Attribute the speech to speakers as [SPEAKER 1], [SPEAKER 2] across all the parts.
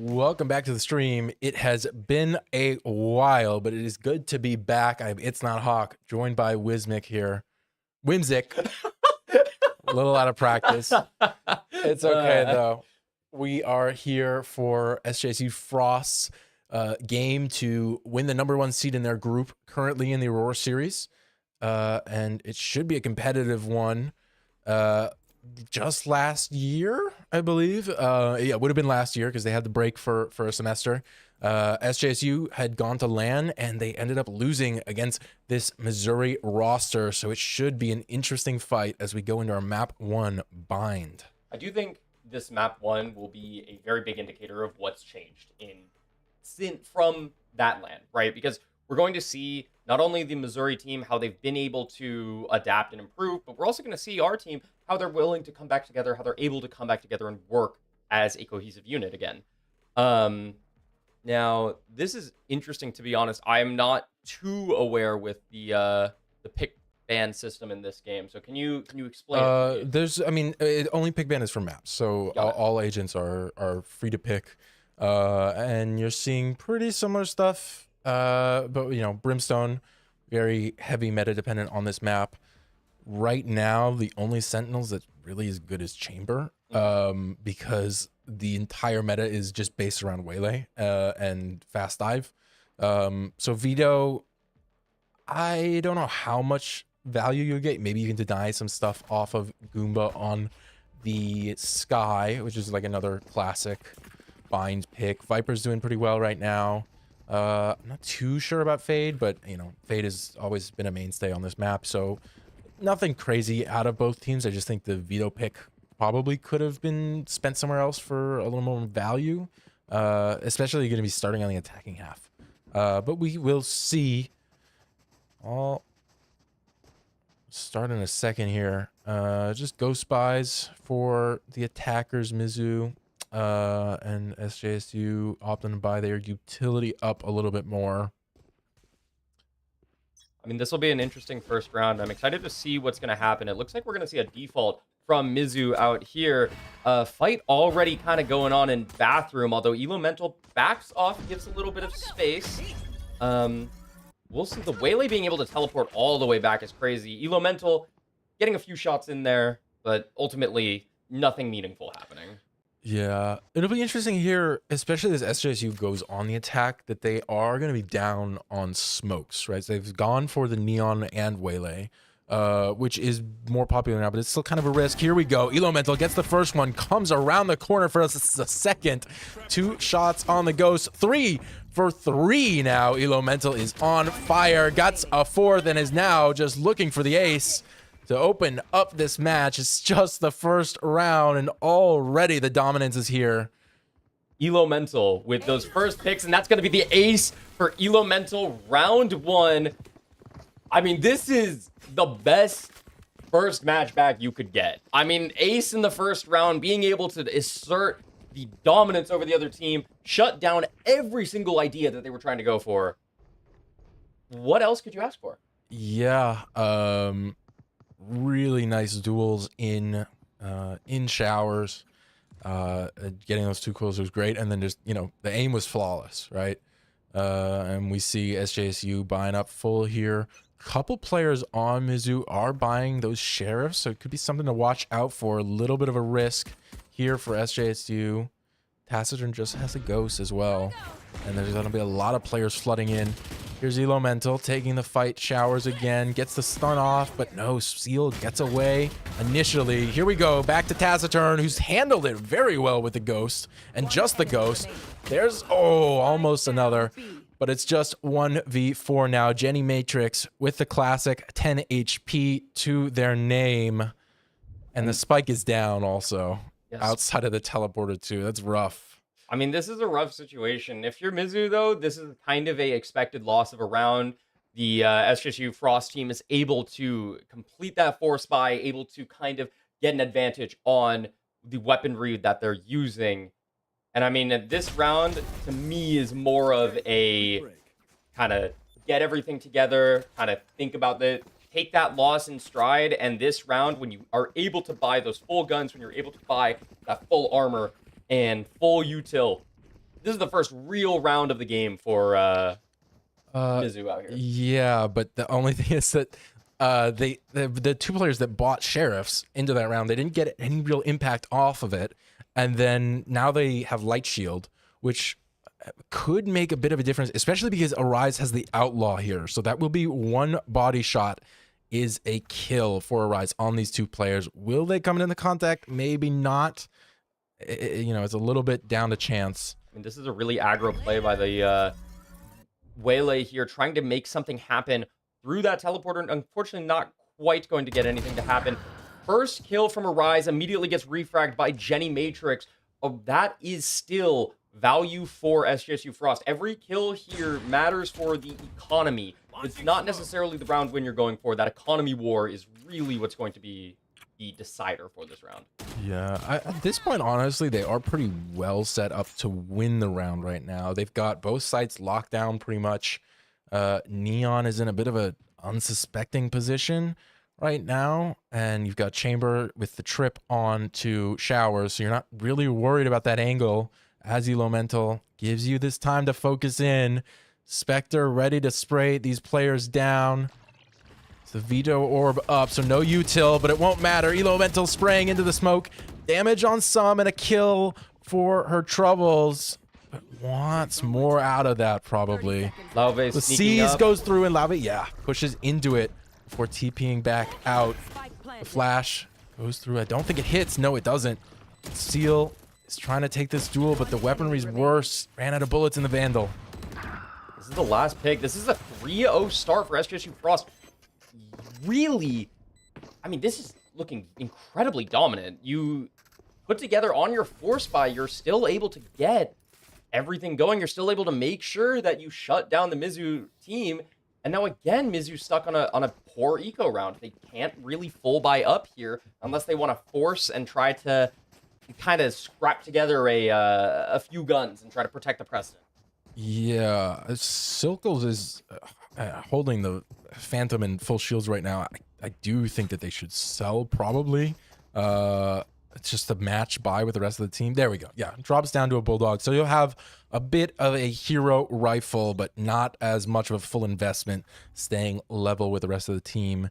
[SPEAKER 1] Welcome back to the stream. It has been a while, but it is good to be back. It's not Hawk, joined by Wizmic here. Whimsic. A little out of practice. It's okay, though. We are here for SJSU Frost's game to win the #1 seed in their group, currently in the Aurora series. And it should be a competitive one. Just last year, I believe. Yeah, it would have been last year because they had the break for a semester. SJSU had gone to LAN and they ended up losing against this Missouri roster. So it should be an interesting fight as we go into our map 1 bind.
[SPEAKER 2] I do think this map 1 will be a very big indicator of what's changed from that LAN, right? Because we're going to see not only the Missouri team, how they've been able to adapt and improve, but we're also going to see our team, how they're willing to come back together, how they're able to come back together and work as a cohesive unit again. Now, this is interesting, to be honest. I am not too aware with the pick ban system in this game. So can you explain it to me?
[SPEAKER 1] Only pick ban is for maps. So all agents are free to pick. And you're seeing pretty similar stuff. But you know, Brimstone, very heavy meta dependent on this map. Right now, the only Sentinels that's really as good as Chamber, because the entire meta is just based around Waylay and Fast Dive. So Vito, I don't know how much value you get. Maybe you can deny some stuff off of Goomba on the Sky, which is like another classic bind pick. Viper's doing pretty well right now. I'm not too sure about Fade, but you know, Fade has always been a mainstay on this map, so nothing crazy out of both teams. I just think the Vito pick probably could have been spent somewhere else for a little more value, especially going to be starting on the attacking half. But we will see. I'll start in a second here. Just Ghost Spies for the attackers, Mizzou. And SJSU opting to buy their utility up a little bit more.
[SPEAKER 2] I mean, this will be an interesting first round. I'm excited to see what's going to happen. It looks like we're going to see a default from Mizzou out here. Fight already kind of going on in bathroom, although Elemental backs off, gives a little bit of space. We'll see. The Waylay being able to teleport all the way back is crazy. Elemental getting a few shots in there, but ultimately nothing meaningful happening.
[SPEAKER 1] Yeah, it'll be interesting here, especially as SJSU goes on the attack, that they are going to be down on smokes, right? So they've gone for the Neon and Waylay, which is more popular now, but it's still kind of a risk. Here we go. Elemental gets the first one, comes around the corner for us. This is a second. 2 shots on the Ghost. 3 for 3 now. Elemental is on fire. Got a 4th and is now just looking for the ace to open up this match. It's just the first round, and already the dominance is here.
[SPEAKER 2] Elemental with those first picks, and that's going to be the ace for Elemental round 1. I mean, this is the best first match back you could get. I mean, ace in the first round, being able to assert the dominance over the other team, shut down every single idea that they were trying to go for. What else could you ask for?
[SPEAKER 1] Yeah, really nice duels in showers. Getting those 2 kills was great, and then just, you know, the aim was flawless, right? And we see SJSU buying up full here. Couple players on Mizzou are buying those sheriffs, so it could be something to watch out for. A little bit of a risk here for SJSU. Taciturn just has a ghost as well, and there's going to be a lot of players flooding in. Here's Elemental taking the fight, showers again, gets the stun off, but no, Seal gets away initially. Here we go, back to Taciturn, who's handled it very well with the Ghost, and just the Ghost. There's, almost another, but it's just 1v4 now. Jenny Matrix with the classic 10 HP to their name, and the spike is down also, outside of the teleporter too. That's rough.
[SPEAKER 2] I mean, this is a rough situation. If you're Mizzou, though, this is kind of a expected loss of a round. The SJSU Frost team is able to complete that force buy, able to kind of get an advantage on the weaponry that they're using. And I mean, this round, to me, is more of a kind of get everything together, kind of think about take that loss in stride. And this round, when you are able to buy those full guns, when you're able to buy that full armor, and full util, This is the first real round of the game for Mizzou out here.
[SPEAKER 1] Yeah, but the only thing is that the two players that bought sheriffs into that round, they didn't get any real impact off of it, and then now they have light shield, which could make a bit of a difference, especially because Arise has the outlaw here, so that will be one body shot is a kill for Arise on these two players. Will they come into contact? Maybe not. You know, it's a little bit down to chance.
[SPEAKER 2] I mean, this is a really aggro play by the Waylay here, trying to make something happen through that teleporter. Unfortunately, not quite going to get anything to happen. First kill from Arise immediately gets refragged by Jenny Matrix. Oh, that is still value for SJSU Frost. Every kill here matters for the economy. It's not necessarily the round win you're going for. That economy war is really what's going to be the decider for this round.
[SPEAKER 1] Yeah, at this point, honestly, they are pretty well set up to win the round right now. They've got both sites locked down pretty much. Neon is in a bit of a unsuspecting position right now, and you've got Chamber with the trip on to Showers, so you're not really worried about that angle as Elemental gives you this time to focus in. Spectre ready to spray these players down. The Veto Orb up, so no util, but it won't matter. Elemental spraying into the smoke. Damage on some and a kill for her Troubles. But wants more out of that, probably.
[SPEAKER 2] Lauve
[SPEAKER 1] The Seize goes through and Lauve, yeah, pushes into it before TPing back out. The flash goes through. I don't think it hits. No, it doesn't. Seal is trying to take this duel, but the weaponry's worse. Ran out of bullets in the Vandal.
[SPEAKER 2] This is the last pick. This is a 3-0 start for SJSU Frost. Really, I mean, this is looking incredibly dominant. You put together on your force buy, you're still able to get everything going. You're still able to make sure that you shut down the Mizzou team. And now again, Mizzou stuck on a poor eco round. They can't really full buy up here unless they want to force and try to kind of scrap together a few guns and try to protect the precedent.
[SPEAKER 1] Yeah, Silkles is holding the Phantom in full shields right now. I do think that they should sell, probably. It's just a match buy with the rest of the team. There we go. Yeah, drops down to a Bulldog. So you'll have a bit of a hero rifle, but not as much of a full investment, staying level with the rest of the team.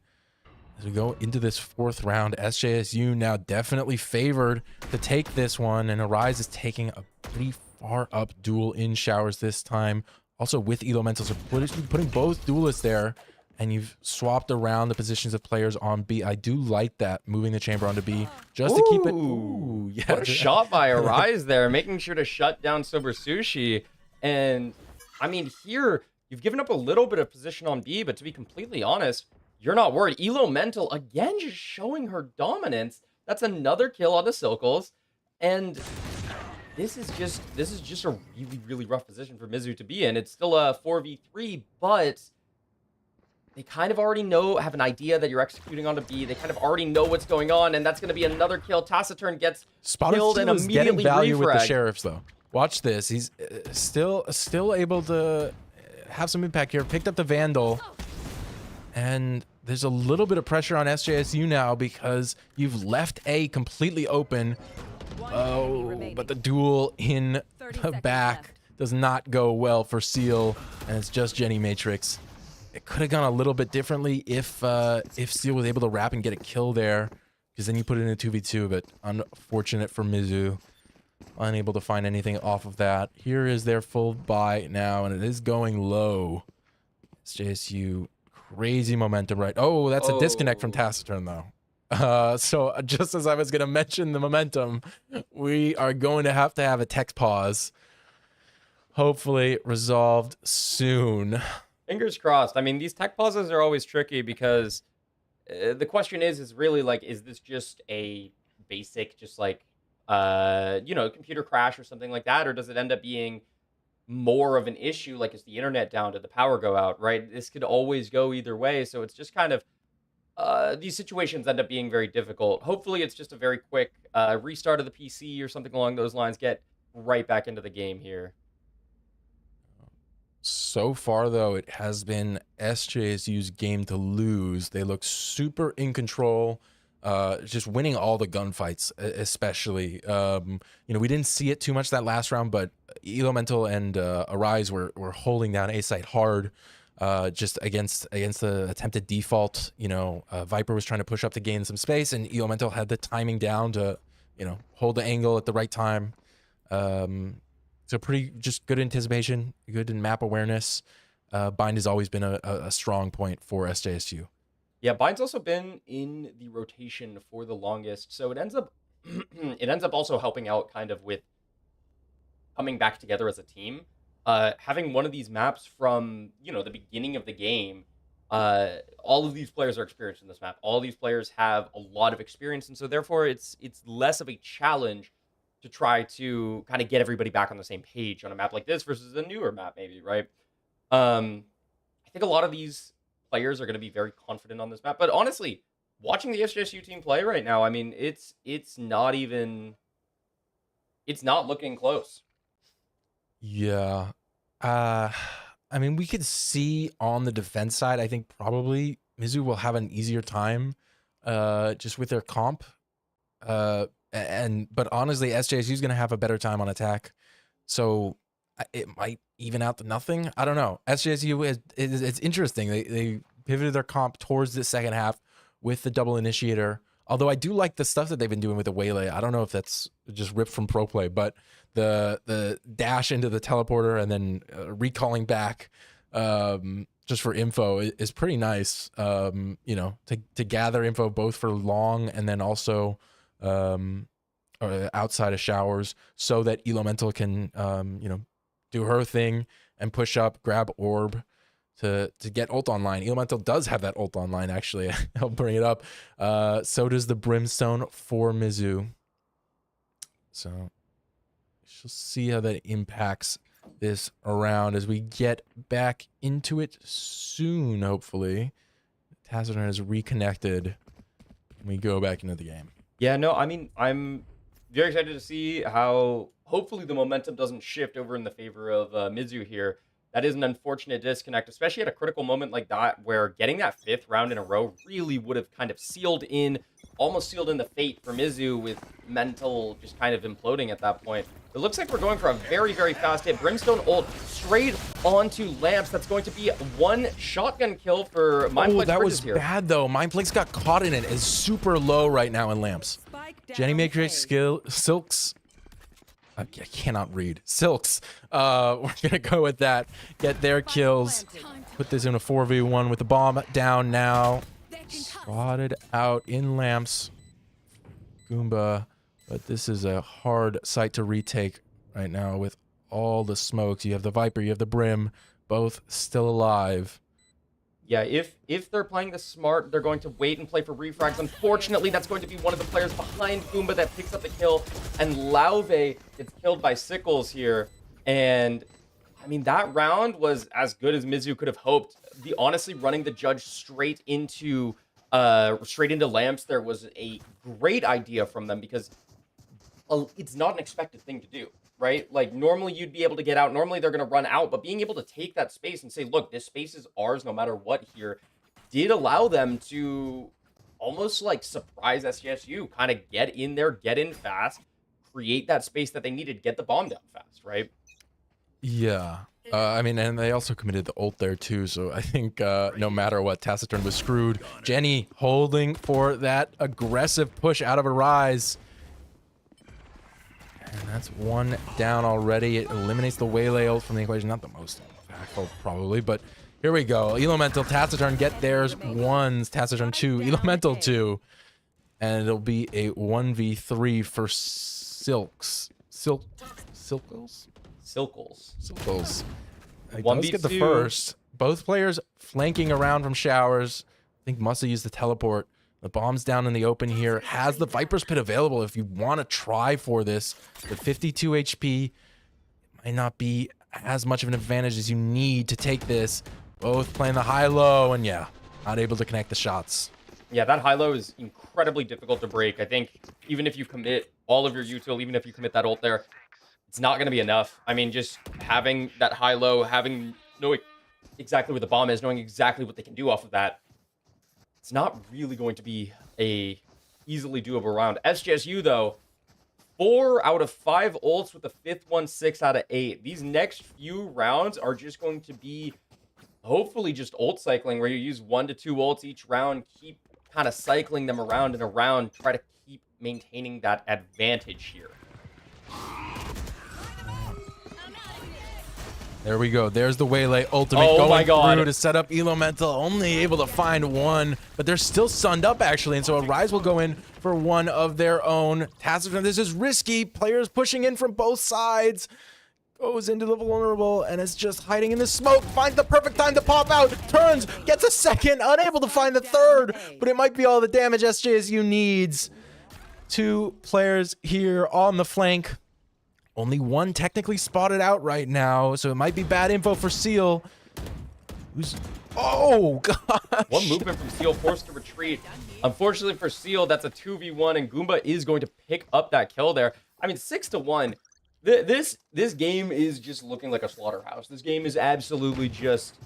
[SPEAKER 1] As we go into this fourth round, SJSU now definitely favored to take this one, and Arise is taking a pretty far up duel in Showers this time. Also with Elementals, so putting both duelists there, and you've swapped around the positions of players on B. I do like that, moving the Chamber onto B, just to keep it. Ooh, yeah.
[SPEAKER 2] What a shot by Arise there, making sure to shut down Sober Sushi. And I mean, here, you've given up a little bit of position on B, but to be completely honest, you're not worried. Elemental, again, just showing her dominance. That's another kill on the Silkles. And this is just a really, really rough position for Mizzou to be in. It's still a 4v3, but they kind of already have an idea that you're executing onto B. They kind of already know what's going on, and that's going to be another kill. Taciturn gets killed and immediately
[SPEAKER 1] getting value
[SPEAKER 2] refragged.
[SPEAKER 1] with the Sheriffs, though. Watch this. He's still able to have some impact here. Picked up the Vandal, and there's a little bit of pressure on SJSU now because you've left A completely open. Oh, but the duel in the back does not go well for Seal, and it's just Jenny Matrix. It could have gone a little bit differently if Seal was able to wrap and get a kill there, because then you put it in a 2v2, but unfortunate for Mizzou. Unable to find anything off of that. Here is their full buy now, and it is going low. It's JSU, crazy momentum, right? Oh, that's a disconnect from Taciturn, though. So just as I was going to mention the momentum, we are going to have a tech pause. Hopefully resolved soon.
[SPEAKER 2] Fingers crossed. I mean, these tech pauses are always tricky because the question is really like, is this just a basic, just like, computer crash or something like that? Or does it end up being more of an issue? Like, is the internet down? Did the power go out? Right? This could always go either way. So it's just kind of, these situations end up being very difficult. Hopefully it's just a very quick restart of the PC or something along those lines. Get right back into the game here.
[SPEAKER 1] So far, though, it has been SJSU's game to lose. They look super in control. just winning all the gunfights, especially. We didn't see it too much that last round, but Elemental and Arise were holding down A site hard, just against the attempted default. Viper was trying to push up to gain some space, and Elemental had the timing down to, hold the angle at the right time. So pretty just good anticipation, good in map awareness. Bind has always been a strong point for SJSU.
[SPEAKER 2] Yeah, Bind's also been in the rotation for the longest, so it ends up also helping out kind of with coming back together as a team. Having one of these maps from the beginning of the game, all of these players are experienced in this map. All these players have a lot of experience, and so therefore it's less of a challenge to try to kind of get everybody back on the same page on a map like this versus a newer map, maybe, right? I think a lot of these players are going to be very confident on this map. But honestly, watching the SJSU team play right now, I mean, it's not looking close.
[SPEAKER 1] Yeah. I mean, we could see on the defense side, I think probably Mizzou will have an easier time just with their comp. But honestly, SJSU is going to have a better time on attack. So it might even out to nothing. I don't know. SJSU it's interesting. They pivoted their comp towards the second half with the double initiator. Although I do like the stuff that they've been doing with the Waylay. I don't know if that's just ripped from pro play, but the dash into the teleporter and then recalling back just for info is pretty nice. To gather info both for long and then also outside of showers, so that Elemental can do her thing and push up, grab orb to get ult online. Elemental does have that ult online, actually. I'll bring it up. So does the Brimstone for Mizzou. So she'll see how that impacts this around as we get back into it soon, hopefully. Taciturn has reconnected and we go back into the game.
[SPEAKER 2] Yeah, no, I mean, I'm very excited to see how hopefully the momentum doesn't shift over in the favor of Mizzou here. That is an unfortunate disconnect, especially at a critical moment like that, where getting that 5th round in a row really would have kind of almost sealed in the fate for Mizzou, with mental just kind of imploding at that point. It looks like we're going for a very, very fast hit. Brimstone ult straight onto Lamps. That's going to be one shotgun kill for Mindflex.
[SPEAKER 1] Oh, that was bad, though. Mindflex got caught in it. It's super low right now in Lamps. Jenny Matrix Silks. I cannot read. Silks. We're going to go with that. Get their kills. Put this in a 4v1 with the bomb down now. Spotted out in Lamps. Goomba. But this is a hard site to retake right now with all the smokes. You have the Viper, you have the Brim, both still alive.
[SPEAKER 2] Yeah, if they're playing this smart, they're going to wait and play for refrags. Unfortunately, that's going to be one of the players behind Goomba that picks up the kill, and Lauve gets killed by Sickles here. And I mean, that round was as good as Mizzou could have hoped. Honestly, running the Judge straight into Lamps there was a great idea from them, because it's not an expected thing to do, right? Like, normally you'd be able to get out. Normally they're going to run out, but being able to take that space and say, look, this space is ours no matter what here, did allow them to almost like surprise SJSU, kind of get in there, get in fast, create that space that they needed, get the bomb down fast, right?
[SPEAKER 1] Yeah. I mean, and they also committed the ult there too, so I think no matter what, Taciturn was screwed. Jenny holding for that aggressive push out of Arise. And that's one down already. It eliminates the Waylay ult from the equation. Not the most impactful, probably, but here we go. Elemental, Taciturn get theirs. Ones, Taciturn 2, Elemental 2. And it'll be a 1v3 for Silks. Silkles? Silkles. Let's get the first. Both players flanking around from showers. I think Musa used the teleport. The bomb's down in the open here. Has the Viper's Pit available if you want to try for this. The 52 HP might not be as much of an advantage as you need to take this. Both playing the high-low, and yeah, not able to connect the shots.
[SPEAKER 2] Yeah, that high-low is incredibly difficult to break. I think even if you commit all of your util, even if you commit that ult there, it's not going to be enough. I mean, just having that high-low, knowing exactly where the bomb is, knowing exactly what they can do off of that, it's not really going to be a easily doable round. SJSU, though, 4 out of 5 ults with the 5th one, 6 out of 8. These next few rounds are just going to be hopefully just ult cycling, where you use 1 to 2 ults each round, keep kind of cycling them around and around, try to keep maintaining that advantage here.
[SPEAKER 1] There we go. There's the Waylay ultimate going through to set up Elemental. Only able to find one, but they're still sunned up, actually. And so a Rise will go in for one of their own. Taciturn, this is risky. Players pushing in from both sides. Goes into the vulnerable and is just hiding in the smoke. Finds the perfect time to pop out. Turns, gets a second. Unable to find the third, but it might be all the damage SJSU needs. 2 players here on the flank. Only one technically spotted out right now, so it might be bad info for Seal. Oh, gosh.
[SPEAKER 2] One movement from Seal, forced to retreat. Unfortunately for Seal, that's a 2v1, and Goomba is going to pick up that kill there. I mean, 6-1. This game is just looking like a slaughterhouse. This game is absolutely just...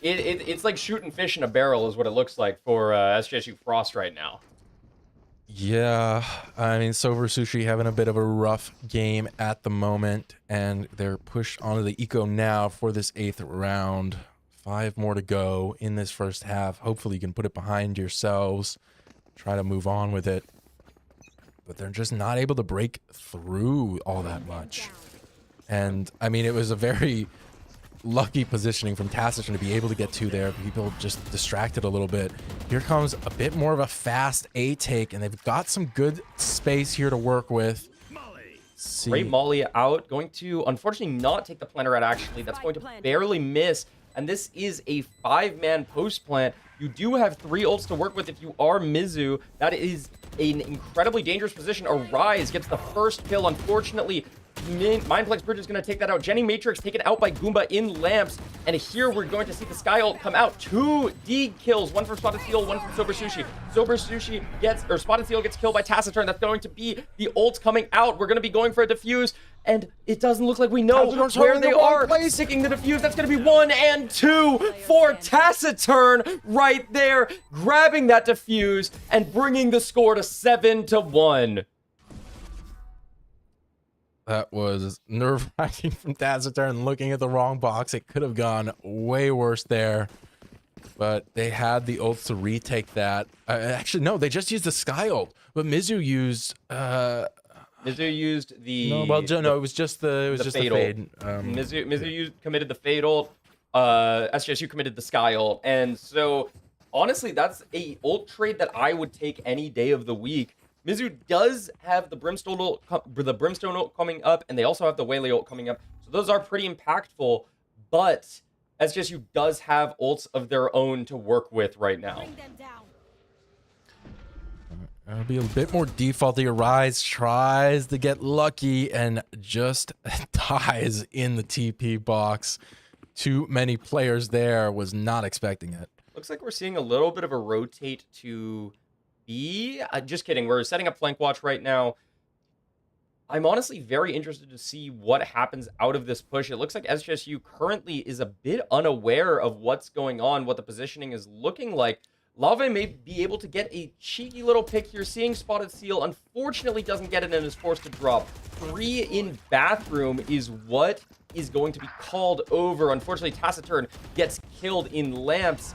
[SPEAKER 2] It's like shooting fish in a barrel is what it looks like for SJSU Frost right now.
[SPEAKER 1] Yeah, I mean, Sober Sushi having a bit of a rough game at the moment, and they're pushed onto the eco now for this 8th round. 5 more to go in this first half. Hopefully you can put it behind yourselves, try to move on with it. But they're just not able to break through all that much. And, I mean, it was a very lucky positioning from Taciturn to be able to get 2 there. People just distracted a little bit. Here comes a bit more of a fast A take, and they've got some good space here to work with.
[SPEAKER 2] Great Molly out. Going to, unfortunately, not take the planter out, actually. That's going to barely miss. And this is a 5-man post plant. You do have 3 ults to work with if you are Mizzou. That is an incredibly dangerous position. Arise gets the first kill. Unfortunately, Mindplex Bridge is going to take that out. Jenny Matrix taken out by Goomba in Lamps. And here we're going to see the Sky ult come out. 2 D kills. 1 from Spotted Seal, 1 from Sober Sushi. Sober Sushi gets, or Spotted Seal gets killed by Taciturn. That's going to be the ult coming out. We're going to be going for a defuse. And it doesn't look like we know where they are. Sticking the defuse. That's going to be 1 and 2 for Taciturn right there. Grabbing that defuse and bringing the score to 7-1.
[SPEAKER 1] That was nerve-wracking from Taciturn, looking at the wrong box. It could have gone way worse there. But they had the ults to retake that. Actually, no, they just used the Sky ult. But Mizzou used...
[SPEAKER 2] Mizzou used the...
[SPEAKER 1] No, well, no, it was just the Fade.
[SPEAKER 2] Mizzou committed the Fade ult. SJSU committed the Sky ult. And so, honestly, that's a ult trade that I would take any day of the week. Mizzou does have the Brimstone ult coming up, and they also have the Waylay ult coming up. So those are pretty impactful, but SJSU does have ults of their own to work with right now.
[SPEAKER 1] It'll be a bit more defaulty. Arise tries to get lucky and just dies in the TP box. Too many players there. Was not expecting it.
[SPEAKER 2] Looks like we're seeing a little bit of a rotate to B. Just kidding. We're setting up flank watch right now. I'm honestly very interested to see what happens out of this push. It looks like SJSU currently is a bit unaware of what's going on, what the positioning is looking like. Lave may be able to get a cheeky little pick here, seeing Spotted Seal. Unfortunately, doesn't get it and is forced to drop. 3 in Bathroom is what is going to be called over. Unfortunately, Taciturn gets killed in Lamps.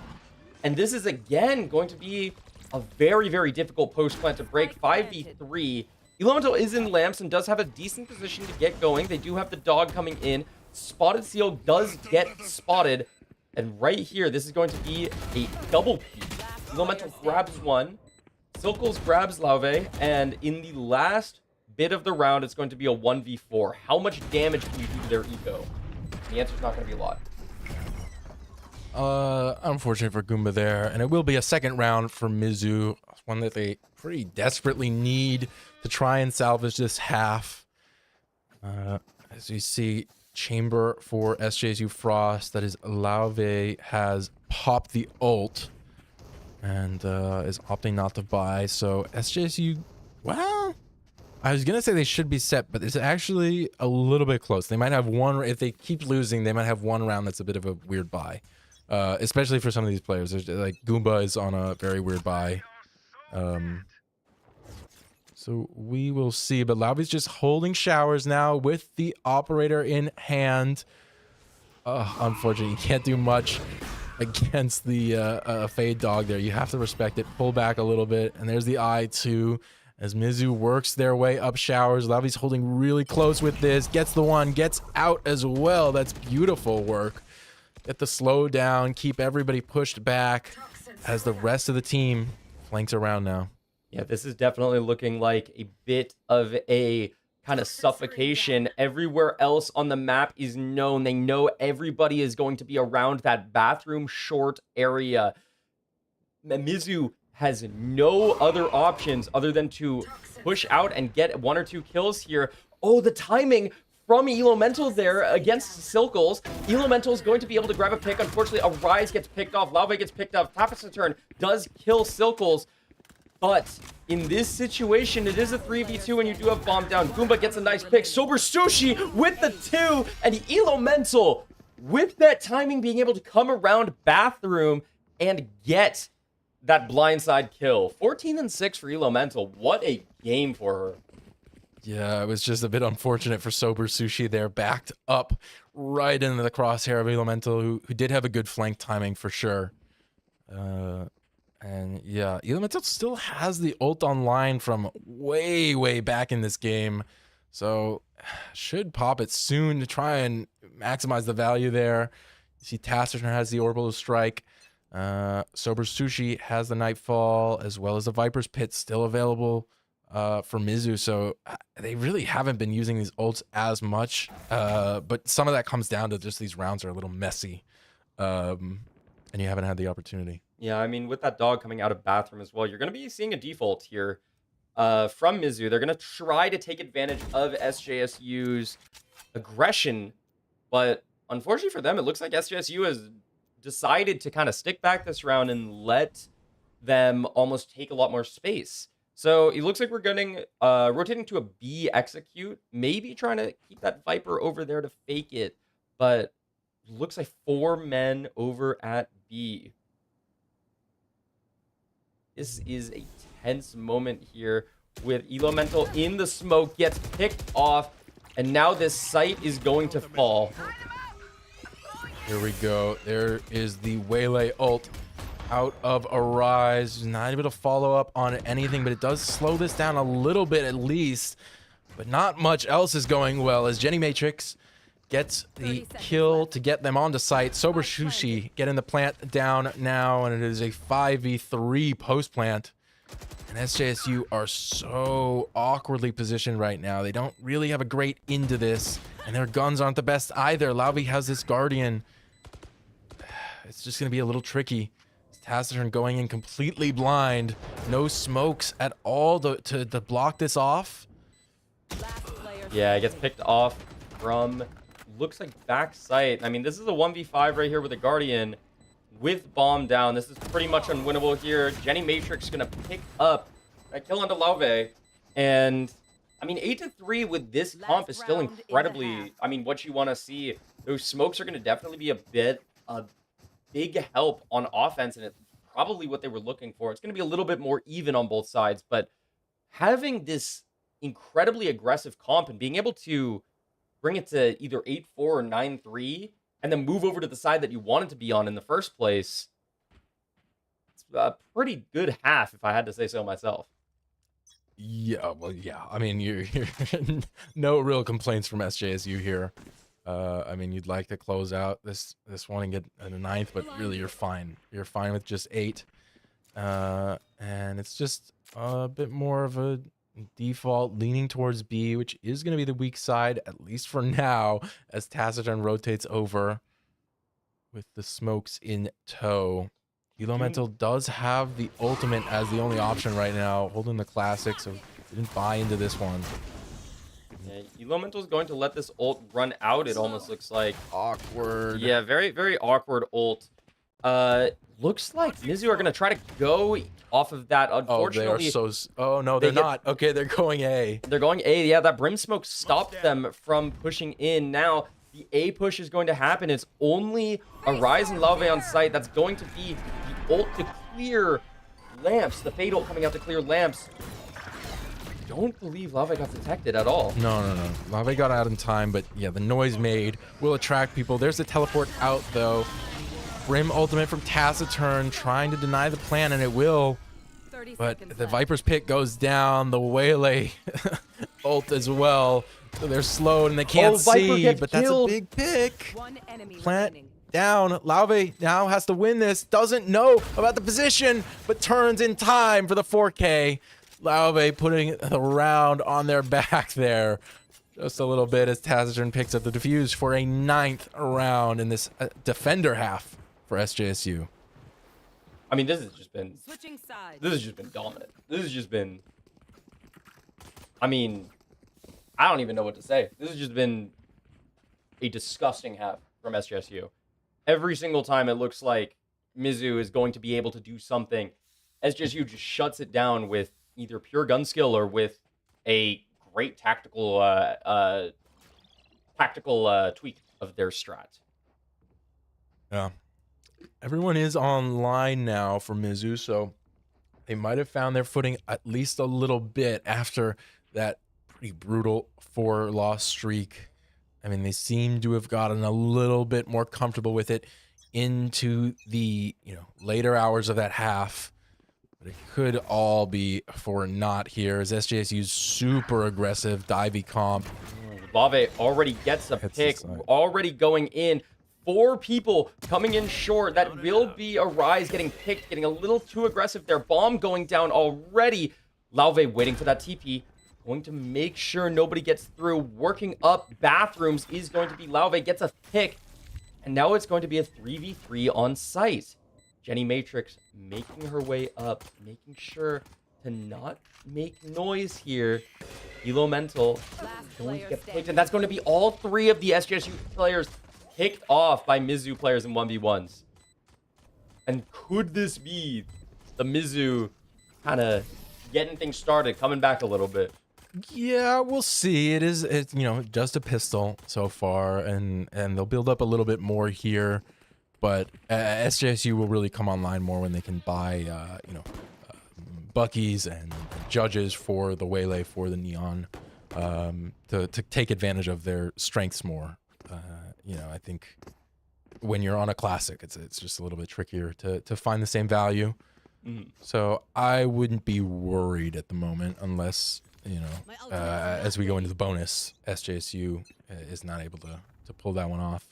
[SPEAKER 2] And this is, again, going to be a very, very difficult post plant to break. 5v3. Elemental is in Lamps and does have a decent position to get going. They do have the dog coming in. Spotted Seal does get spotted. And right here, this is going to be a double peek. Elemental grabs 1. Silkles grabs Lauve. And in the last bit of the round, it's going to be a 1v4. How much damage can you do to their eco? The answer's not going to be a lot.
[SPEAKER 1] Unfortunate for Goomba there. And it will be a second round for Mizzou. One that they pretty desperately need to try and salvage this half. As you see, Chamber for SJSU Frost. That is, Lauve has popped the ult and is opting not to buy. So SJSU, well, I was gonna say they should be set, but it's actually a little bit close. They might have one. If they keep losing, they might have one round that's a bit of a weird buy, especially for some of these players. There's, like Goomba is on a very weird buy. So we will see, but Lauvi's just holding showers now with the operator in hand. Unfortunately, you can't do much against the Fade Dog there. You have to respect it. Pull back a little bit, and there's the I2 as Mizzou works their way up showers. Lauvi's holding really close with this. Gets the one, gets out as well. That's beautiful work. Get the slow down, keep everybody pushed back as the rest of the team flanks around now.
[SPEAKER 2] Yeah, this is definitely looking like a bit of a kind of suffocation. Everywhere else on the map is known. They know everybody is going to be around that bathroom short area. Mizzou has no other options other than to push out and get 1 or 2 kills here. Oh, the timing from Elemental there against Silkles. Elemental is going to be able to grab a pick. Unfortunately, a Rise gets picked off. Lauve gets picked up. Tapest's turn does kill Silkles. But in this situation, it is a 3v2 and you do have bomb down. Goomba gets a nice pick. Sober Sushi with the 2. And Elemental, with that timing, being able to come around bathroom and get that blindside kill. 14-6 for Elemental. What a game for her.
[SPEAKER 1] Yeah, it was just a bit unfortunate for Sober Sushi there. Backed up right into the crosshair of Elemental, who did have a good flank timing for sure. And yeah, Elemental still has the ult online from way, way back in this game. So should pop it soon to try and maximize the value there. You see Taciturn has the orbital strike. Sober Sushi has the Nightfall, as well as the Viper's Pit still available for Mizzou. So they really haven't been using these ults as much. But some of that comes down to just these rounds are a little messy. And you haven't had the opportunity.
[SPEAKER 2] Yeah, I mean, with that dog coming out of bathroom as well, you're going to be seeing a default here from Mizzou. They're going to try to take advantage of SJSU's aggression, but unfortunately for them, it looks like SJSU has decided to kind of stick back this round and let them almost take a lot more space. So it looks like we're getting rotating to a B execute, maybe trying to keep that Viper over there to fake it, but looks like 4 men over at B. This is a tense moment here with Elemental in the smoke, gets picked off, and now this site is going to fall.
[SPEAKER 1] Here we go. There is the Waylay ult out of Arise. Not able to follow up on anything, but it does slow this down a little bit at least. But not much else is going well as Jenny Matrix gets the kill to get them onto site. Sober Sushi getting the plant down now, and it is a 5v3 post plant. And SJSU are so awkwardly positioned right now. They don't really have a great into this, and their guns aren't the best either. Lauvi has this Guardian. It's just going to be a little tricky. Taciturn going in completely blind. No smokes at all to block this off.
[SPEAKER 2] Yeah, it gets picked off from... looks like backside. I mean, this is a 1v5 right here with a Guardian with bomb down. This is pretty much unwinnable here. Jenny Matrix gonna pick up that kill onto Lauve. And I mean, 8-3 with this comp is still incredibly, I mean, what you want to see. Those smokes are gonna definitely be a big help on offense, and it's probably what they were looking for. It's gonna be a little bit more even on both sides, but having this incredibly aggressive comp and being able to bring it to either 8-4 or 9-3, and then move over to the side that you wanted to be on in the first place. It's a pretty good half, if I had to say so myself.
[SPEAKER 1] Yeah, well, yeah. I mean, you're no real complaints from SJSU here. I mean, you'd like to close out this one and get a 9th, but really you're fine. You're fine with just 8. And it's just a bit more of a default leaning towards B, which is going to be the weak side, at least for now, as Taciturn rotates over with the smokes in tow. Elemental does have the ultimate as the only option right now, holding the classic, so didn't buy into this one.
[SPEAKER 2] Yeah, Elemental's going to let this ult run out, it almost looks like.
[SPEAKER 1] Awkward.
[SPEAKER 2] Yeah, very, very awkward ult. Looks like Mizzou are going to try to go off of that, unfortunately.
[SPEAKER 1] Oh, they are so... Oh, no, they're not. Okay, they're going A.
[SPEAKER 2] They're going A. Yeah, that Brim Smoke stopped them from pushing in. Now, the A push is going to happen. It's only a Rise and Lauve on site. That's going to be the ult to clear Lamps, the Fatal coming out to clear Lamps. Don't believe Lave got detected at all.
[SPEAKER 1] No. Lave got out in time, but yeah, the noise made will attract people. There's the teleport out, though. Brim ultimate from Taciturn trying to deny the plan, and it will. But the Viper's pick goes down. The Waylay ult as well. So they're slowed and they can't see, but that's a big pick. Plant down. Lave now has to win this. Doesn't know about the position, but turns in time for the 4K. Lave putting the round on their back there. Just a little bit as Taciturn picks up the defuse for a 9th round in this defender half for SJSU.
[SPEAKER 2] I mean, this has just been dominant. This has just been, I mean, I don't even know what to say. This has just been a disgusting half from SJSU. Every single time it looks like Mizzou is going to be able to do something, SJSU just shuts it down with either pure gun skill or with a great tactical tweak of their strat.
[SPEAKER 1] Yeah. Everyone is online now for Mizzou, so they might have found their footing at least a little bit after that pretty brutal 4-loss streak. I mean, they seem to have gotten a little bit more comfortable with it into the, later hours of that half. But it could all be for naught here as SJSU's super aggressive divey comp.
[SPEAKER 2] Lave already gets a pick, already going in. 4 people coming in short. That will be a Rise getting picked, getting a little too aggressive there. Bomb going down already. Lave waiting for that TP. Going to make sure nobody gets through. Working up bathrooms is going to be Lave. Gets a pick. And now it's going to be a 3v3 on site. Jenny Matrix making her way up, making sure to not make noise here. Elo Mental going to get picked. And that's going to be all 3 of the SJSU players picked off by Mizzou players in 1v1s. And could this be the Mizzou kind of getting things started, coming back a little bit?
[SPEAKER 1] Yeah, we'll see. It's just a pistol so far, and they'll build up a little bit more here. But SJSU will really come online more when they can buy, Buckies and judges for the Waylay, for the Neon, to take advantage of their strengths more. I think when you're on a classic, it's just a little bit trickier to find the same value. So I wouldn't be worried at the moment unless, as we go into the bonus, SJSU is not able to pull that one off.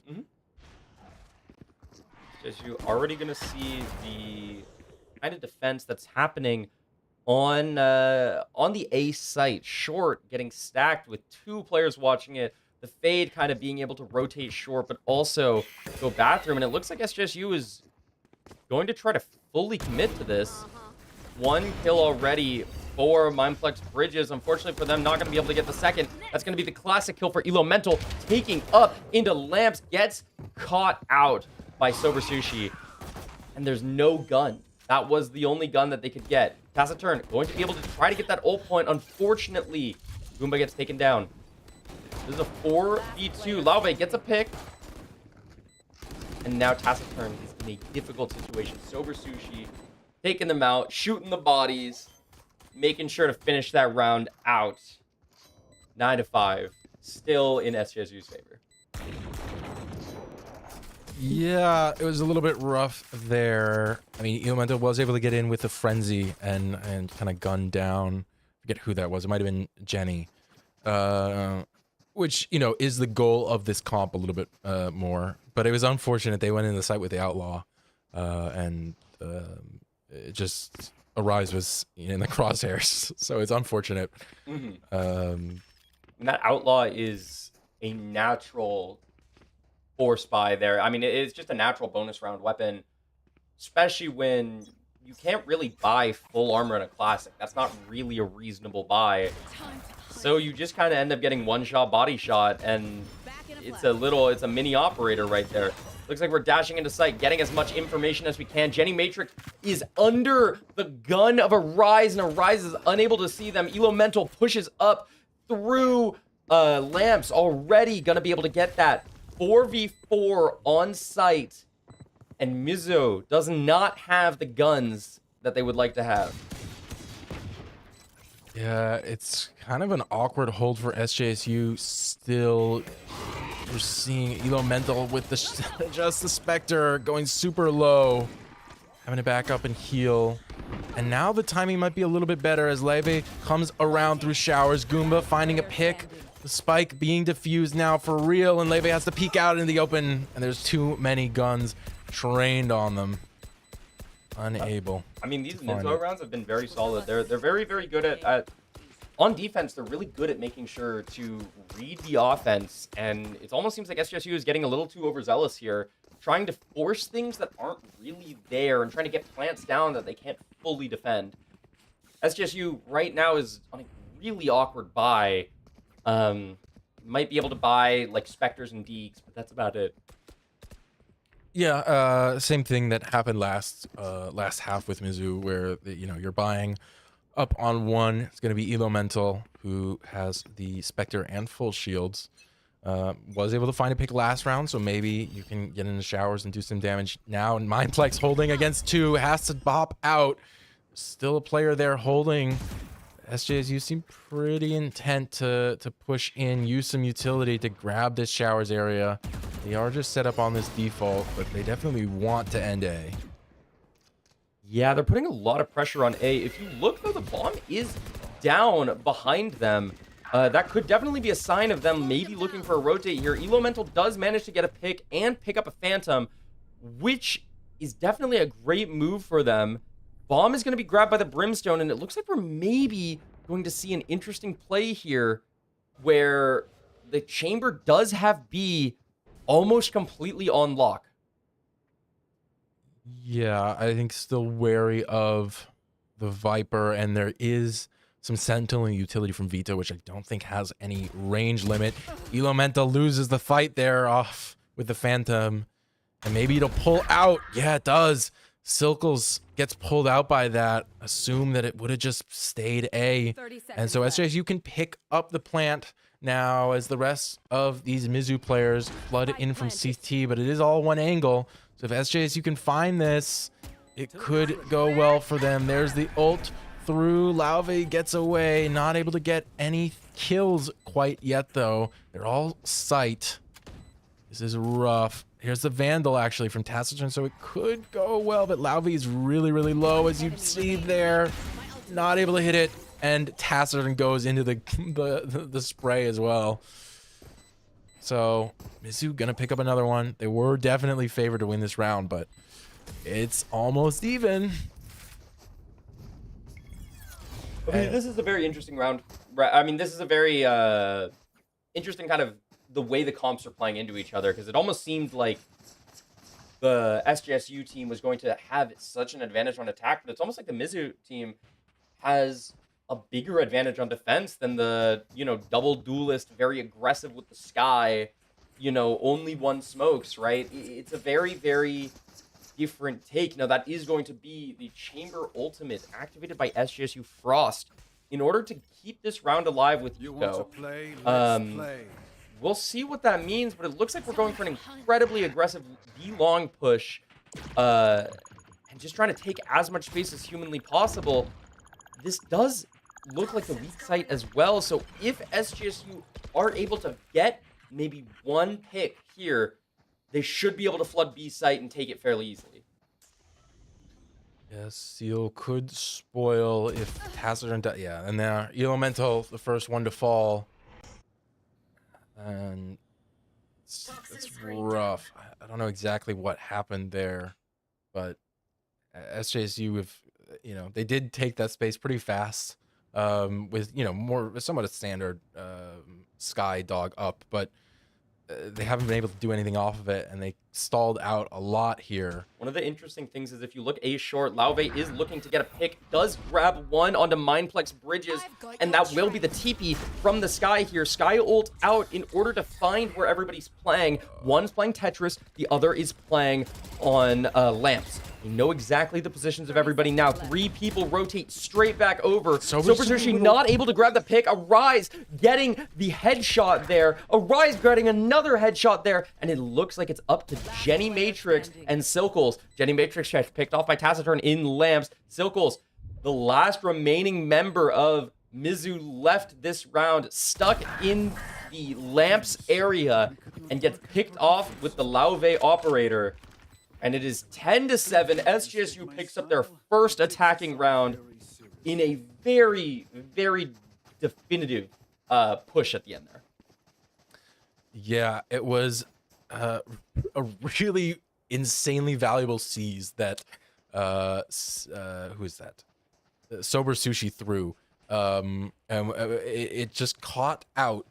[SPEAKER 2] SJSU already going to see the kind of defense that's happening on the A site. Short getting stacked with 2 players watching it. The Fade kind of being able to rotate short, but also go bathroom. And it looks like SJSU is going to try to fully commit to this. 1 kill already for Mindflex Bridges. Unfortunately for them, not going to be able to get the second. That's going to be the classic kill for Elo Mental. Taking up into Lamps. Gets caught out by Sober Sushi. And there's no gun. That was the only gun that they could get. Taciturn going to be able to try to get that ult point. Unfortunately, Goomba gets taken down. This is a 4v2. Lave gets a pick. And now Taciturn is in a difficult situation. Sober Sushi taking them out, shooting the bodies, making sure to finish that round out. 9-5. Still in SJSU's favor.
[SPEAKER 1] Yeah, it was a little bit rough there. I mean, Elemento was able to get in with a frenzy and kind of gun down. I forget who that was. It might have been Jenny. Which, is the goal of this comp a little bit more. But it was unfortunate they went into the site with the Outlaw. And it just, Arise was in the crosshairs. So it's unfortunate.
[SPEAKER 2] And that Outlaw is a natural force buy there. I mean, it's just a natural bonus round weapon. Especially when you can't really buy full armor in a classic. That's not really a reasonable buy. So you just kind of end up getting one-shot body shot, and it's a mini operator right there. Looks like we're dashing into site, getting as much information as we can. Jenny Matrix is under the gun of Arise, and Arise is unable to see them. Elo Mental pushes up through Lamps, already gonna be able to get that 4v4 on site. And Mizzou does not have the guns that they would like to have.
[SPEAKER 1] Yeah, it's kind of an awkward hold for SJSU. Still, we're seeing Elo Mental with the just the Spectre going super low, having to back up and heal. And now the timing might be a little bit better as Leve comes around through showers. Goomba finding a pick. The spike being diffused now for real, and Leve has to peek out in the open, and there's too many guns trained on them. Unable.
[SPEAKER 2] I mean, these Mizzou rounds have been very solid. They're very, very good at on defense. They're really good at making sure to read the offense, and it almost seems like SJSU is getting a little too overzealous here, trying to force things that aren't really there and trying to get plants down that they can't fully defend. SJSU right now is on a really awkward buy. Might be able to buy like Spectres and Deeks, but that's about it.
[SPEAKER 1] Yeah, same thing that happened last half with Mizzou, where you're buying up on one. It's going to be Elo Mental, who has the Spectre and full shields. Was able to find a pick last round, so maybe you can get into showers and do some damage now. And Mindplex holding against two, has to bop out. Still a player there holding. SJSU seem pretty intent to push in, use some utility to grab this showers area. They are just set up on this default, but they definitely want to end A.
[SPEAKER 2] Yeah, they're putting a lot of pressure on A. If you look, though, the bomb is down behind them. That could definitely be a sign of them maybe looking for a rotate here. Elo Mental does manage to get a pick and pick up a Phantom, which is definitely a great move for them. Bomb is going to be grabbed by the Brimstone, and it looks like we're maybe going to see an interesting play here where the chamber does have B almost completely on lock.
[SPEAKER 1] Yeah, I think still wary of the Viper, and there is some Sentinel utility from Vito, which I don't think has any range limit. Elo Mental loses the fight there off with the Phantom, and maybe it'll pull out. Yeah, it does. Silkles gets pulled out by that. Assume that it would have just stayed A. And so SJSU can pick up the plant now as the rest of these Mizzou players flood in from CT, but it is all one angle. So if SJSU can find this, it could go well for them. There's the ult through. Lauve gets away, not able to get any kills quite yet though. They're all sight. This is rough. Here's the Vandal actually from Taciturn, so it could go well, but Lauve is really, really low as you see there. Not able to hit it, and Taciturn goes into the spray as well. So Mizzou gonna pick up another one. They were definitely favored to win this round, but it's almost even.
[SPEAKER 2] Okay, this is a very interesting round. I mean, this is a very interesting kind of the way the comps are playing into each other, because it almost seemed like the SJSU team was going to have such an advantage on attack, but it's almost like the Mizzou team has a bigger advantage on defense than the, double duelist, very aggressive with the sky, only one smokes, right? It's a very, very different take. Now, that is going to be the Chamber Ultimate activated by SJSU Frost in order to keep this round alive with Yuko. We'll see what that means, but it looks like we're going for an incredibly aggressive D-long push and just trying to take as much space as humanly possible. This does look like the weak site as well, so if SJSU are able to get maybe one pick here, they should be able to flood B site and take it fairly easily.
[SPEAKER 1] Yes, Seal could spoil if Taciturn does. Yeah, and there, Elo Mental, the first one to fall. And it's rough. I don't know exactly what happened there, but SJSU, they did take that space pretty fast, with more somewhat a standard Sky Dog up, but they haven't been able to do anything off of it, and they stalled out a lot here.
[SPEAKER 2] One of the interesting things is if you look A short, Lauve is looking to get a pick, does grab one onto Mindplex Bridges, and that will be the TP from the Sky here. Sky ult out in order to find where everybody's playing. One's playing Tetris, the other is playing on Lamps. They know exactly the positions of everybody now. 3 people rotate straight back over.
[SPEAKER 1] Sober
[SPEAKER 2] Sushi not able to grab the pick. Arise getting the headshot there. Arise getting another headshot there. And it looks like it's up to Jenny Matrix and Silkles. Jenny Matrix gets picked off by Taciturn in Lamps. Silkles, the last remaining member of Mizzou, left this round stuck in the Lamps area and gets picked off with the Lauve operator. And it is 10-7. SJSU picks up their first attacking round in a very, very definitive push at the end there.
[SPEAKER 1] Yeah, it was a really insanely valuable seize that who is that? Sober Sushi threw. And it just caught out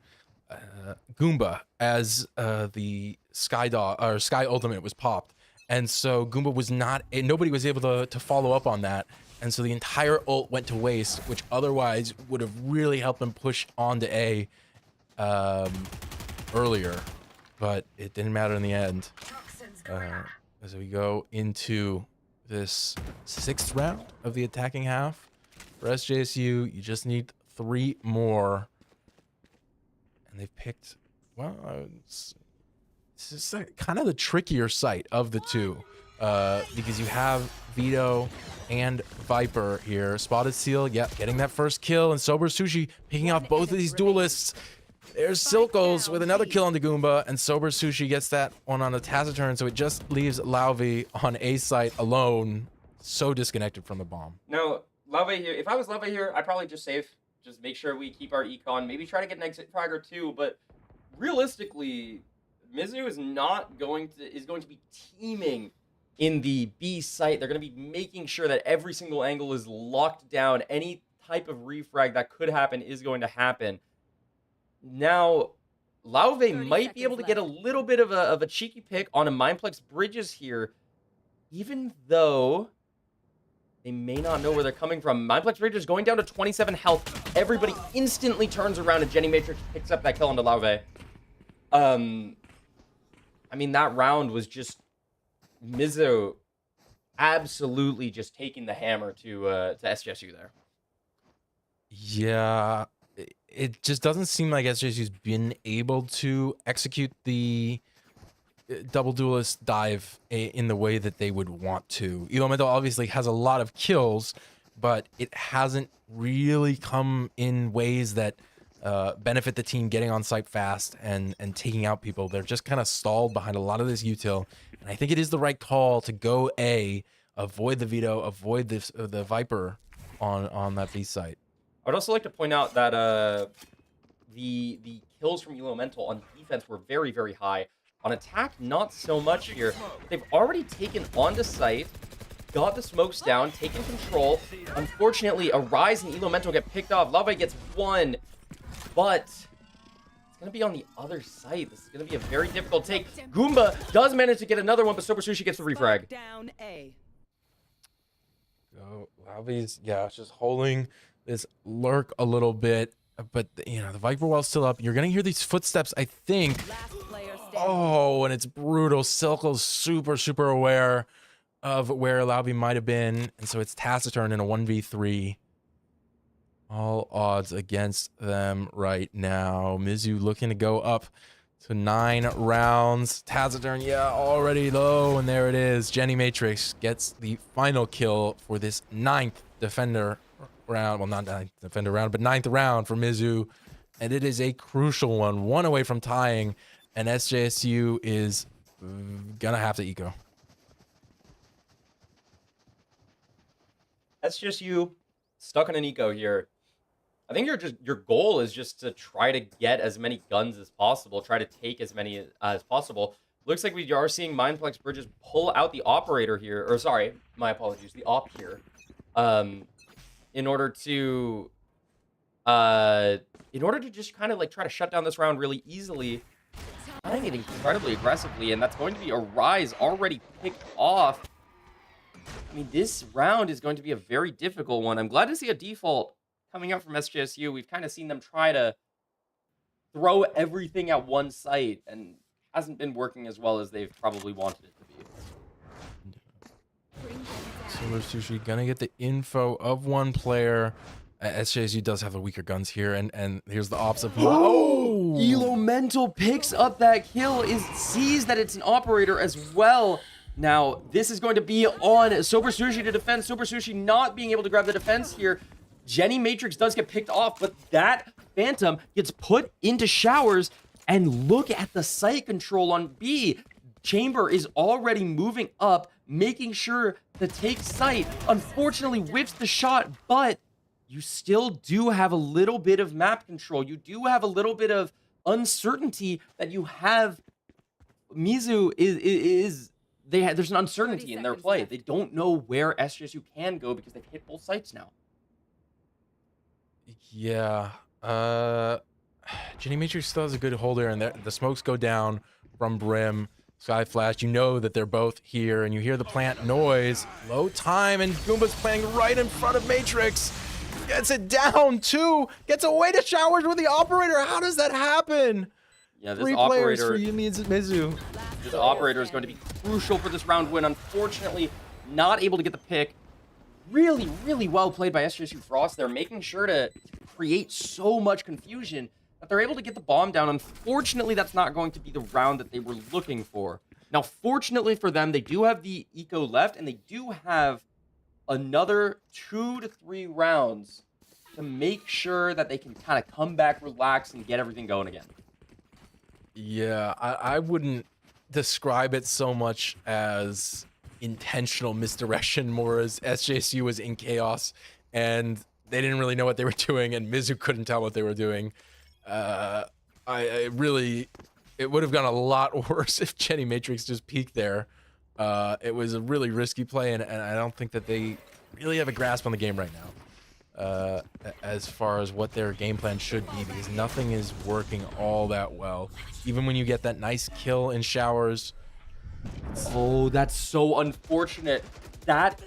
[SPEAKER 1] Goomba as the Sky Ultimate was popped. And so Goomba was nobody was able to follow up on that. And so the entire ult went to waste, which otherwise would have really helped them push on to A earlier. But it didn't matter in the end. As we go into this 6th round of the attacking half for SJSU, you just need 3 more. And they've picked, well, this is kind of the trickier site of the two, because you have Vito and Viper here. Spotted Seal, yeah, getting that first kill, and Sober Sushi picking off both of these duelists. There's Silkles with another kill on the Goomba, and Sober Sushi gets that one on a Taciturn, so it just leaves Lauve on A site alone, so disconnected from the bomb.
[SPEAKER 2] No, Lauve here, if I was Lauve here, I'd probably just save, just make sure we keep our econ, maybe try to get an exit frag or 2, but realistically, Mizzou is going to be teaming in the B site. They're going to be making sure that every single angle is locked down. Any type of refrag that could happen is going to happen. Now, Lauve might be able to get a little bit of a cheeky pick on a Mindplex Bridges here, even though they may not know where they're coming from. Mindplex Bridges going down to 27 health. Everybody instantly turns around and Jenny Matrix picks up that kill onto Lauve. I mean, that round was just Mizzou absolutely just taking the hammer to SJSU there.
[SPEAKER 1] Yeah, it just doesn't seem like SJSU's been able to execute the double duelist dive in the way that they would want to. Elemental obviously has a lot of kills, but it hasn't really come in ways that benefit the team getting on site fast and taking out people. They're just kind of stalled behind a lot of this util, and I think it is the right call to go A, avoid the Vito, avoid the Viper on that B site.
[SPEAKER 2] I would also like to point out that the kills from Elemental on defense were very, very high. On attack, not so much here. They've already taken onto site, got the smokes down, taken control. Unfortunately, Arise and Elemental get picked off. Lauve gets 1. But it's going to be on the other side. This is going to be a very difficult take. Goomba does manage to get another one, but Sober Sushi gets the refrag.
[SPEAKER 3] Down A.
[SPEAKER 1] So Lauve's, yeah, just holding this lurk a little bit. But, you know, the Viper well's still up. You're going to hear these footsteps, I think. Oh, and it's brutal. Silkle's super, super aware of where Lauve might have been. And so it's Taciturn in a 1v3. All odds against them right now. Mizzou looking to go up to 9 rounds. Taciturn, yeah, already low, and there it is. Jenny Matrix gets the final kill for this 9th defender round. Well, not 9th defender round, but 9th round for Mizzou. And it is a crucial one away from tying, and SJSU is gonna have to eco.
[SPEAKER 2] SJSU stuck on an eco here. I think your goal is just to try to get as many guns as possible, try to take as many as possible. Looks like we are seeing Mindplex Bridges pull out the operator here, or sorry, my apologies, the op here, in order to just kind of like try to shut down this round really easily. Playing it incredibly aggressively, and that's going to be Arise already picked off. I mean, this round is going to be a very difficult one. I'm glad to see a default coming up from SJSU. We've kind of seen them try to throw everything at one site, and hasn't been working as well as they've probably wanted it to be.
[SPEAKER 1] Silver Sushi gonna get the info of one player. SJSU does have the weaker guns here, and here's the opposite.
[SPEAKER 2] Oh! Elemental picks up that kill, sees that it's an operator as well. Now, this is going to be on Sober Sushi to defend. Sober Sushi not being able to grab the defense here. Jenny Matrix does get picked off, but that Phantom gets put into showers. And look at the site control on B. Chamber is already moving up, making sure to take site. Unfortunately, whiffs the shot, but you still do have a little bit of map control. You do have a little bit of uncertainty that you have. Mizzou there's an uncertainty in their play. They don't know where SJSU can go because they've hit both sites now.
[SPEAKER 1] Yeah. Jenny Matrix still has a good holder, and the smokes go down from Brim. Sky Flash, you know that they're both here, and you hear the plant noise. Low time, and Goomba's playing right in front of Matrix. Gets it down, too. Gets away to showers with the operator. How does that happen?
[SPEAKER 2] Yeah, this
[SPEAKER 1] 3 players for you, Mizzou.
[SPEAKER 2] This operator is going to be crucial for this round win. Unfortunately, not able to get the pick. Really, really well played by SJSU Frost. They're making sure to create so much confusion that they're able to get the bomb down. Unfortunately, that's not going to be the round that they were looking for. Now, fortunately for them, they do have the eco left, and they do have another 2 to 3 rounds to make sure that they can kind of come back, relax, and get everything going again.
[SPEAKER 1] Yeah, I wouldn't describe it so much as intentional misdirection, more as SJSU was in chaos, and they didn't really know what they were doing, and Mizzou couldn't tell what they were doing. It would have gone a lot worse if Jenny Matrix just peeked there. It was a really risky play, and I don't think that they really have a grasp on the game right now, as far as what their game plan should be, because nothing is working all that well. Even when you get that nice kill in showers.
[SPEAKER 2] Oh, that's so unfortunate. That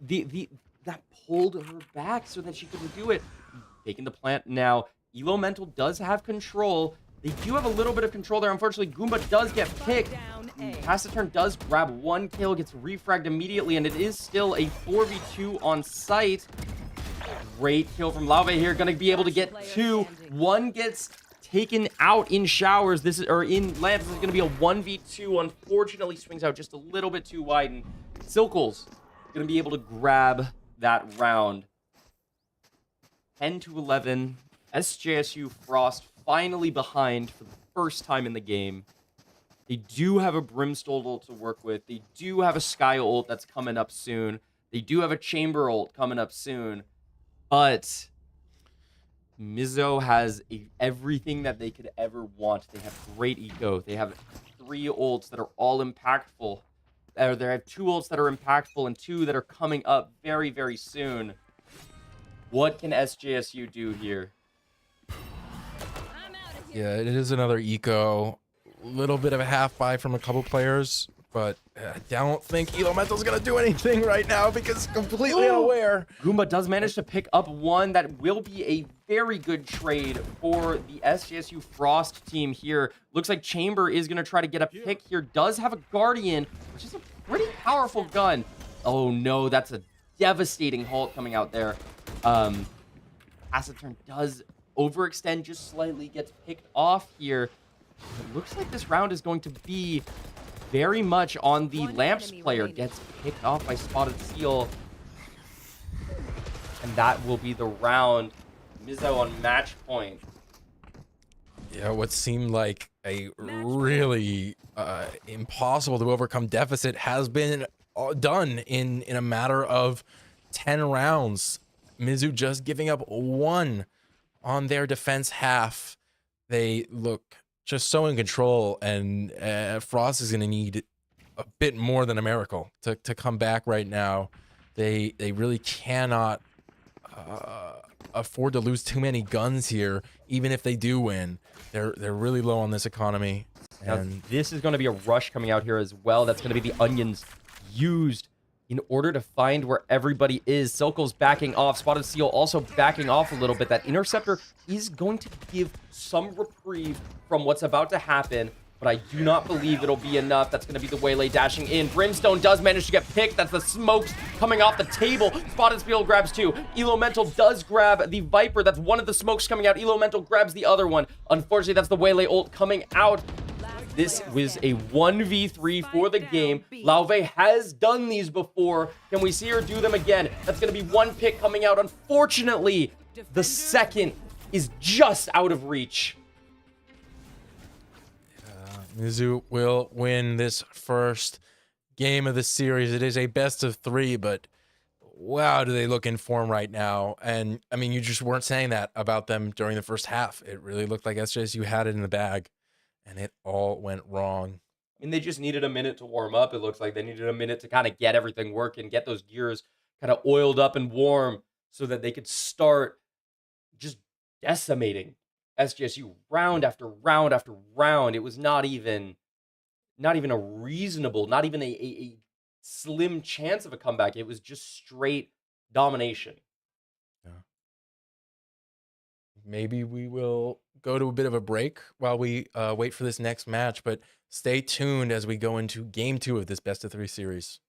[SPEAKER 2] that pulled her back so that she couldn't do it. Taking the plant now. Elemental does have control. They do have a little bit of control there. Unfortunately, Goomba does get picked. Pass the turn does grab 1 kill, gets refragged immediately, and it is still a 4v2 on site. Great kill from Lave here. Gonna be able to get 2. 1 gets taken out in showers. In lamps. This is gonna be a 1v2. Unfortunately, swings out just a little bit too wide, and Silkles gonna be able to grab that round. 10 to 11. SJSU Frost finally behind for the first time in the game. They do have a Brimstone ult to work with. They do have a Sky ult that's coming up soon. They do have a Chamber ult coming up soon. But Mizzou has everything that they could ever want. They have great eco. They have 3 ults that are all impactful. They have 2 ults that are impactful and 2 that are coming up very, very soon. What can SJSU do here?
[SPEAKER 1] Yeah, it is another eco. Little bit of a half buy from a couple players, but I don't think Elemental's gonna do anything right now because completely unaware.
[SPEAKER 2] Goomba does manage to pick up 1. That will be a very good trade for the SJSU Frost team here. Looks like Chamber is gonna try to get a pick here. Does have a Guardian, which is a pretty powerful gun. Oh no, that's a devastating halt coming out there. Passive turn does overextend just slightly, gets picked off here. It looks like this round is going to be very much on the Lamps player. Gets picked off by Spotted Seal. And that will be the round. Mizzou on match point.
[SPEAKER 1] Yeah, what seemed like a really impossible to overcome deficit has been done in a matter of 10 rounds. Mizzou just giving up 1 on their defense half. They look just so in control, and Frost is going to need a bit more than a miracle to come back right now. They really cannot afford to lose too many guns here, even if they do win. They're really low on this economy. And
[SPEAKER 2] now, this is going to be a rush coming out here as well. That's going to be the onions used in order to find where everybody is. Silko's backing off. Spotted Seal also backing off a little bit. That Interceptor is going to give some reprieve from what's about to happen. but I do not believe it'll be enough. That's going to be the Waylay dashing in. Brimstone does manage to get picked. That's the smokes coming off the table. Spotted Spiel grabs 2. Elemental does grab the Viper. That's one of the smokes coming out. Elemental grabs the other one. Unfortunately, that's the Waylay ult coming out. This was a 1v3 for the game. Lauve has done these before. Can we see her do them again? That's going to be one pick coming out. Unfortunately, the second is just out of reach.
[SPEAKER 1] Mizzou will win this first game of the series. It is a best of 3, but wow, do they look in form right now. And I mean, you just weren't saying that about them during the first half. It really looked like SJSU had it in the bag, and it all went wrong.
[SPEAKER 2] And they just needed a minute to warm up. It looks like they needed a minute to kind of get everything working, get those gears kind of oiled up and warm so that they could start just decimating SJSU round after round after round. It was not even a reasonable, not even a slim chance of a comeback. It was just straight domination.
[SPEAKER 1] Yeah. Maybe we will go to a bit of a break while we wait for this next match, but stay tuned as we go into game 2 of this best of 3 series.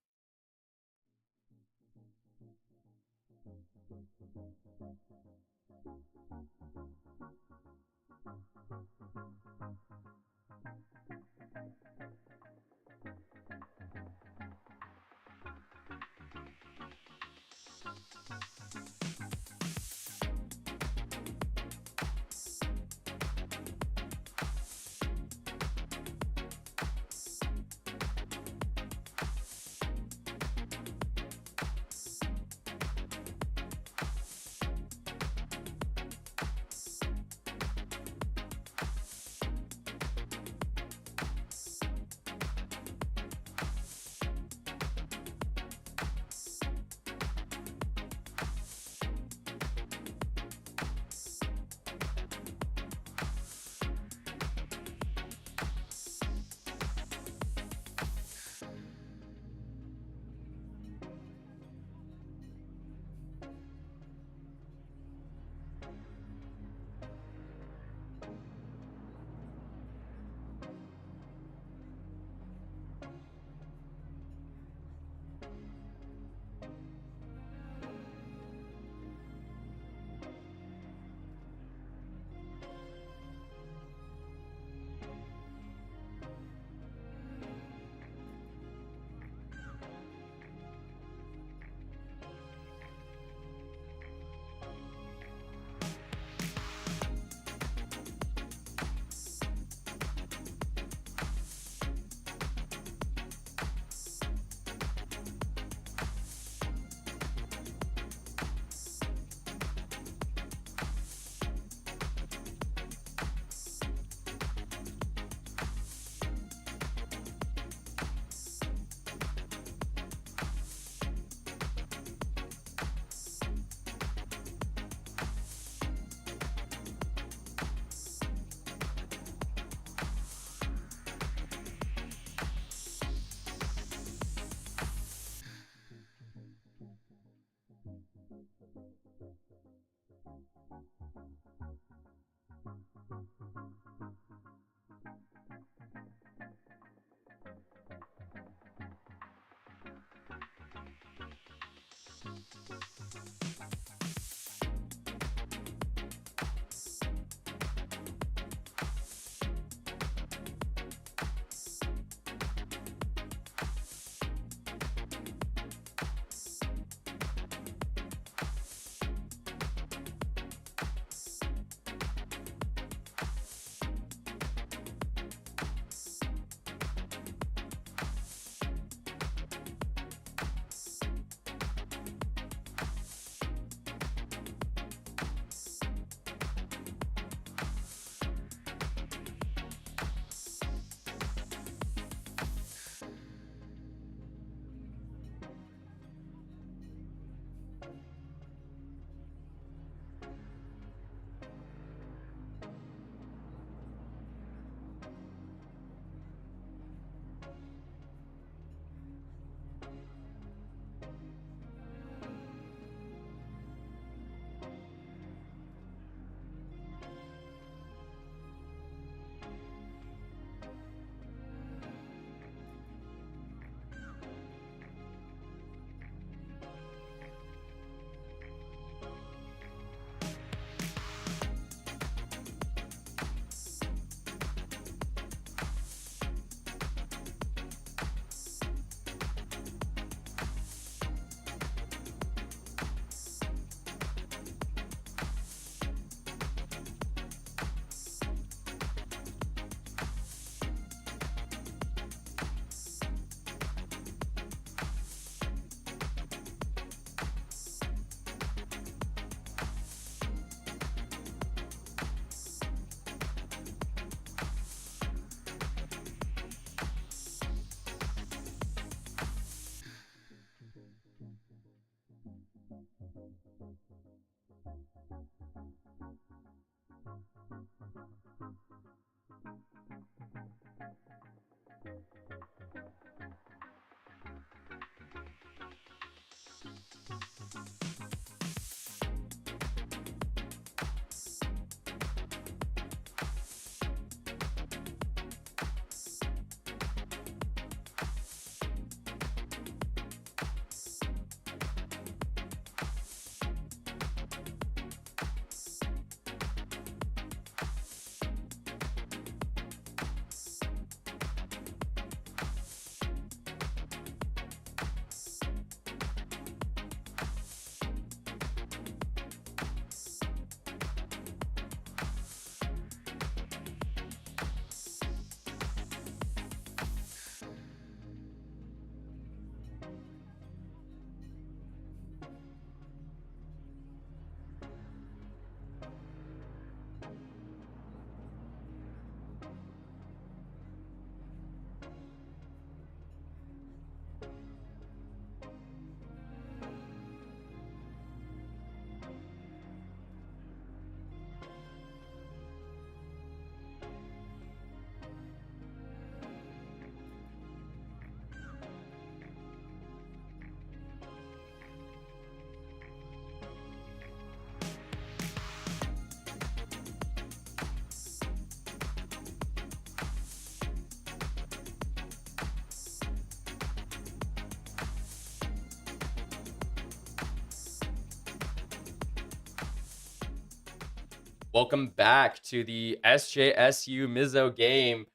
[SPEAKER 2] Welcome back to the SJSU Mizzou game.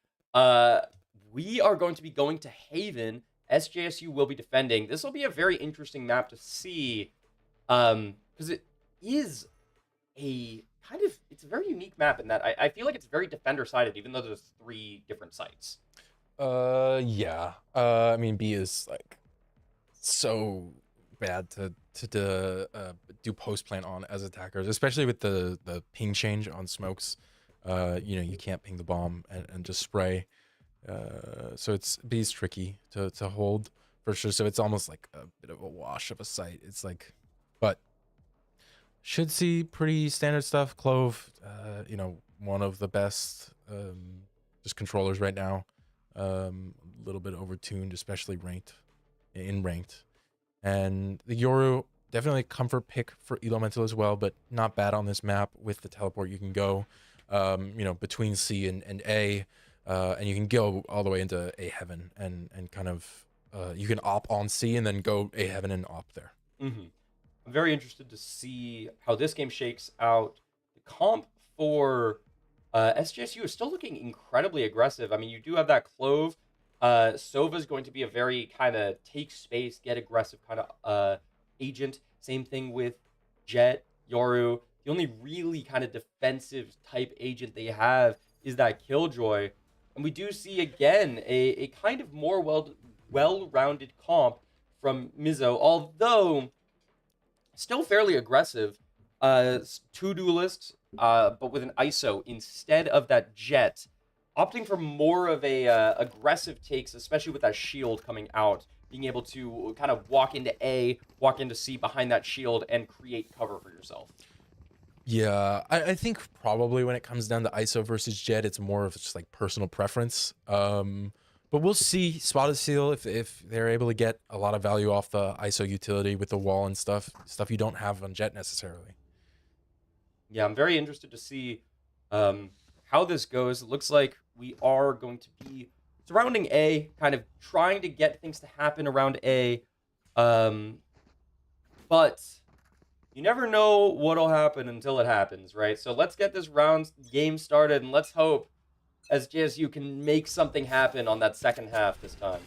[SPEAKER 2] We are going to be going to Haven. SJSU will be defending. This will be a very interesting map to see, because it is a it's a very unique map in that I feel like it's very defender-sided, even though there's 3 different sites.
[SPEAKER 1] Yeah. I mean, B is like so bad to do post plant on as attackers, especially with the ping change on smokes. You know, you can't ping the bomb and just spray. So B's tricky to hold for sure. So it's almost like a bit of a wash of a site. It's like, but should see pretty standard stuff. Clove, you know, one of the best just controllers right now. A little bit overtuned, especially ranked. And the Yoru, definitely a comfort pick for Elemental as well, but not bad on this map. With the teleport, you can go, you know, between C and A, and you can go all the way into A heaven and kind of, you can op on C and then go A heaven and op there.
[SPEAKER 2] I'm very interested to see how this game shakes out. The comp for SJSU is still looking incredibly aggressive. I mean, you do have that Clove. Sova is going to be a very kind of take space, get aggressive kind of agent. Same thing with Jet, Yoru. The only really kind of defensive type agent they have is that Killjoy. And we do see, again, a kind of more well-rounded comp from Mizzou, although still fairly aggressive. 2 duelists, but with an ISO instead of that Jet. Opting for more of a aggressive takes, especially with that shield coming out, being able to kind of walk into A, walk into C behind that shield, and create cover for yourself.
[SPEAKER 1] Yeah, I think probably when it comes down to ISO versus Jet, it's more of just like personal preference. But we'll see Spotted Seal if they're able to get a lot of value off the ISO utility with the wall and stuff you don't have on Jet necessarily.
[SPEAKER 2] Yeah, I'm very interested to see how this goes. It looks like we are going to be surrounding A, kind of trying to get things to happen around A. But you never know what'll happen until it happens, right? So let's get this game started, and let's hope SJSU can make something happen on that second half this time.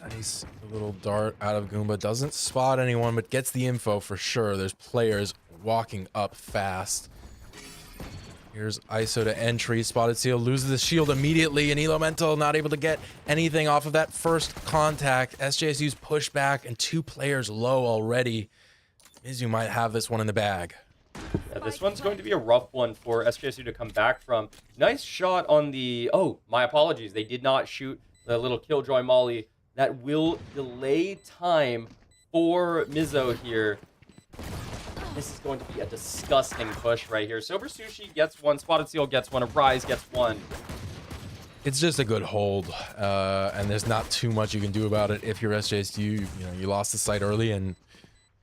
[SPEAKER 1] Nice little dart out of Goomba. Doesn't spot anyone, but gets the info for sure. There's players walking up fast. Here's ISO to entry. Spotted Seal loses the shield immediately, and Elemental not able to get anything off of that first contact. SJSU's pushed back, and 2 players low already. Mizzou might have this one in the bag.
[SPEAKER 2] Yeah, this one's going to be a rough one for SJSU to come back from. Nice shot on the... Oh, my apologies. They did not shoot the little Killjoy Molly. That will delay time for Mizzou here. This is going to be a disgusting push right here. Sober Sushi gets one. Spotted Seal gets one. Arise gets one.
[SPEAKER 1] It's just a good hold, and there's not too much you can do about it if you're SJSU. You know, you lost the site early, and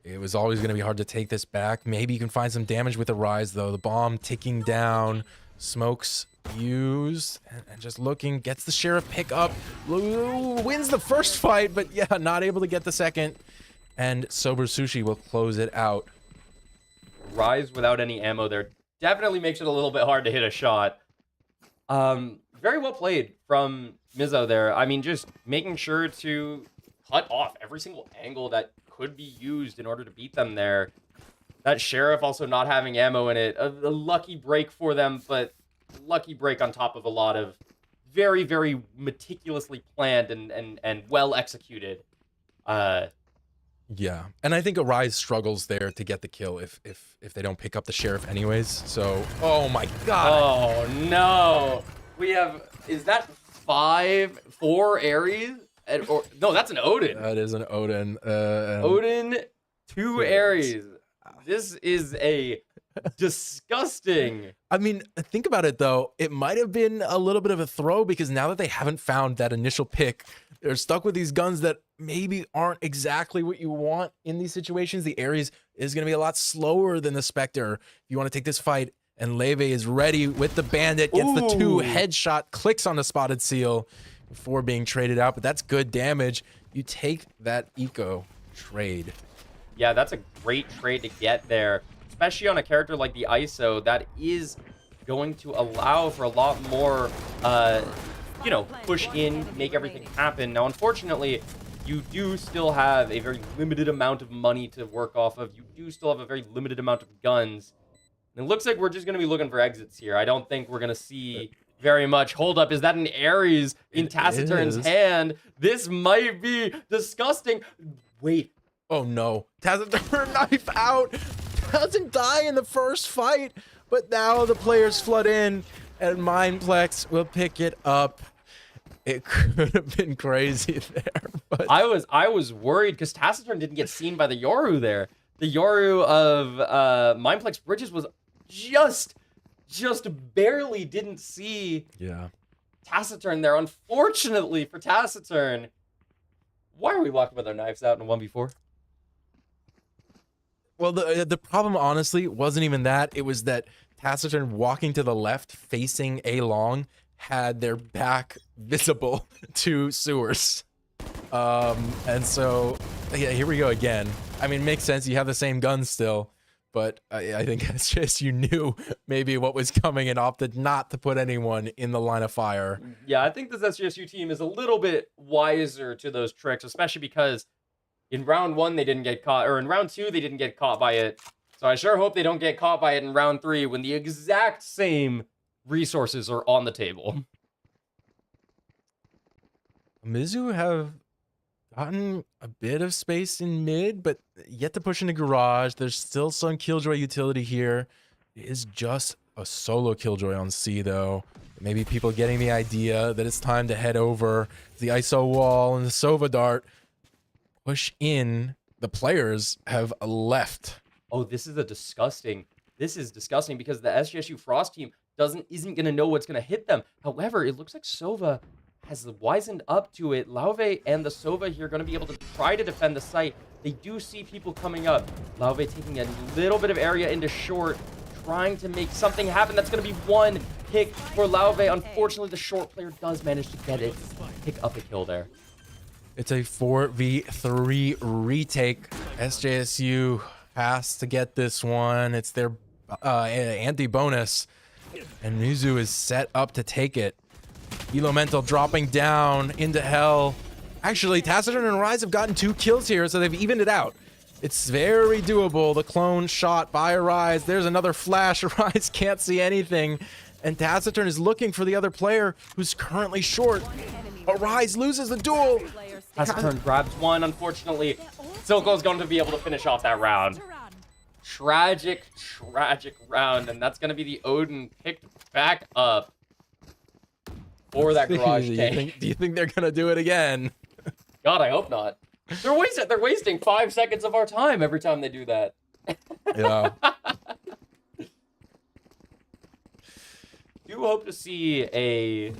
[SPEAKER 1] It was always going to be hard to take this back. Maybe you can find some damage with the Rise, though. The bomb ticking down. Smokes used. And just looking. Gets the Sheriff pick up. Wins the first fight, but yeah, not able to get the second. And Sober Sushi will close it out.
[SPEAKER 2] Rise without any ammo there definitely makes it a little bit hard to hit a shot. Very well played from Mizzou there. I mean, just making sure to cut off every single angle that could be used in order to beat them there. That Sheriff also not having ammo in it. A lucky break for them, but lucky break on top of a lot of very, very meticulously planned and well executed.
[SPEAKER 1] Yeah, and I think Arise struggles there to get the kill if they don't pick up the Sheriff anyways. So, oh my god.
[SPEAKER 2] Oh no. We have, is that 4 Ares? Or no, that's an Odin.
[SPEAKER 1] That is an Odin.
[SPEAKER 2] Odin, 2 Ares. This is a disgusting.
[SPEAKER 1] I mean, think about it though. It might have been a little bit of a throw because now that they haven't found that initial pick, they're stuck with these guns that maybe aren't exactly what you want in these situations. The Ares is going to be a lot slower than the Spectre. If you want to take this fight, and Leve is ready with the Bandit, gets the 2 headshot, clicks on the Spotted Seal before being traded out, but that's good damage. You take that eco trade.
[SPEAKER 2] Yeah, that's a great trade to get there, especially on a character like the ISO that is going to allow for a lot more, you know, push in, make everything happen. Now, unfortunately, you do still have a very limited amount of money to work off of. You do still have a very limited amount of guns. And it looks like we're just going to be looking for exits here. I don't think we're going to see very much. Hold up, is that an Ares in Taciturn's hand? This might be disgusting. Wait.
[SPEAKER 1] Oh no. Taciturn knife out. Doesn't die in the first fight, but now the players flood in and Mindplex will pick it up. It could have been crazy there, but
[SPEAKER 2] I was worried because Taciturn didn't get seen by the Yoru there. The Yoru of Mindplex Bridges was just barely didn't see Taciturn there. Unfortunately for Taciturn. Why are we walking with our knives out in a 1v4?
[SPEAKER 1] Well, the problem, honestly, wasn't even that. It was that Taciturn walking to the left, facing A long, had their back visible to sewers. And so, yeah, here we go again. I mean, makes sense. You have the same gun still, but I think it's just you knew maybe what was coming and opted not to put anyone in the line of fire.
[SPEAKER 2] Yeah, I think this SJSU team is a little bit wiser to those tricks, especially because in round 1 they didn't get caught, or in round 2 they didn't get caught by it. So I sure hope they don't get caught by it in round 3 when the exact same resources are on the table.
[SPEAKER 1] Mizzou have gotten a bit of space in mid, but yet to push into garage. There's still some Killjoy utility here. It is just a solo Killjoy on C, though. Maybe people getting the idea that it's time to head over the ISO wall and the Sova Dart. Push in. The players have left.
[SPEAKER 2] Oh, this is disgusting because the SJSU Frost team isn't going to know what's going to hit them. However, it looks like Sova has wisened up to it. Lauve and the Sova here are going to be able to try to defend the site. They do see people coming up. Lauve taking a little bit of area into short, trying to make something happen. That's going to be 1 pick for Lauve. Unfortunately, the short player does manage to get it. Pick up a kill there.
[SPEAKER 1] It's a 4v3 retake. SJSU has to get this one. It's their anti-bonus. And Mizzou is set up to take it. Elemental dropping down into hell. Actually, Taciturn and Rise have gotten 2 kills here, so they've evened it out. It's very doable. The clone shot by Rise. There's another flash. Rise can't see anything. And Taciturn is looking for the other player who's currently short. Rise loses the duel.
[SPEAKER 2] Taciturn grabs 1, unfortunately. Silco's going to be able to finish off that round. Tragic round, and that's going to be the Odin picked back up for that garage tank.
[SPEAKER 1] Do you think they're going to do it again?
[SPEAKER 2] God, I hope not. They're wasting 5 seconds of our time every time they do that.
[SPEAKER 1] Yeah.
[SPEAKER 2] Do hope to see a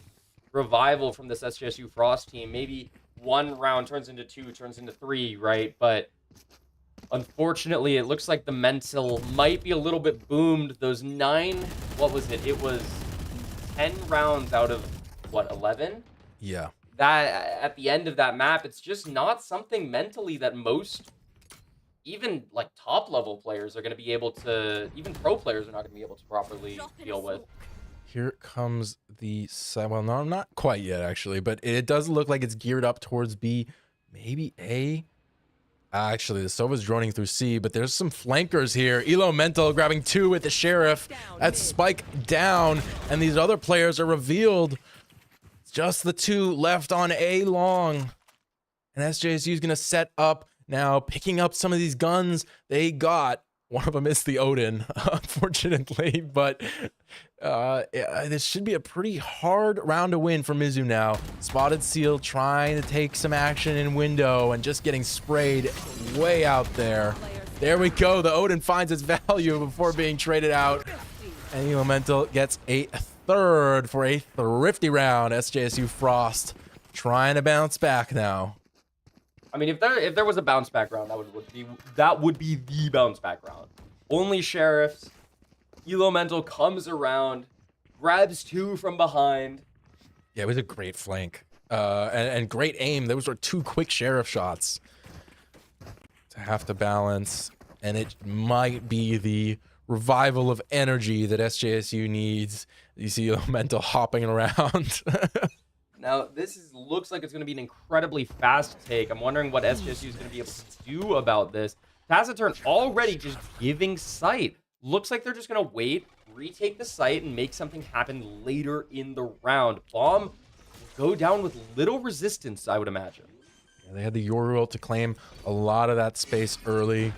[SPEAKER 2] revival from this SJSU Frost team. Maybe 1 round turns into 2, turns into 3, right? But Unfortunately, it looks like the mental might be a little bit boomed. Those 9, what was it? It was 10 rounds out of, what, 11?
[SPEAKER 1] Yeah.
[SPEAKER 2] That, at the end of that map, it's just not something mentally that most, even like top level players are going to be able to, even pro players are not going to be able to properly deal with.
[SPEAKER 1] Here comes the, well, no, not quite yet, actually, but it does look like it's geared up towards B, maybe A. Actually, the Sova's droning through C, but there's some flankers here. Elo Mental grabbing 2 with the Sheriff. That's Spike down, and these other players are revealed. It's just the 2 left on A long. And SJSU is going to set up now, picking up some of these guns they got. One of them is the Odin, unfortunately, but this should be a pretty hard round to win for Mizzou now. Spotted Seal trying to take some action in window and just getting sprayed way out there. There we go. The Odin finds its value before being traded out. And Elemental gets a 3rd for a thrifty round. SJSU Frost trying to bounce back now.
[SPEAKER 2] I mean, if there was a bounce back round, that would be the bounce back round. Only Sheriffs. Elo Mental comes around, grabs 2 from behind.
[SPEAKER 1] Yeah, it was a great flank. And great aim. Those were 2 quick Sheriff shots to have to balance. And it might be the revival of energy that SJSU needs. You see Elo Mental hopping around.
[SPEAKER 2] Now, looks like it's going to be an incredibly fast take. I'm wondering what SJSU is going to be able to do about this. Taciturn already just giving sight. Looks like they're just going to wait, retake the site, and make something happen later in the round. Bomb will go down with little resistance, I would imagine.
[SPEAKER 1] Yeah, they had the Yoru ult to claim a lot of that space early.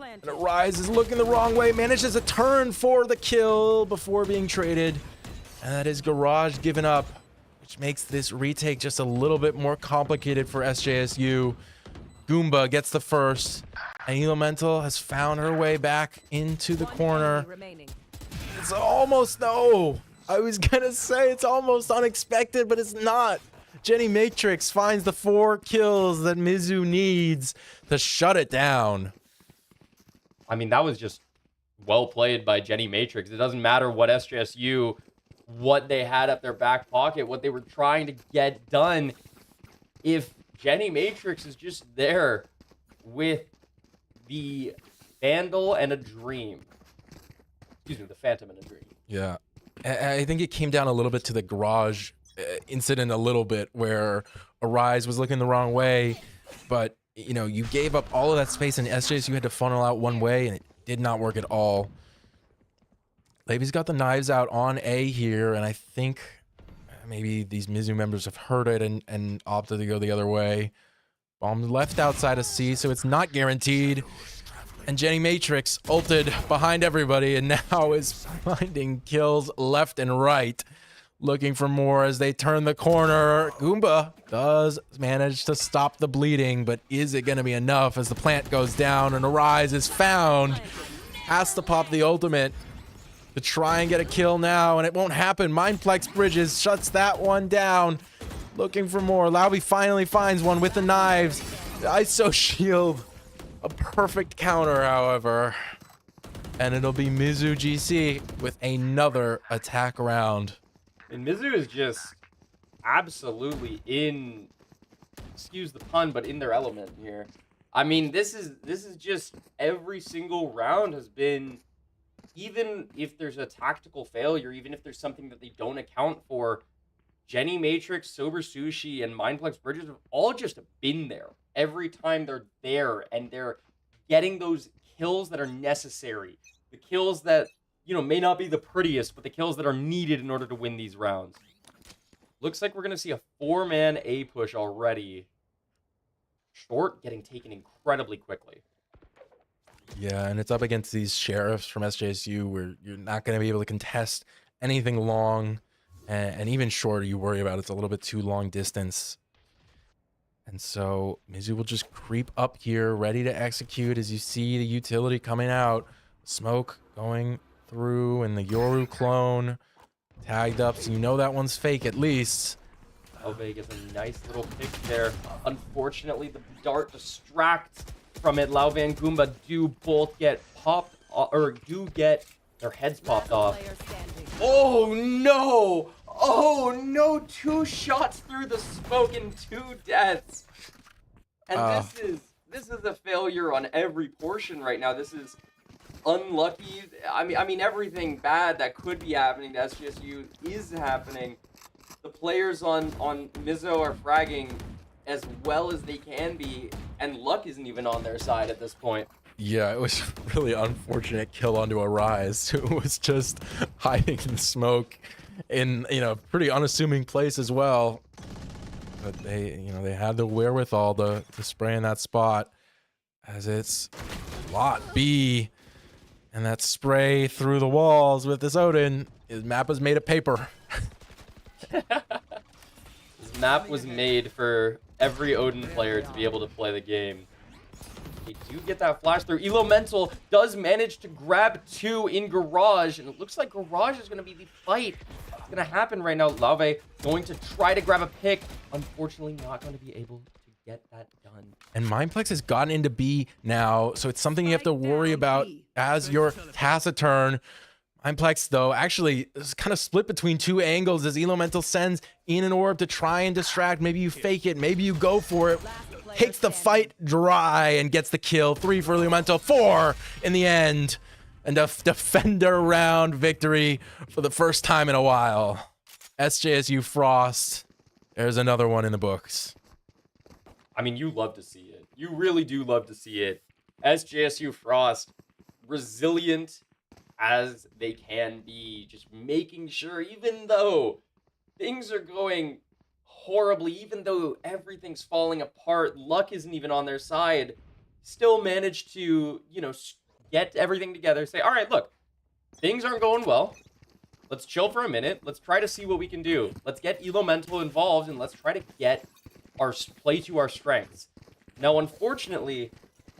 [SPEAKER 1] And Rise is looking the wrong way, manages a turn for the kill before being traded. And that is Garage given up, which makes this retake just a little bit more complicated for SJSU. Goomba gets the first, and Elemental has found her way back into the corner. It's almost, no, I was gonna say it's almost unexpected, but it's not. Jenny Matrix finds the 4 kills that Mizzou needs to shut it down.
[SPEAKER 2] I mean, that was just well played by Jenny Matrix. It doesn't matter what SJSU, what they had at their back pocket, what they were trying to get done. If Jenny Matrix is just there with the Vandal and a Dream. Excuse me, the Phantom and a Dream.
[SPEAKER 1] Yeah. I think it came down a little bit to the Garage incident a little bit where Arise was looking the wrong way, but, you know, you gave up all of that space and SJSU had to funnel out one way, and it did not work at all. Levy's got the knives out on A here, and I think maybe these Mizzou members have heard it and opted to go the other way. Bomb left outside of C, so it's not guaranteed. And Jenny Matrix ulted behind everybody and now is finding kills left and right, looking for more as they turn the corner. Goomba does manage to stop the bleeding, but is it going to be enough as the plant goes down and Arise is found? Has to pop the ultimate to try and get a kill now, and it won't happen. Mindplex Bridges shuts that one down. Looking for more. Lauby finally finds one with the knives. The ISO shield. A perfect counter, however. And it'll be Mizzou GC with another attack round.
[SPEAKER 2] And Mizzou is just absolutely in, excuse the pun, but in their element here. I mean, this is just every single round has been, even if there's a tactical failure, even if there's something that they don't account for, Jenny Matrix, Sober Sushi, and Mindplex Bridges have all just been there every time they're there, and they're getting those kills that are necessary. The kills that, you know, may not be the prettiest, but the kills that are needed in order to win these rounds. Looks like we're going to see a 4-man A push already. Short getting taken incredibly quickly.
[SPEAKER 1] Yeah, and it's up against these Sheriffs from SJSU where you're not going to be able to contest anything long. And even shorter, you worry about it's a little bit too long distance. And so Mizzou will just creep up here, ready to execute as you see the utility coming out. Smoke going through, and the Yoru clone tagged up, so you know that one's fake at least.
[SPEAKER 2] Elve gets a nice little pick there. Unfortunately, the dart distracts from it. Lauve and Goomba do both get popped, or do get their heads popped off. Oh no! Oh no! 2 shots through the smoke and 2 deaths. And this is a failure on every portion right now. This is unlucky. I mean everything bad that could be happening to SJSU is happening. The players on Mizzou are fragging as well as they can be, and luck isn't even on their side at this point.
[SPEAKER 1] Yeah, it was really unfortunate kill onto a Rise who was just hiding in the smoke in, pretty unassuming place as well. But they had the wherewithal to spray in that spot, as it's lot B, and that spray through the walls with this Odin. His map was made of paper.
[SPEAKER 2] This map was made for every Odin player to be able to play the game. They do get that flash through. Elo Mental does manage to grab 2 in Garage, and it looks like Garage is going to be the fight that's going to happen right now. Lauve going to try to grab a pick. Unfortunately, not going to be able to get that done.
[SPEAKER 1] And Mindplex has gotten into B now, so it's something you have to worry about as your Taciturn. Mindplex, though, actually is kind of split between 2 angles as Elo Mental sends in an orb to try and distract. Maybe you fake it, maybe you go for it. Takes the fight dry and gets the kill. 3 for Elo Mental, 4 in the end. And a defender round victory for the first time in a while. SJSU Frost. There's another one in the books.
[SPEAKER 2] I mean, you love to see it. You really do love to see it. SJSU Frost, resilient as they can be, just making sure, even though things are going horribly, even though everything's falling apart, luck isn't even on their side, still manage to, get everything together, say, all right, look, things aren't going well. Let's chill for a minute. Let's try to see what we can do. Let's get Elo Mental involved, and let's try to get our play to our strengths. Now, unfortunately,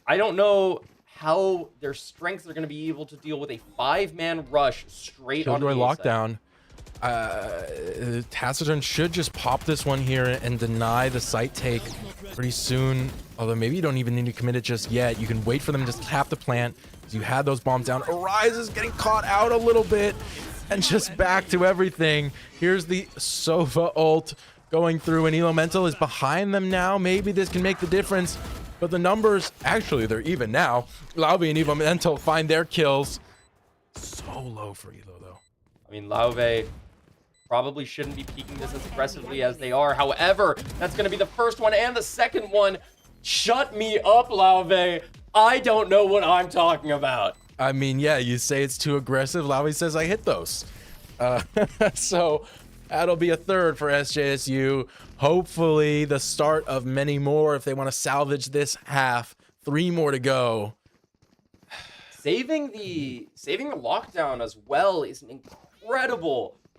[SPEAKER 2] I don't know how their strengths are going to be able to deal with a 5-man rush straight on the
[SPEAKER 1] lockdown. Taciturn should just pop this one here and deny the site take pretty soon. Although maybe you don't even need to commit it just yet. You can wait for them to tap the plant. You had those bombs down. Arise is getting caught out a little bit and just back to everything. Here's the Sova ult going through, and Elo Mental is behind them now. Maybe this can make the difference. But the numbers, actually, they're even now. Lauve and Elo Mental find their kills. So low for Elo, though.
[SPEAKER 2] I mean, Lauve probably shouldn't be peeking this as aggressively as they are. However, that's going to be the first one and the second one. Shut me up, Lauve. I don't know what I'm talking about.
[SPEAKER 1] I mean, yeah, you say it's too aggressive. Lauve says I hit those. So that'll be a third for SJSU. Hopefully the start of many more if they want to salvage this half. 3 more to go.
[SPEAKER 2] Saving the lockdown as well is an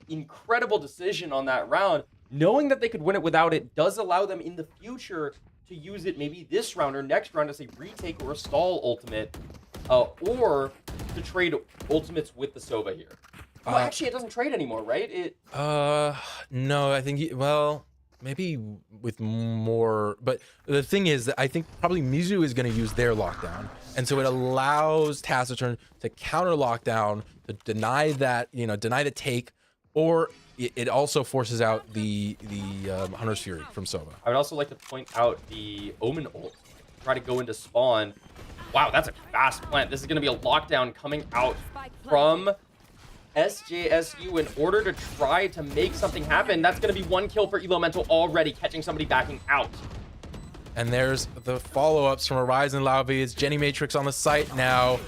[SPEAKER 2] incredible decision on that round. Knowing that they could win it without it does allow them in the future to use it maybe this round or next round as a retake or a stall ultimate, or to trade ultimates with the Sova here. Well, actually, it doesn't trade anymore, right?
[SPEAKER 1] No, I think, well, maybe with more, but the thing is that I think probably Mizzou is going to use their lockdown. And so it allows Taciturn to counter lockdown, to deny that, deny the take, or it also forces out the Hunter's Fury from Sova.
[SPEAKER 2] I would also like to point out the Omen ult. Try to go into spawn. Wow, that's a fast plant. This is going to be a lockdown coming out from SJSU in order to try to make something happen. That's going to be 1 kill for Elo Mental already, catching somebody backing out.
[SPEAKER 1] And there's the follow-ups from Arise and Lauve. It's Jenny Matrix on the site now.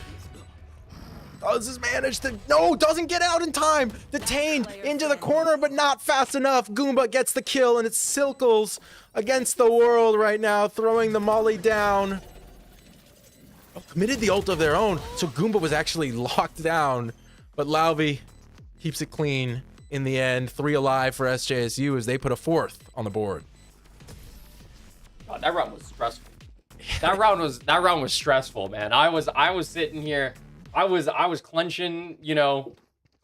[SPEAKER 1] Does this manage to... No, doesn't get out in time. Detained into the corner, but not fast enough. Goomba gets the kill, and it's Silkles against the world right now, throwing the molly down. Oh, committed the ult of their own, so Goomba was actually locked down. But Lauve keeps it clean in the end. 3 alive for SJSU as they put a 4th on the board.
[SPEAKER 2] God, that round was stressful. That round was stressful, man. I was sitting here. I was clenching,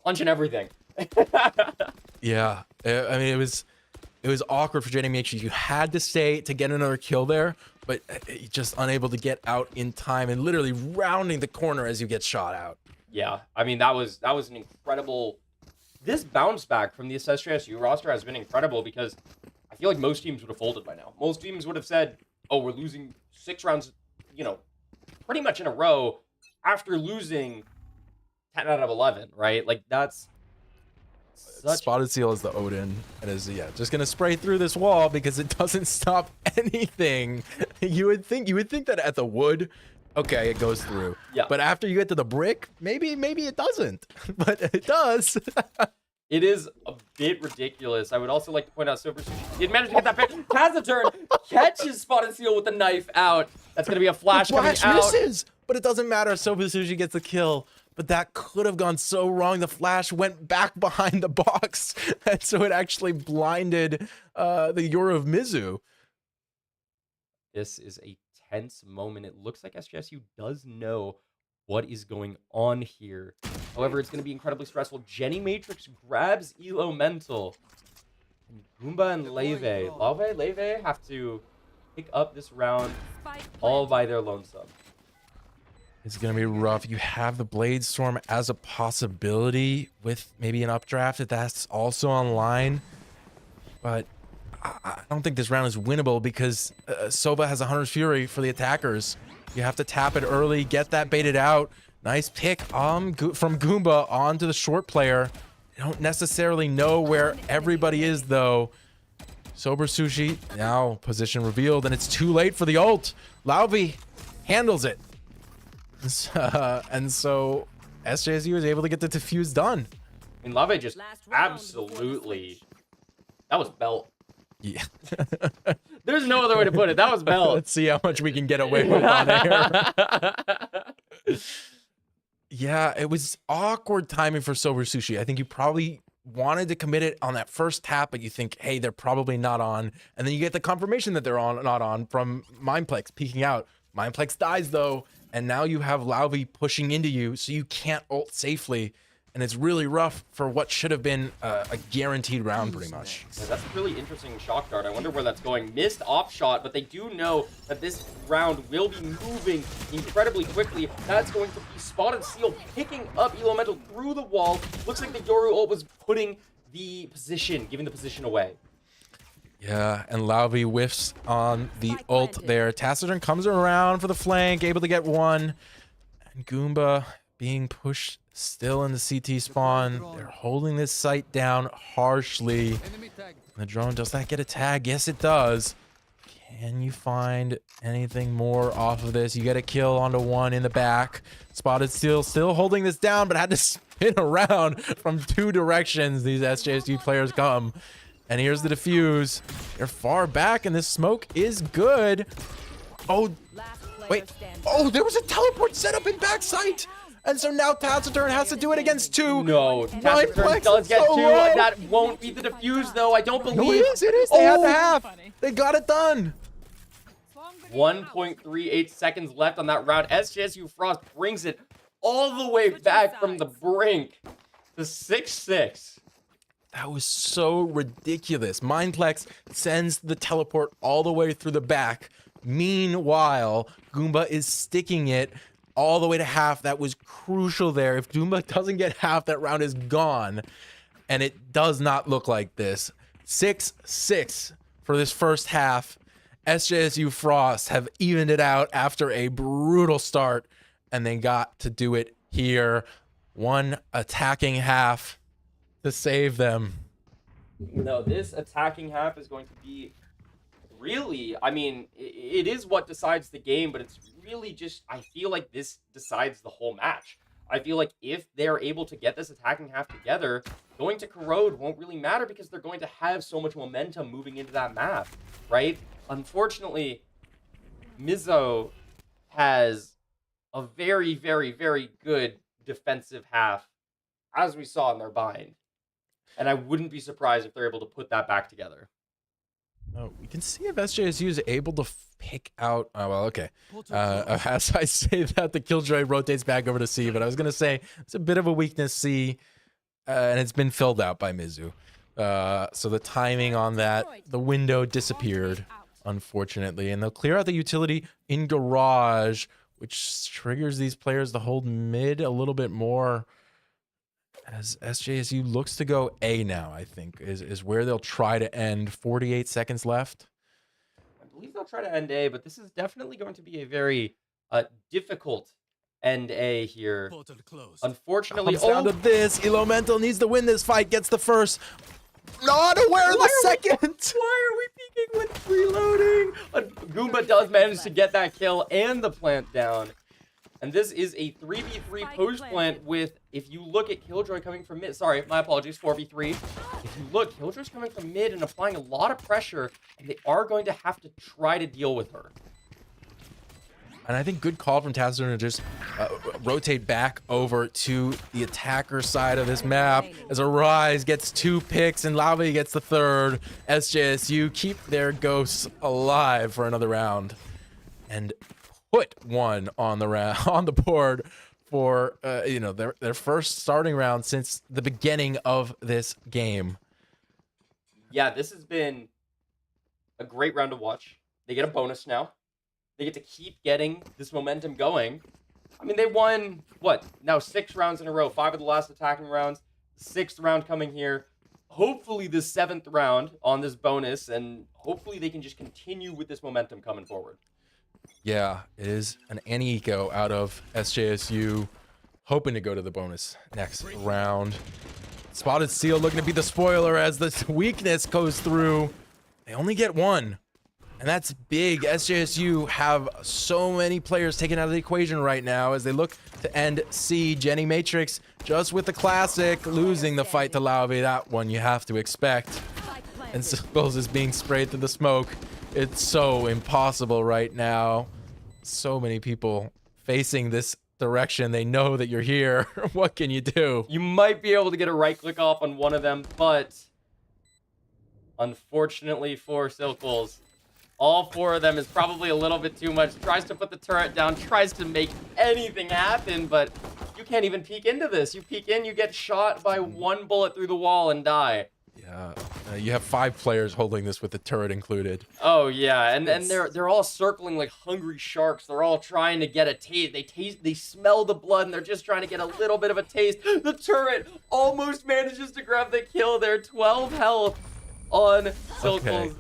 [SPEAKER 2] clenching everything.
[SPEAKER 1] Yeah, I mean, it was awkward for Jenny Matrix. You had to stay to get another kill there, but just unable to get out in time and literally rounding the corner as you get shot out.
[SPEAKER 2] Yeah, I mean, that was an incredible... This bounce back from the SJSU roster has been incredible because I feel like most teams would have folded by now. Most teams would have said, oh, we're losing 6 rounds, you know, pretty much in a row after losing 10 out of 11, right? Like, that's such...
[SPEAKER 1] Spotted Seal is the Odin and is, yeah, just gonna spray through this wall because it doesn't stop anything. You would think that at the wood, okay, it goes through.
[SPEAKER 2] Yeah.
[SPEAKER 1] But after you get to the brick, maybe it doesn't. But it does.
[SPEAKER 2] It is a bit ridiculous. I would also like to point out Silver Sushi did manage to get that pick. Taciturn catches Spotted Seal with the knife out. That's going to be a flash coming out.
[SPEAKER 1] Misses, but it doesn't matter. Silver Sushi gets the kill. But that could have gone so wrong. The flash went back behind the box. And so it actually blinded the Aurora of Mizzou.
[SPEAKER 2] This is a tense moment. It looks like SJSU does know what is going on here. However, it's going to be incredibly stressful. Jenny Matrix grabs Elo Mental. And Goomba and Leve have to pick up this round all by their lonesome.
[SPEAKER 1] It's going to be rough. You have the Blade Storm as a possibility with maybe an updraft if that's also online. But I don't think this round is winnable because Sova has 100 Fury for the attackers. You have to tap it early, get that baited out. Nice pick from Goomba onto the short player. You don't necessarily know where everybody is, though. Sober Sushi, now position revealed, and it's too late for the ult. Lauvi handles it. And so SJSU is able to get the defuse done.
[SPEAKER 2] I mean, Lauvi just absolutely... That was belt.
[SPEAKER 1] Yeah.
[SPEAKER 2] There's no other way to put it. That was belt.
[SPEAKER 1] Let's see how much we can get away with on air. Yeah, it was awkward timing for Sober Sushi. I think you probably wanted to commit it on that first tap, but you think, hey, they're probably not on. And then you get the confirmation that they're not on from Mindplex peeking out. Mindplex dies, though, and now you have Lauvi pushing into you, so you can't ult safely. And it's really rough for what should have been a guaranteed round, pretty much.
[SPEAKER 2] Yeah, that's a really interesting shock dart. I wonder where that's going. Missed off shot, but they do know that this round will be moving incredibly quickly. That's going to be Spotted Seal picking up Elemental through the wall. Looks like the Yoru ult was putting the position, giving the position away.
[SPEAKER 1] Yeah, and Lauvi whiffs on the ult there. Taciturn comes around for the flank, able to get one. And Goomba being pushed still in the CT spawn. They're holding this site down harshly. And the drone, does that get a tag? Yes, it does. Can you find anything more off of this? You get a kill onto one in the back. Spotted still holding this down, but had to spin around from 2 directions. These SJSU players come. And here's the defuse. They're far back, and this smoke is good. Oh, wait. Oh, there was a teleport set up in backside. And so now Taciturn has to do it against 2.
[SPEAKER 2] No, Taciturn does get 2. That won't be the defuse, though. I don't believe.
[SPEAKER 1] No, it is. It is. They had the half. They got it done.
[SPEAKER 2] 1.38 seconds left on that round. SJSU Frost brings it all the way back from the brink to 6-6.
[SPEAKER 1] That was so ridiculous. Mindplex sends the teleport all the way through the back. Meanwhile, Goomba is sticking it all the way to half. That was crucial there. If Goomba doesn't get half, that round is gone. And it does not look like this. 6-6 for this first half. SJSU Frost have evened it out after a brutal start. And they got to do it here. One attacking half to save them.
[SPEAKER 2] No, this attacking half is going to be really, I mean, it is what decides the game, but it's really just, I feel like this decides the whole match. I feel like if they're able to get this attacking half together, going to Corrode won't really matter because they're going to have so much momentum moving into that map, right? Unfortunately, Mizzou has a very, very, very good defensive half, as we saw in their bind. And I wouldn't be surprised if they're able to put that back together.
[SPEAKER 1] Oh, we can see if SJSU is able to pick out... Oh, well, okay. As I say that, the Killjoy rotates back over to C, but I was going to say it's a bit of a weakness C, and it's been filled out by Mizzou. So the timing on that, the window disappeared. unfortunately. And they'll clear out the utility in garage, which triggers these players to hold mid a little bit more. As SJSU looks to go A now, I think, is where they'll try to end. 48 seconds left.
[SPEAKER 2] I believe they'll try to end A, but this is definitely going to be a very difficult end A here. Unfortunately,
[SPEAKER 1] Comes down to this. Elemental needs to win this fight, gets the first. Not aware of the second.
[SPEAKER 2] Why are we peeking with reloading? Goomba does manage to get that kill and the plant down. And this is a 3v3 post plant with, if you look at Killjoy coming from mid, sorry, my apologies, 4v3. If you look, Killjoy's coming from mid and applying a lot of pressure, and they are going to have to try to deal with her.
[SPEAKER 1] And I think good call from Taciturn to just rotate back over to the attacker side of this map as Arise gets 2 picks and Lava gets the 3rd. SJSU keep their ghosts alive for another round and put one on the round on the board for you know, their first starting round since the beginning of this game.
[SPEAKER 2] Yeah, this has been a great round to watch. They get a bonus now. They get to keep getting this momentum going. I mean, they won, what, now 6 rounds in a row. 5 of the last attacking rounds. 6th round coming here. Hopefully the 7th round on this bonus, and hopefully they can just continue with this momentum coming forward.
[SPEAKER 1] Yeah, it is an Annie-Eco out of SJSU, hoping to go to the bonus next round. Spotted Seal looking to be the spoiler as the weakness goes through. They only get 1. And that's big. SJSU have so many players taken out of the equation right now as they look to end C. Jenny Matrix just with the classic, losing the fight to Lauve. That one you have to expect. And Silkles is being sprayed through the smoke. It's so impossible right now. So many people facing this direction. They know that you're here. What can you do?
[SPEAKER 2] You might be able to get a right click off on one of them, but unfortunately for Silkles, all 4 of them is probably a little bit too much. Tries to put the turret down, tries to make anything happen, but you can't even peek into this. You peek in, you get shot by 1 bullet through the wall and die.
[SPEAKER 1] Yeah, you have 5 players holding this with the turret included.
[SPEAKER 2] Oh yeah, and they're all circling like hungry sharks. They're all trying to get a taste. They smell the blood, and they're just trying to get a little bit of a taste. The turret almost manages to grab the kill there. 12 health on Silkles. Okay.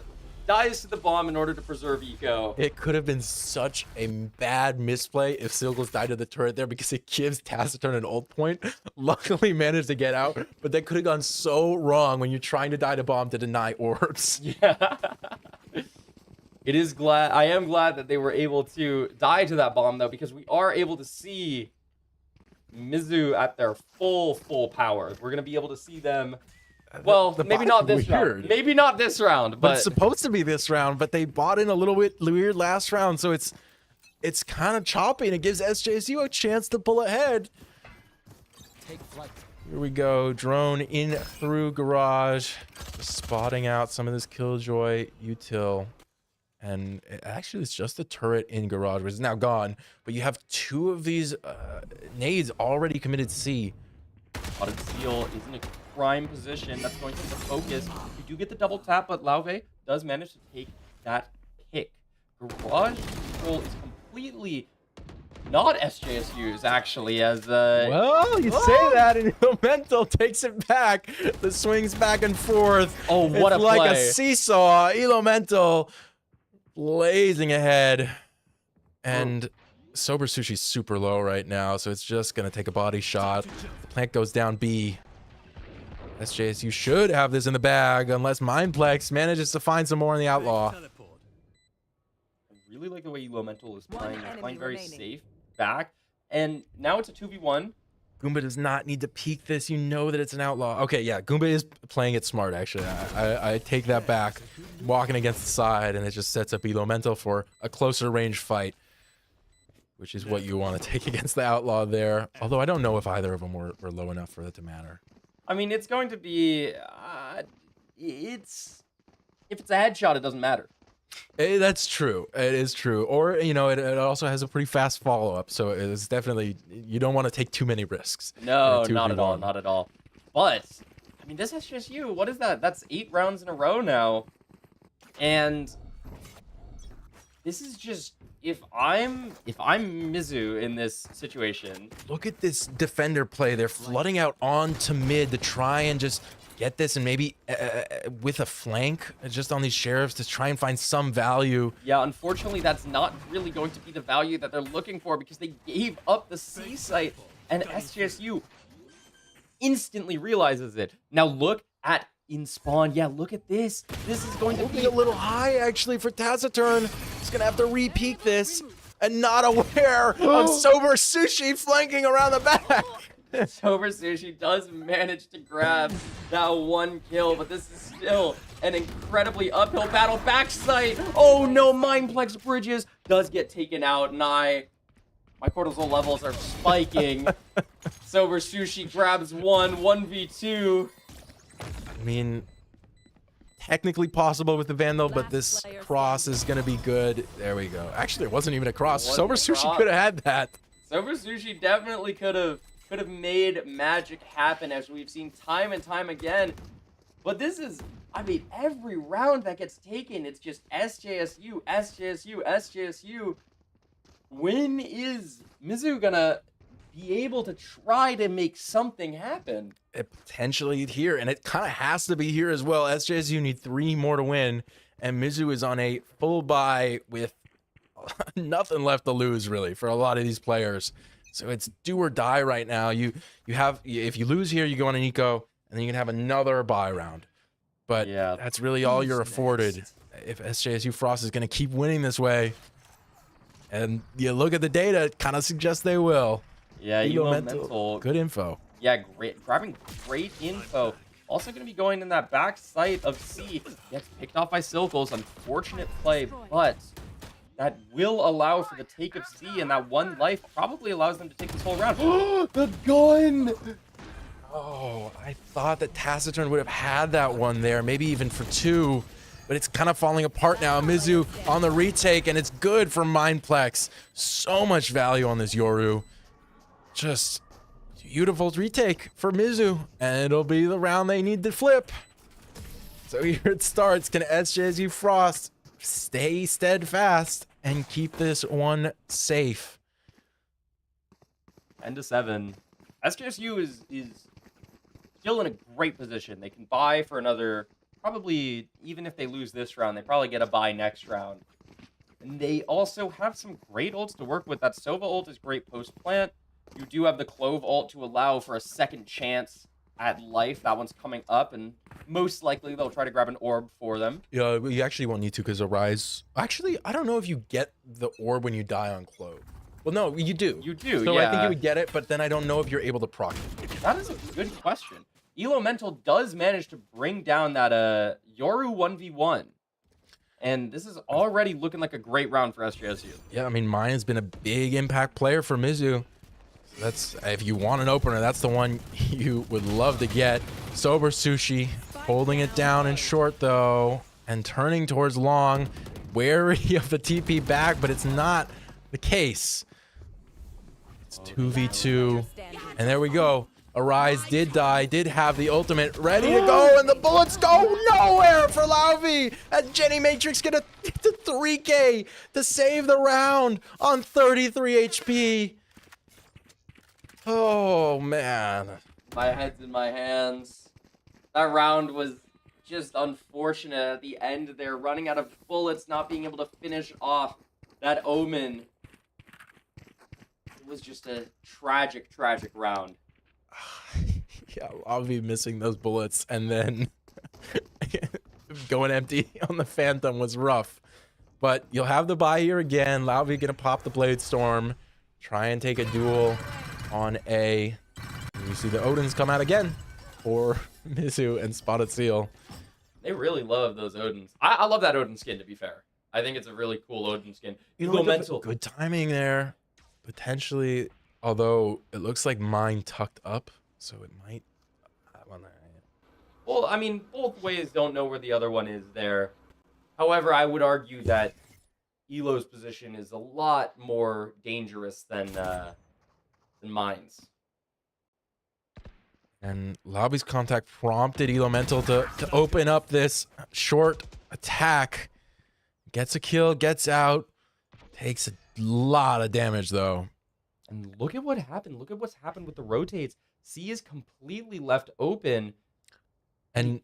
[SPEAKER 2] Dies to the bomb in order to preserve eco.
[SPEAKER 1] It could have been such a bad misplay if Silkles died to the turret there because it gives Taciturn an ult point. Luckily managed to get out, but that could have gone so wrong when you're trying to die to bomb to deny orbs.
[SPEAKER 2] Yeah. I am glad that they were able to die to that bomb though, because we are able to see Mizzou at their full power. We're going to be able to see them. Well, maybe not this round. Maybe not this round, but
[SPEAKER 1] it's supposed to be this round. But they bought in a little bit weird last round, so it's kind of choppy, and it gives SJSU a chance to pull ahead. Take flight. Here we go, drone in through garage, spotting out some of this Killjoy util, and actually it's just the turret in garage, which is now gone. But you have 2 of these nades already committed C.
[SPEAKER 2] Spotted Seal is in a prime position. That's going to be the focus. You do get the double tap, but Lauve does manage to take that pick. Garage control is completely not SJSU's, actually, as
[SPEAKER 1] well, you say that, and Elemental takes it back. The swings back and forth.
[SPEAKER 2] Oh, what
[SPEAKER 1] it's
[SPEAKER 2] a
[SPEAKER 1] like
[SPEAKER 2] play.
[SPEAKER 1] A seesaw. Elemental blazing ahead, and Sober Sushi's super low right now, so it's just gonna take a body shot. The plant goes down B. SJSU should have this in the bag unless Mindplex manages to find some more in the Outlaw.
[SPEAKER 2] I really like the way Elemental is playing. They're playing very safe back, and now it's a 2v1.
[SPEAKER 1] Goomba does not need to peek this. You know that it's an Outlaw. Okay, yeah, Goomba is playing it smart, actually. I take that back. Walking against the side, and it just sets up Elemental for a closer range fight, which is what you want to take against the Outlaw there. Although I don't know if either of them were low enough for that to matter.
[SPEAKER 2] I mean, it's going to be... if it's a headshot, it doesn't matter.
[SPEAKER 1] That's true. It is true. Or, you know, it also has a pretty fast follow-up. So it's definitely... You don't want to take too many risks.
[SPEAKER 2] No, not at all. Not at all. But, I mean, this is just you. What is that? That's 8 rounds in a row now. And This is just, if I'm Mizzou in this situation.
[SPEAKER 1] Look at this defender play. They're flooding out onto mid to try and just get this, and maybe with a flank just on these sheriffs to try and find some value.
[SPEAKER 2] Yeah, unfortunately, that's not really going to be the value that they're looking for, because they gave up the C site, and SJSU instantly realizes it. Now look at in spawn. Yeah, look at this. This is going to be
[SPEAKER 1] a little high actually for Taciturn. He's gonna have to repeat this, and not aware of Sober Sushi flanking around the back.
[SPEAKER 2] Sober Sushi does manage to grab that one kill, but this is still an incredibly uphill battle. Backside. Oh no, Mindplex Bridges does get taken out, and my cortisol levels are spiking. Sober Sushi grabs 1v2.
[SPEAKER 1] I mean, technically possible with the Vandal, but this cross is going to be good. There we go. Actually, it wasn't even a cross. Sober Sushi could have had that.
[SPEAKER 2] Sober Sushi definitely could have made magic happen, as we've seen time and time again. But this is, I mean, every round that gets taken, it's just SJSU, SJSU, SJSU. When is Mizzou gonna be able to try to make something happen?
[SPEAKER 1] Potentially here, and it kind of has to be here as well. SJSU need 3 more to win, and Mizzou is on a full bye with nothing left to lose, really, for a lot of these players. So it's do or die right now. You have, if you lose here, you go on an eco, and then you can have another bye round. But yeah, that's really all you're afforded if SJSU Frost is going to keep winning this way. And you look at the data, it kind of suggests they will.
[SPEAKER 2] Yeah, Mental.
[SPEAKER 1] Good info.
[SPEAKER 2] Yeah, grabbing great info. Also going to be going in that back site of C. Gets picked off by Silkles. Unfortunate play, but that will allow for the take of C, and that one life probably allows them to take this whole round. The gun!
[SPEAKER 1] Oh, I thought that Taciturn would have had that one there, maybe even for 2. But it's kind of falling apart now. Mizzou on the retake, and it's good for Mindplex. So much value on this Yoru. Just beautiful retake for Mizzou, and it'll be the round they need to flip. So here it starts. Can SJSU Frost stay steadfast and keep this one safe?
[SPEAKER 2] 10-7. SJSU is still in a great position. They can buy for another, probably, even if they lose this round, they probably get a buy next round. And they also have some great ults to work with. That Sova ult is great post-plant. You do have the Clove ult to allow for a second chance at life. That one's coming up, and most likely they'll try to grab an orb for them.
[SPEAKER 1] Yeah, you actually won't need to, because Arise... Actually, I don't know if you get the orb when you die on Clove. Well, no, you do.
[SPEAKER 2] You do,
[SPEAKER 1] so
[SPEAKER 2] yeah.
[SPEAKER 1] I think you would get it, but then I don't know if you're able to proc it.
[SPEAKER 2] That is a good question. Elo Mental does manage to bring down that Yoru 1v1. And this is already looking like a great round for SJSU.
[SPEAKER 1] Yeah, I mean, mine has been a big impact player for Mizzou. That's, if you want an opener, that's the one you would love to get. Sober Sushi holding it down in short, though, and turning towards long. Wary of the TP back, but it's not the case. It's 2v2, and there we go. Arise did die, did have the ultimate ready to go, and the bullets go nowhere for Lauvi. And Jenny Matrix get a 3K to save the round on 33 HP. Oh, man.
[SPEAKER 2] My head's in my hands. That round was just unfortunate at the end there. Running out of bullets, not being able to finish off that Omen. It was just a tragic, tragic round.
[SPEAKER 1] Yeah, I'll be missing those bullets, and then going empty on the Phantom was rough. But you'll have the buy here again. Lauvi gonna pop the Blade Storm, try and take a duel on A. And you see the Odins come out again for Mizzou and Spotted Seal.
[SPEAKER 2] They really love those Odins. I love that Odin skin, to be fair. I think it's a really cool Odin skin.
[SPEAKER 1] You know, Mental. Good timing there. Potentially, although it looks like mine tucked up, so it might.
[SPEAKER 2] Well, I mean, both ways don't know where the other one is there. However, I would argue that Elo's position is a lot more dangerous than mine's.
[SPEAKER 1] And Lobby's contact prompted Elo Mental to open up this short attack. Gets a kill, gets out. Takes a lot of damage, though.
[SPEAKER 2] And look at what happened. Look at what's happened with the rotates. C is completely left open.
[SPEAKER 1] And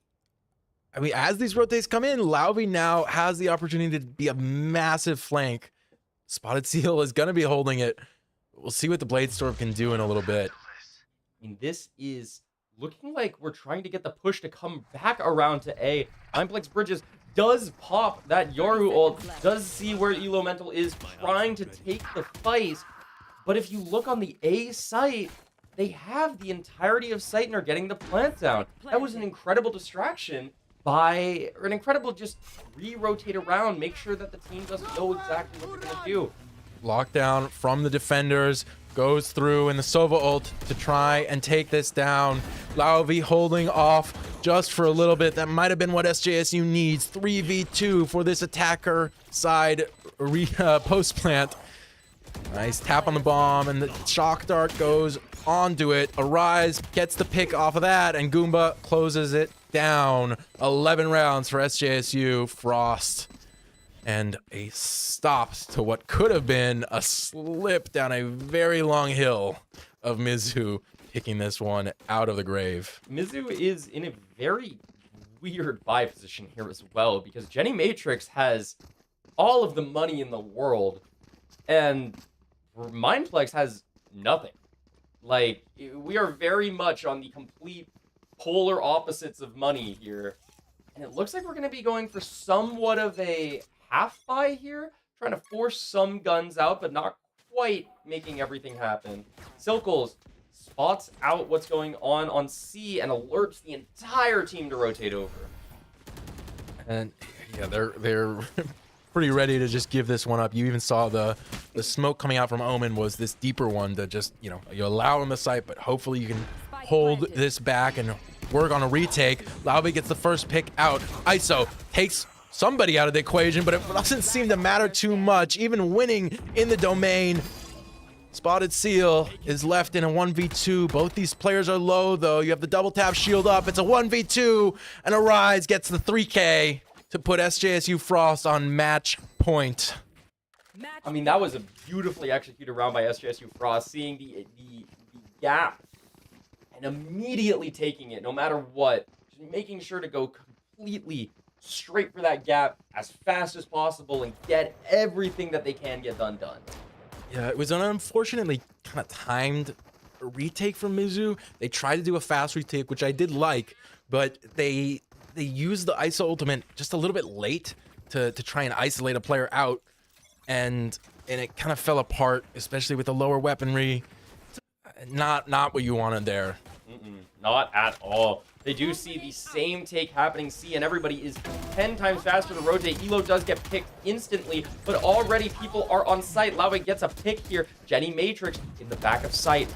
[SPEAKER 1] I mean, as these rotates come in, Lauvi now has the opportunity to be a massive flank. Spotted Seal is going to be holding it. We'll see what the Bladestorm can do in a little bit.
[SPEAKER 2] I mean, this is looking like we're trying to get the push to come back around to A. Mindplex Bridges does pop that Yoru ult, does see where Elo Mental is trying to take the fight. But if you look on the A site, they have the entirety of site and are getting the plant down. That was an incredible distraction or an incredible just re-rotate around, make sure that the team doesn't know exactly what they're going to do.
[SPEAKER 1] Lockdown from the defenders, goes through in the Sova ult to try and take this down. Lauvi holding off just for a little bit. That might have been what SJSU needs. 3v2 for this attacker side post plant. Nice tap on the bomb, and the shock dart goes onto it. Arise gets the pick off of that, and Goomba closes it down. 11 rounds for SJSU. Frost. And a stop to what could have been a slip down a very long hill of Mizzou, kicking this one out of the grave.
[SPEAKER 2] Mizzou is in a very weird buy position here as well, because Jenny Matrix has all of the money in the world, and Mindplex has nothing. Like, we are very much on the complete polar opposites of money here. And it looks like we're going to be going for somewhat of a half buy here, trying to force some guns out, but not quite making everything happen. Silkles spots out what's going on C and alerts the entire team to rotate over.
[SPEAKER 1] And yeah, they're pretty ready to just give this one up. You even saw the smoke coming out from Omen was this deeper one to just, you allow him the sight, but hopefully you can hold this back and work on a retake. Lauvi gets the first pick out. ISO takes somebody out of the equation, but it doesn't seem to matter too much. Even winning in the domain, Spotted Seal is left in a 1v2. Both these players are low, though. You have the double tap shield up. It's a 1v2, and Arise gets the 3K to put SJSU Frost on match point.
[SPEAKER 2] I mean, that was a beautifully executed round by SJSU Frost, seeing the gap and immediately taking it, no matter what. Just making sure to go completely straight for that gap as fast as possible and get everything that they can get done.
[SPEAKER 1] Yeah, it was an unfortunately kind of timed retake from Mizzou. They tried to do a fast retake, which I did like, but they used the ISO ultimate just a little bit late to try and isolate a player out, and it kind of fell apart, especially with the lower weaponry. Not what you wanted there.
[SPEAKER 2] Not at all. They do see the same take happening C, and everybody is 10 times faster to rotate. Elo does get picked instantly, but already people are on site. Lauvi gets a pick here. Jenny Matrix in the back of sight.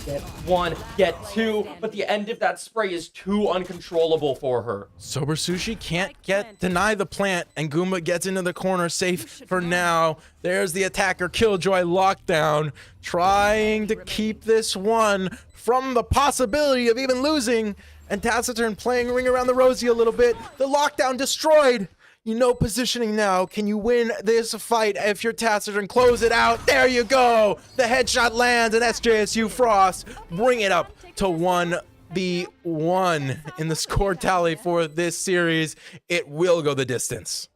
[SPEAKER 2] Get one, get two, but the end of that spray is too uncontrollable for her.
[SPEAKER 1] Sober Sushi can't deny the plant, and Goomba gets into the corner safe for now. There's the attacker Killjoy Lockdown, trying to keep this one from the possibility of even losing, and Taciturn playing Ring Around the Rosie a little bit. The Lockdown destroyed. You know positioning now. Can you win this fight if you're Taciturn? Close it out. There you go. The headshot lands, and SJSU Frost bring it up to 1v1 in the score tally for this series. It will go the distance.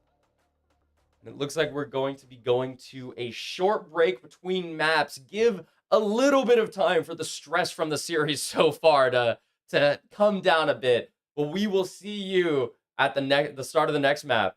[SPEAKER 2] And it looks like we're going to be going to a short break between maps. Give a little bit of time for the stress from the series so far to come down a bit. But we will see you at the start of the next map.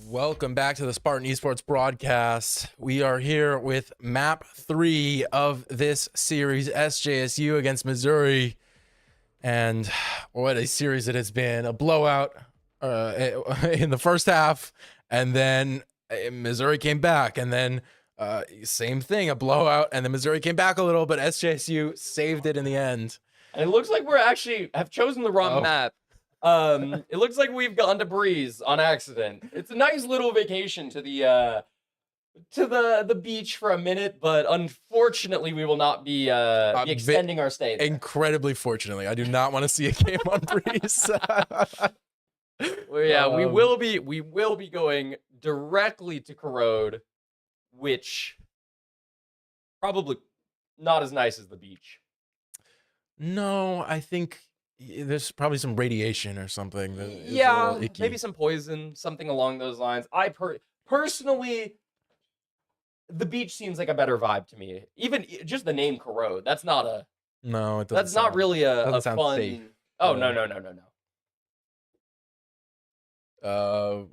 [SPEAKER 1] Welcome back to the Spartan Esports broadcast. We are here with map 3 of this series, SJSU against Missouri. And what a series it has been. A blowout in the first half, and then Missouri came back, and then same thing, a blowout, and then Missouri came back a little, but SJSU saved it in the end.
[SPEAKER 2] And it looks like we're actually have chosen the wrong map. It looks like we've gone to Breeze on accident. It's a nice little vacation to the beach for a minute, but unfortunately we will not be extending our stay there.
[SPEAKER 1] Incredibly fortunately, I do not want to see a game on Breeze.
[SPEAKER 2] Well, yeah, we will be going directly to Corrode, which probably not as nice as the beach.
[SPEAKER 1] No, I think there's probably some radiation or something.
[SPEAKER 2] Yeah, maybe some poison, something along those lines. I personally, the beach seems like a better vibe to me. Even just the name Corrode, that's not a
[SPEAKER 1] no. It doesn't.
[SPEAKER 2] That's not really a fun.
[SPEAKER 1] Safe.
[SPEAKER 2] Oh no.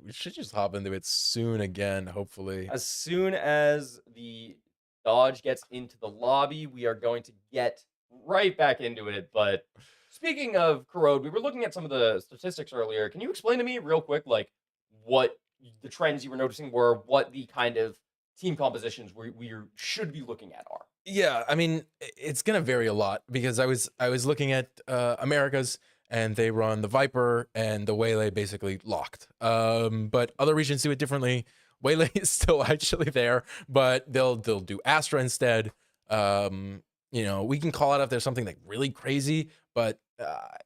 [SPEAKER 1] We should just hop into it soon again, hopefully.
[SPEAKER 2] As soon as the Dodge gets into the lobby, we are going to get right back into it. But speaking of corrode, we were looking at some of the statistics earlier. Can you explain to me real quick, like what the trends you were noticing were, what the kind of team compositions we should be looking at are?
[SPEAKER 1] Yeah, I mean, it's gonna vary a lot because I was looking at Americas, and they run the Viper and the Waylay basically locked. But other regions do it differently. Waylay is still actually there, but they'll do Astra instead. We can call out if there's something like really crazy, but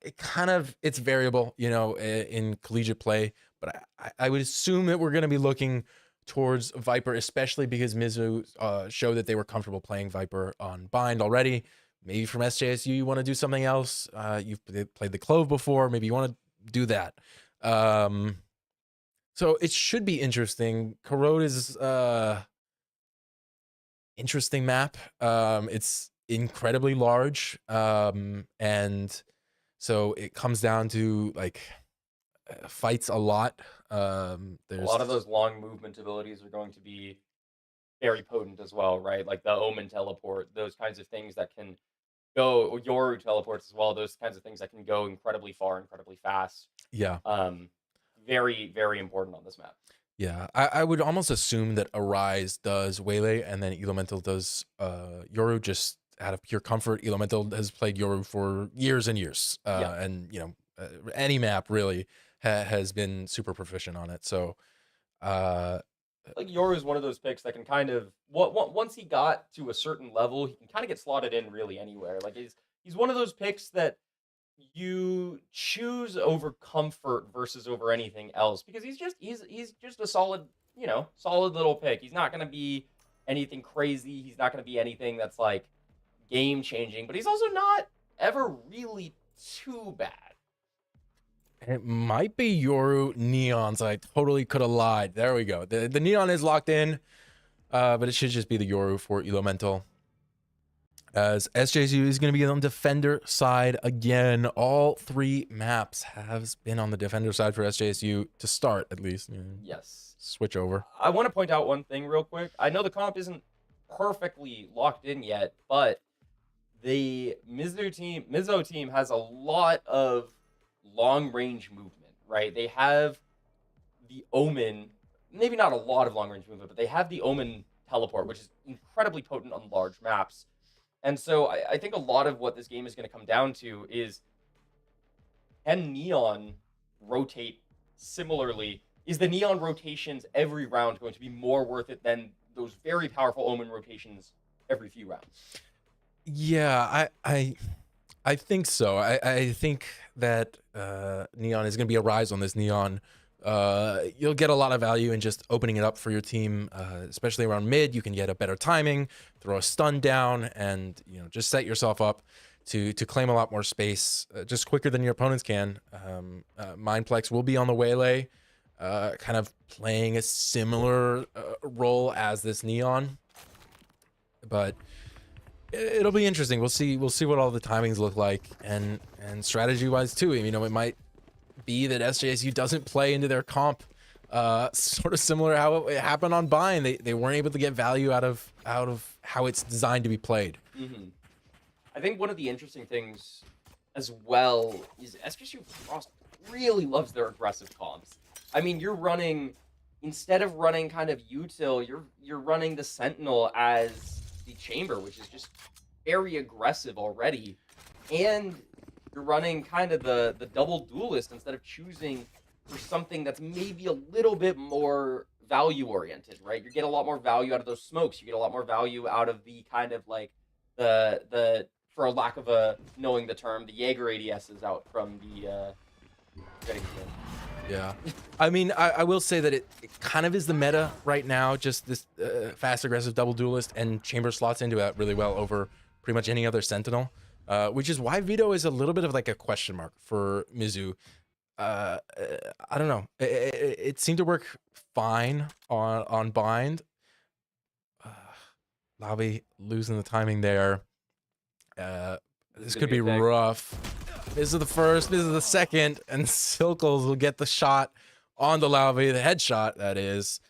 [SPEAKER 1] it's variable, in collegiate play. But I would assume that we're gonna be looking towards Viper, especially because Mizzou showed that they were comfortable playing Viper on Bind already. Maybe from SJSU, you want to do something else. You've played the Clove before. Maybe you want to do that. So it should be interesting. Corrode is interesting map. It's incredibly large. And so it comes down to like fights a lot.
[SPEAKER 2] A lot of those long movement abilities are going to be very potent as well, right? Like the Omen teleport, those kinds of things that can go, Yoru teleports as well, those kinds of things that can go incredibly far, incredibly fast.
[SPEAKER 1] Yeah.
[SPEAKER 2] Very, very important on this map.
[SPEAKER 1] Yeah, I would almost assume that Arise does Waylay and then Elemental does Yoru just out of pure comfort. Elemental has played Yoru for years and years, and any map really has been super proficient on it. So,
[SPEAKER 2] like Yoru is one of those picks that can kind of once he got to a certain level, he can kind of get slotted in really anywhere. Like he's one of those picks that you choose over comfort versus over anything else because he's just a solid, solid little pick. He's not going to be anything crazy. He's not going to be anything that's like game changing, but he's also not ever really too bad.
[SPEAKER 1] it might be Yoru Neons. I totally could have lied. There we go. The Neon is locked in, but it should just be the Yoru for Elemental. As SJSU is going to be on defender side again. All three maps have been on the defender side for SJSU to start, at least.
[SPEAKER 2] Yes.
[SPEAKER 1] Switch over.
[SPEAKER 2] I want to point out one thing real quick. I know the comp isn't perfectly locked in yet, but the Mizzou team has a lot of long range movement, right? They have the Omen, maybe not a lot of long range movement, but they have the Omen teleport, which is incredibly potent on large maps. And so I think a lot of what this game is going to come down to is, can Neon rotate similarly? Is the Neon rotations every round going to be more worth it than those very powerful Omen rotations every few rounds?
[SPEAKER 1] Yeah, I think so. I think that Neon is going to be a rise on this Neon. You'll get a lot of value in just opening it up for your team, especially around mid. You can get a better timing, throw a stun down, and just set yourself up to claim a lot more space just quicker than your opponents can. Mindplex will be on the Waylay, kind of playing a similar role as this Neon, but it'll be interesting. We'll see what all the timings look like, and strategy wise too. It might be that SJSU doesn't play into their comp, sort of similar to how it happened on Bind. They weren't able to get value out of how it's designed to be played.
[SPEAKER 2] Mm-hmm. I think one of the interesting things as well is SJSU Frost really loves their aggressive comps. I mean, you're running, instead of running kind of util, you're running the Sentinel as the Chamber, which is just very aggressive already, and you're running kind of the double duelist instead of choosing for something that's maybe a little bit more value oriented, right? You get a lot more value out of those smokes. You get a lot more value out of the kind of like the for a lack of a knowing the term, the Jaeger ADSs out from the
[SPEAKER 1] Yeah, I mean, I will say that it kind of is the meta right now. Just this fast aggressive double duelist, and Chamber slots into that really well over pretty much any other Sentinel. Which is why Vito is a little bit of like a question mark for Mizzou. I don't know. It seemed to work fine on Bind. Lobby losing the timing there. This could be rough. This is the first, this is the second, and Silkles will get the shot on the Lobby, the headshot, that is.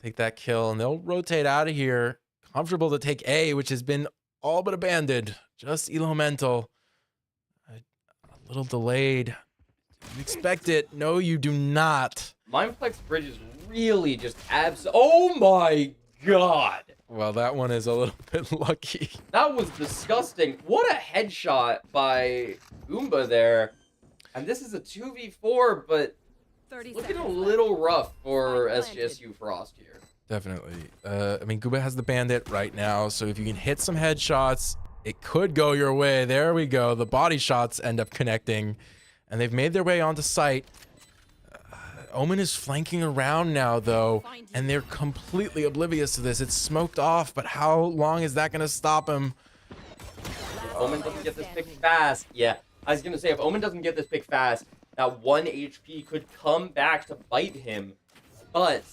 [SPEAKER 1] Take that kill, and they'll rotate out of here. Comfortable to take A, which has been all but abandoned. just Elemental. A little delayed. You expect it. No, you do not.
[SPEAKER 2] Mindflex Bridge is really just oh my god.
[SPEAKER 1] Well, that one is a little bit lucky.
[SPEAKER 2] That was disgusting. What a headshot by Goomba there. And this is a 2v4, but looking a little rough for SJSU Frost here.
[SPEAKER 1] Definitely. I mean, Gooba has the bandit right now, so if you can hit some headshots, it could go your way. There we go. The body shots end up connecting, and they've made their way onto site. Omen is flanking around now, though, and they're completely oblivious to this. It's smoked off, but how long is that going to stop him?
[SPEAKER 2] If Omen doesn't get this pick fast. Yeah, I was going to say, if Omen doesn't get this pick fast, that 1 HP could come back to bite him. But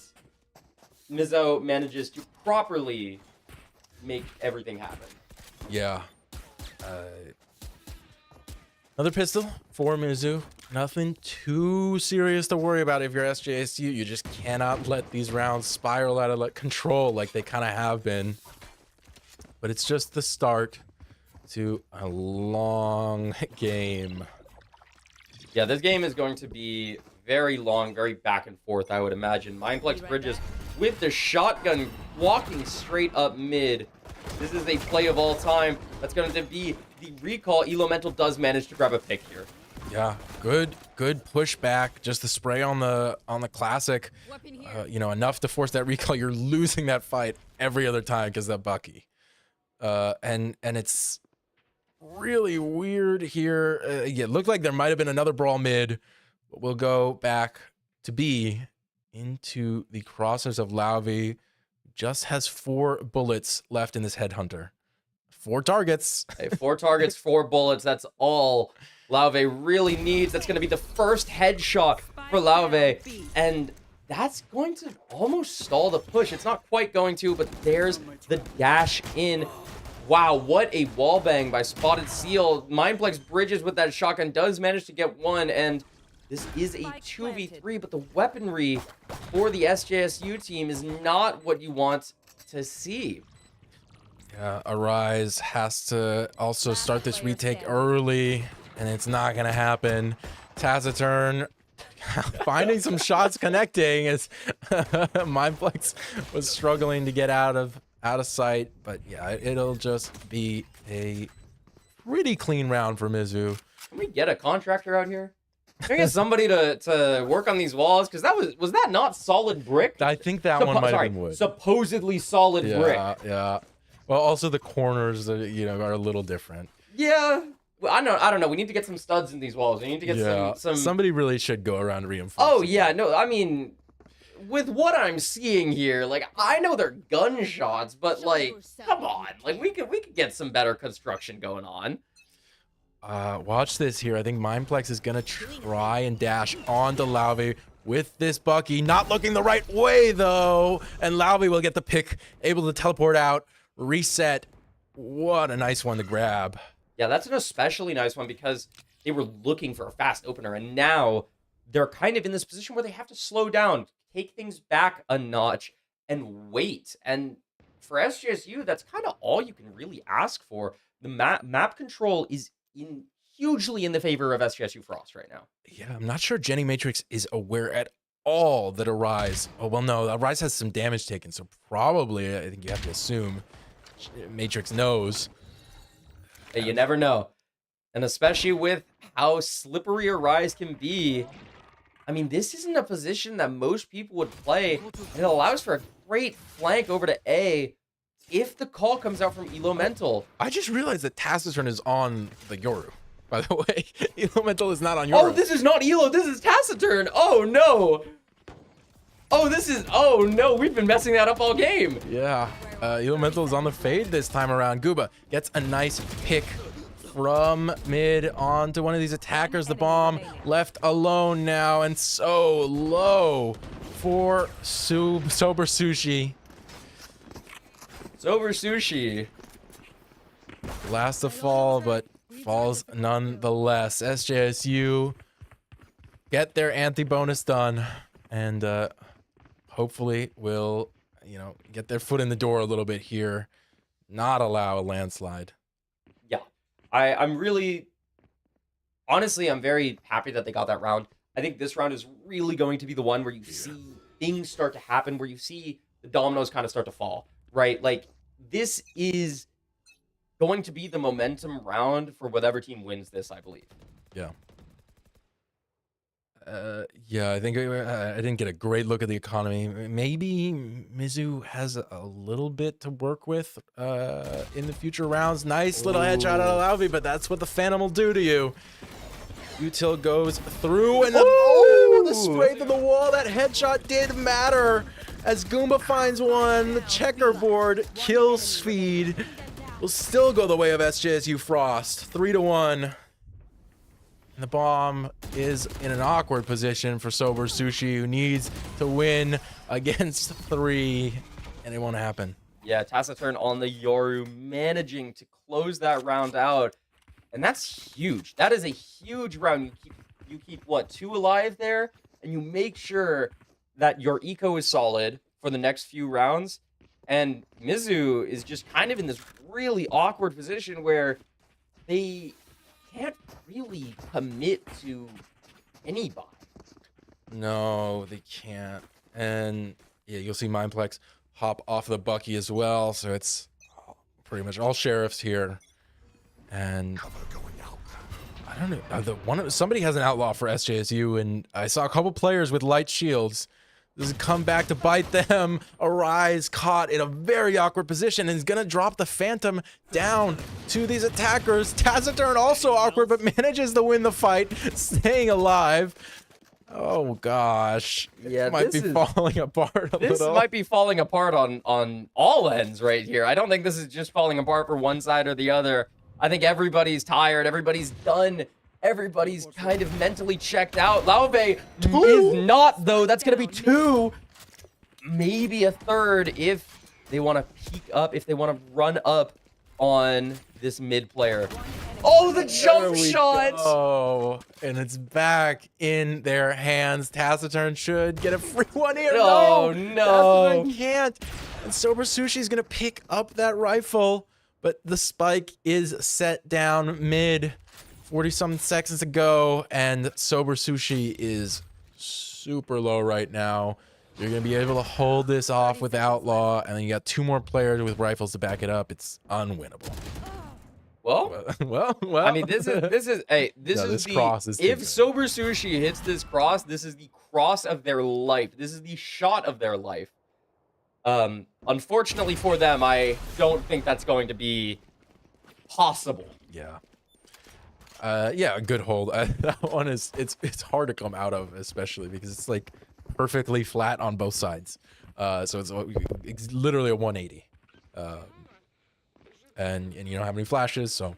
[SPEAKER 2] Mizzou manages to properly make everything happen.
[SPEAKER 1] Yeah. Another pistol for Mizzou. Nothing too serious to worry about if you're SJSU. You just cannot let these rounds spiral out of control like they kind of have been. But it's just the start to a long game.
[SPEAKER 2] Yeah, this game is going to be very long, very back and forth, I would imagine. Mindflex Bridges with the shotgun walking straight up mid. This is a play of all time. That's going to be the recall. Elemental does manage to grab a pick here.
[SPEAKER 1] Yeah, good pushback. Just the spray on the classic, you know, enough to force that recall. You're losing that fight every other time because of that Bucky. And it's really weird here. Yeah, it looked like there might have been another brawl mid, but we'll go back to B into the crosshairs of Lauvi. Just has 4 bullets left in this headhunter. 4 targets.
[SPEAKER 2] Hey, 4 targets, 4 bullets. That's all Lauve really needs. That's going to be the first headshot for Lauve. And that's going to almost stall the push. It's not quite going to, but there's the dash in. Wow, what a wallbang by Spotted Seal. Mindflex Bridges with that shotgun does manage to get 1, and this is a 2v3, but the weaponry for the SJSU team is not what you want to see.
[SPEAKER 1] Yeah, Arise has to also start this retake early, and it's not going to happen. Taciturn finding some shots connecting as Mindflex was struggling to get out of sight, but yeah, it'll just be a pretty clean round for Mizzou.
[SPEAKER 2] Can we get a contractor out here? Can we get somebody to work on these walls? Because that was that not solid brick?
[SPEAKER 1] I think that one might have been wood.
[SPEAKER 2] Supposedly solid brick.
[SPEAKER 1] Yeah. Well, also the corners, you know, are a little different.
[SPEAKER 2] Yeah. Well, I don't know. We need to get some studs in these walls. We need to get some.
[SPEAKER 1] Somebody really should go around reinforcing.
[SPEAKER 2] Oh yeah, no. I mean, with what I'm seeing here, like I know they're gunshots, but like, come on, like we could get some better construction going on.
[SPEAKER 1] Watch this here. I think Mindplex is gonna try and dash onto Lauvi with this Bucky. Not looking the right way though, and Lauvi will get the pick, able to teleport out, reset. What a nice one to grab.
[SPEAKER 2] Yeah, that's an especially nice one because they were looking for a fast opener, and now they're kind of in this position where they have to slow down, take things back a notch, and wait. And for SJSU, that's kind of all you can really ask for. The map control is hugely in the favor of SJSU Frost right now.
[SPEAKER 1] Yeah, I'm not sure Jenny Matrix is aware at all that Arise. Oh, well, no, Arise has some damage taken, so probably I think you have to assume Matrix knows.
[SPEAKER 2] Hey, you never know. And especially with how slippery Arise can be, I mean, this isn't a position that most people would play. And it allows for a great flank over to A if the call comes out from Elemental.
[SPEAKER 1] I just realized that Taciturn is on the Yoru, by the way. Elemental is not on Yoru.
[SPEAKER 2] Oh, this is not Elo, this is Taciturn. Oh, no. Oh, no, we've been messing that up all game.
[SPEAKER 1] Yeah, Elemental is on the fade this time around. Gooba gets a nice pick from mid onto one of these attackers. The bomb left alone now, and so low for Sober Sushi.
[SPEAKER 2] Sober Sushi.
[SPEAKER 1] Last to fall, but falls nonetheless. SJSU get their anti-bonus done, and hopefully will, you know, get their foot in the door a little bit here. Not allow a landslide.
[SPEAKER 2] Yeah, I'm really, honestly, I'm very happy that they got that round. I think this round is really going to be the one where you see things start to happen, where you see the dominoes kind of start to fall, right? Like, this is going to be the momentum round for whatever team wins this, I believe.
[SPEAKER 1] Yeah. Yeah, I think I didn't get a great look at the economy. Maybe Mizzou has a little bit to work with in the future rounds. Nice little headshot out of Lauvi, but that's what the Phantom will do to you. Util goes through, and the strength of the wall. That headshot did matter as Goomba finds one. The checkerboard kill speed will still go the way of SJSU Frost. 3-1. The bomb is in an awkward position for Sober Sushi, who needs to win against 3, and it won't happen.
[SPEAKER 2] Yeah, Taciturn on the Yoru, managing to close that round out, and that's huge. That is a huge round. You keep what, 2 alive there, and you make sure that your eco is solid for the next few rounds. And Mizzou is just kind of in this really awkward position where they can't really commit to anybody.
[SPEAKER 1] No, they can't. And yeah, you'll see Mindplex hop off the Bucky as well. So it's pretty much all sheriffs here. And I don't know. Somebody has an outlaw for SJSU, and I saw a couple players with light shields. This is come back to bite them. Arise caught in a very awkward position and is gonna drop the Phantom down to these attackers. Taciturn also awkward, but manages to win the fight, staying alive. Oh gosh,
[SPEAKER 2] yeah,
[SPEAKER 1] it might be falling apart a little.
[SPEAKER 2] This might be falling apart on all ends right here. I don't think this is just falling apart for one side or the other. I think everybody's tired. Everybody's done. Everybody's kind of mentally checked out. Lauve is not, though. That's going to be 2, maybe a 3rd if they want to peek up, if they want to run up on this mid player. Oh, the jump shot!
[SPEAKER 1] Oh, and it's back in their hands. Taciturn should get a free one here.
[SPEAKER 2] Oh, no.
[SPEAKER 1] Taciturn can't. And Sober Sushi's going to pick up that rifle, but the spike is set down mid. 40-some seconds to go, and Sober Sushi is super low right now. You're going to be able to hold this off with Outlaw, and then you got 2 more players with rifles to back it up. It's unwinnable.
[SPEAKER 2] Well, I mean, this is
[SPEAKER 1] cross is
[SPEAKER 2] if Sober Sushi hits this cross, this is the cross of their life. This is the shot of their life. Unfortunately for them, I don't think that's going to be possible.
[SPEAKER 1] Yeah. Yeah, a good hold. That one is it's hard to come out of, especially because it's like perfectly flat on both sides. So it's literally a 180. And you don't have any flashes, so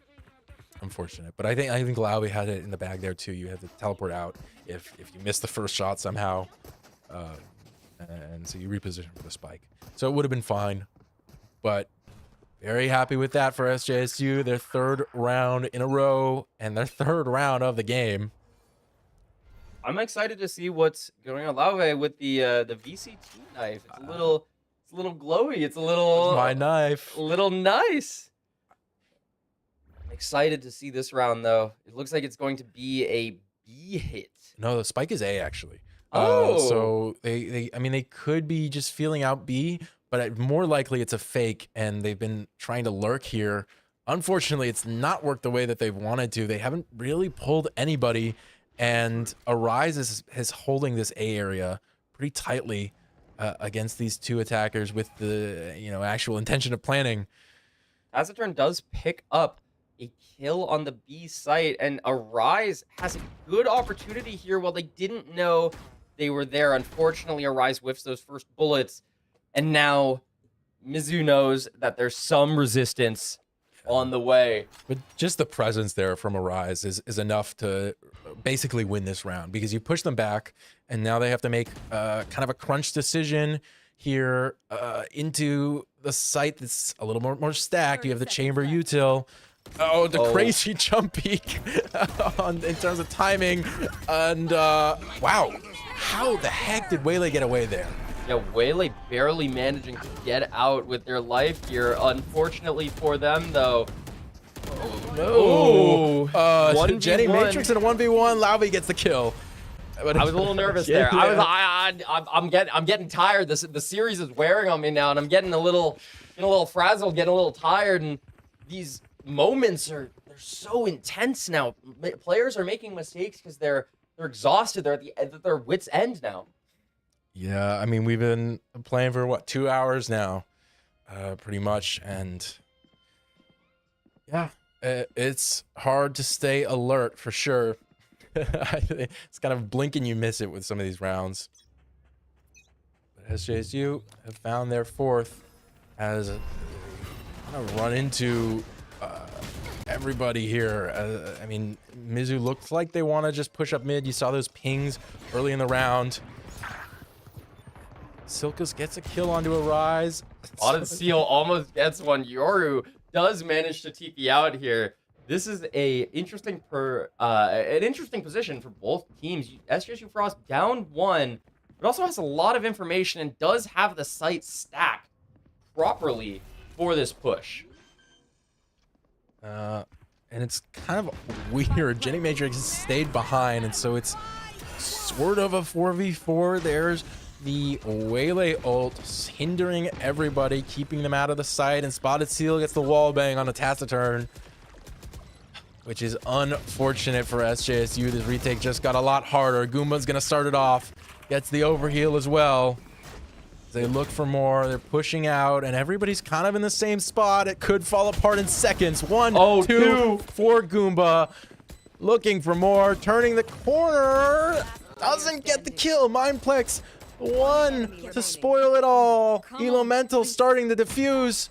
[SPEAKER 1] unfortunate. But I think Lauvi had it in the bag there too. You had to teleport out if you miss the first shot somehow, and so you reposition for the spike. So it would have been fine, but. Very happy with that for SJSU. Their 3rd round in a row and their 3rd round of the game.
[SPEAKER 2] I'm excited to see what's going on. Lauve with the VCT knife. It's a little glowy. It's a little
[SPEAKER 1] my knife.
[SPEAKER 2] A little nice. I'm excited to see this round though. It looks like it's going to be a B hit.
[SPEAKER 1] No, the spike is A actually.
[SPEAKER 2] Oh.
[SPEAKER 1] So they could be just feeling out B. But more likely it's a fake, and they've been trying to lurk here. Unfortunately, it's not worked the way that they've wanted to. They haven't really pulled anybody, and Arise is holding this A area pretty tightly against these 2 attackers with the actual intention of planning.
[SPEAKER 2] Taciturn does pick up a kill on the B site, and Arise has a good opportunity here while they didn't know they were there. Unfortunately, Arise whiffs those first bullets. And now Mizzou knows that there's some resistance on the way.
[SPEAKER 1] But just the presence there from Arise is enough to basically win this round, because you push them back, and now they have to make kind of a crunch decision here into the site that's a little more stacked. You have the chamber util. Oh, the crazy jump peak in terms of timing. And wow, how the heck did Waylay get away there?
[SPEAKER 2] Yeah, Waylay barely managing to get out with their life here. Unfortunately for them, though,
[SPEAKER 1] no.
[SPEAKER 2] Ooh,
[SPEAKER 1] Jenny
[SPEAKER 2] 1v1.
[SPEAKER 1] Matrix in a 1v1. Lauvi gets the kill. But
[SPEAKER 2] I was a little nervous there. I'm getting tired. The series is wearing on me now, and I'm getting a little frazzled, getting a little tired. And these moments they're so intense now. Players are making mistakes because they're exhausted. They're at their wits' end now.
[SPEAKER 1] Yeah, I mean, we've been playing for what, 2 hours now, pretty much, and yeah, it's hard to stay alert for sure. It's kind of blink and you miss it with some of these rounds. But SJSU have found their fourth as kind of run into everybody here. I mean, Mizzou looks like they want to just push up mid. You saw those pings early in the round. Silkus gets a kill onto a rise.
[SPEAKER 2] Spotted Seal almost gets one. Yoru does manage to TP out here. This is an interesting position for both teams. SJSU Frost down 1, but also has a lot of information and does have the site stacked properly for this push.
[SPEAKER 1] And it's kind of weird. Jenny Matrix stayed behind, and so it's sort of a 4v4. There's the Waylay ult hindering everybody, keeping them out of the sight, and Spotted Seal gets the wall bang on a Taciturn, which is unfortunate for SJSU. This retake just got a lot harder. Goomba's gonna start it off. Gets the overheal as well. They look for more. They're pushing out, and everybody's kind of in the same spot. It could fall apart in seconds. 1, 2 for Goomba. Looking for more. Turning the corner. Doesn't get the kill. Mindplex 1 to spoil it all. Elemental starting to defuse.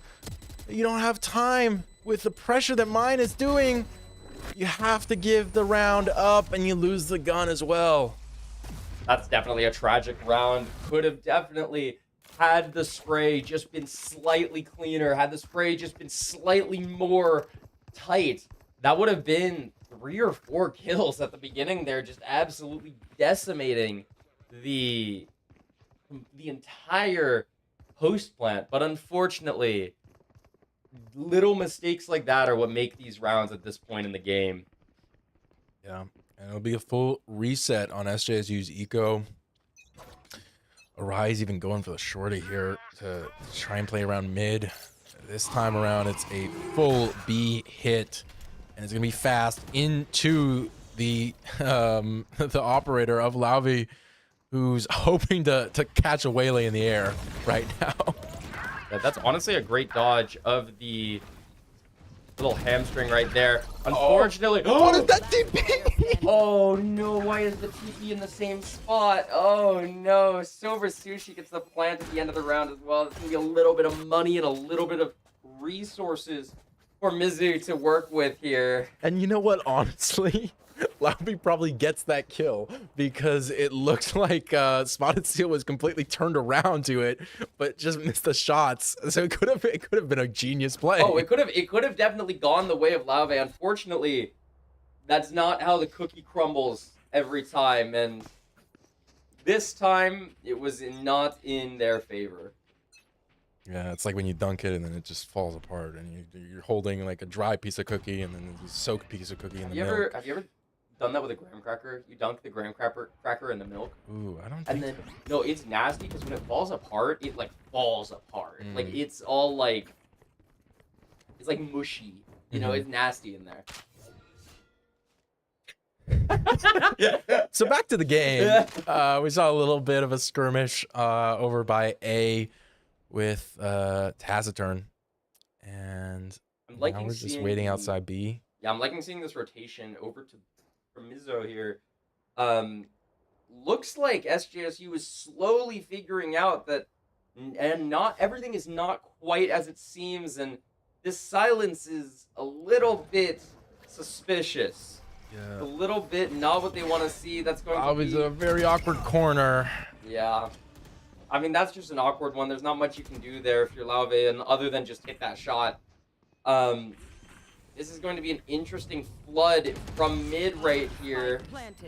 [SPEAKER 1] You don't have time with the pressure that Mine is doing. You have to give the round up, and you lose the gun as well.
[SPEAKER 2] That's definitely a tragic round. Could have definitely, had the spray just been slightly cleaner, had the spray just been slightly more tight, that would have been 3 or 4 kills at the beginning there, just absolutely decimating the entire host plant. But unfortunately, little mistakes like that are what make these rounds at this point in the game.
[SPEAKER 1] Yeah, and it'll be a full reset on SJSU's eco. Arise even going for the shorty here to try and play around mid. This time around, it's a full B hit, and it's gonna be fast into the the operator of Lauvi, who's hoping to catch a Waylay in the air right now.
[SPEAKER 2] Yeah, that's honestly a great dodge of the little hamstring right there. Unfortunately,
[SPEAKER 1] what is that TP?
[SPEAKER 2] Oh no, why is the TP in the same spot? Oh no, Silver Sushi gets the plant at the end of the round as well. It's gonna be a little bit of money and a little bit of resources for Mizzou to work with here.
[SPEAKER 1] And you know what, honestly? Lauvi probably gets that kill because it looked like Spotted Seal was completely turned around to it, but just missed the shots. So it could have been a genius play.
[SPEAKER 2] Oh, it could have definitely gone the way of Lauvi. Unfortunately, that's not how the cookie crumbles every time, and this time it was not in their favor.
[SPEAKER 1] Yeah, it's like when you dunk it and then it just falls apart, and you're holding like a dry piece of cookie and then you soak a piece of cookie in the milk.
[SPEAKER 2] Have you ever done that with a graham cracker? You dunk the graham cracker in the milk.
[SPEAKER 1] Ooh, I don't think
[SPEAKER 2] And then, no, it's nasty because when it falls apart, it like falls apart. Like it's all like, it's like mushy. You know, it's nasty in there.
[SPEAKER 1] So back to the game. We saw a little bit of a skirmish over by A with Taciturn, and now we're just waiting outside B.
[SPEAKER 2] Yeah, I'm liking seeing this rotation over to from Mizzou here. Looks like SJSU is slowly figuring out that, and not everything is not quite as it seems, and this silence is a little bit suspicious.
[SPEAKER 1] Yeah,
[SPEAKER 2] a little bit not what they want to see. That's going to be
[SPEAKER 1] a very awkward corner.
[SPEAKER 2] Yeah, I mean that's just an awkward one. There's not much you can do there if you're Lauve, and other than just hit that shot. This is going to be an interesting flood from mid right here.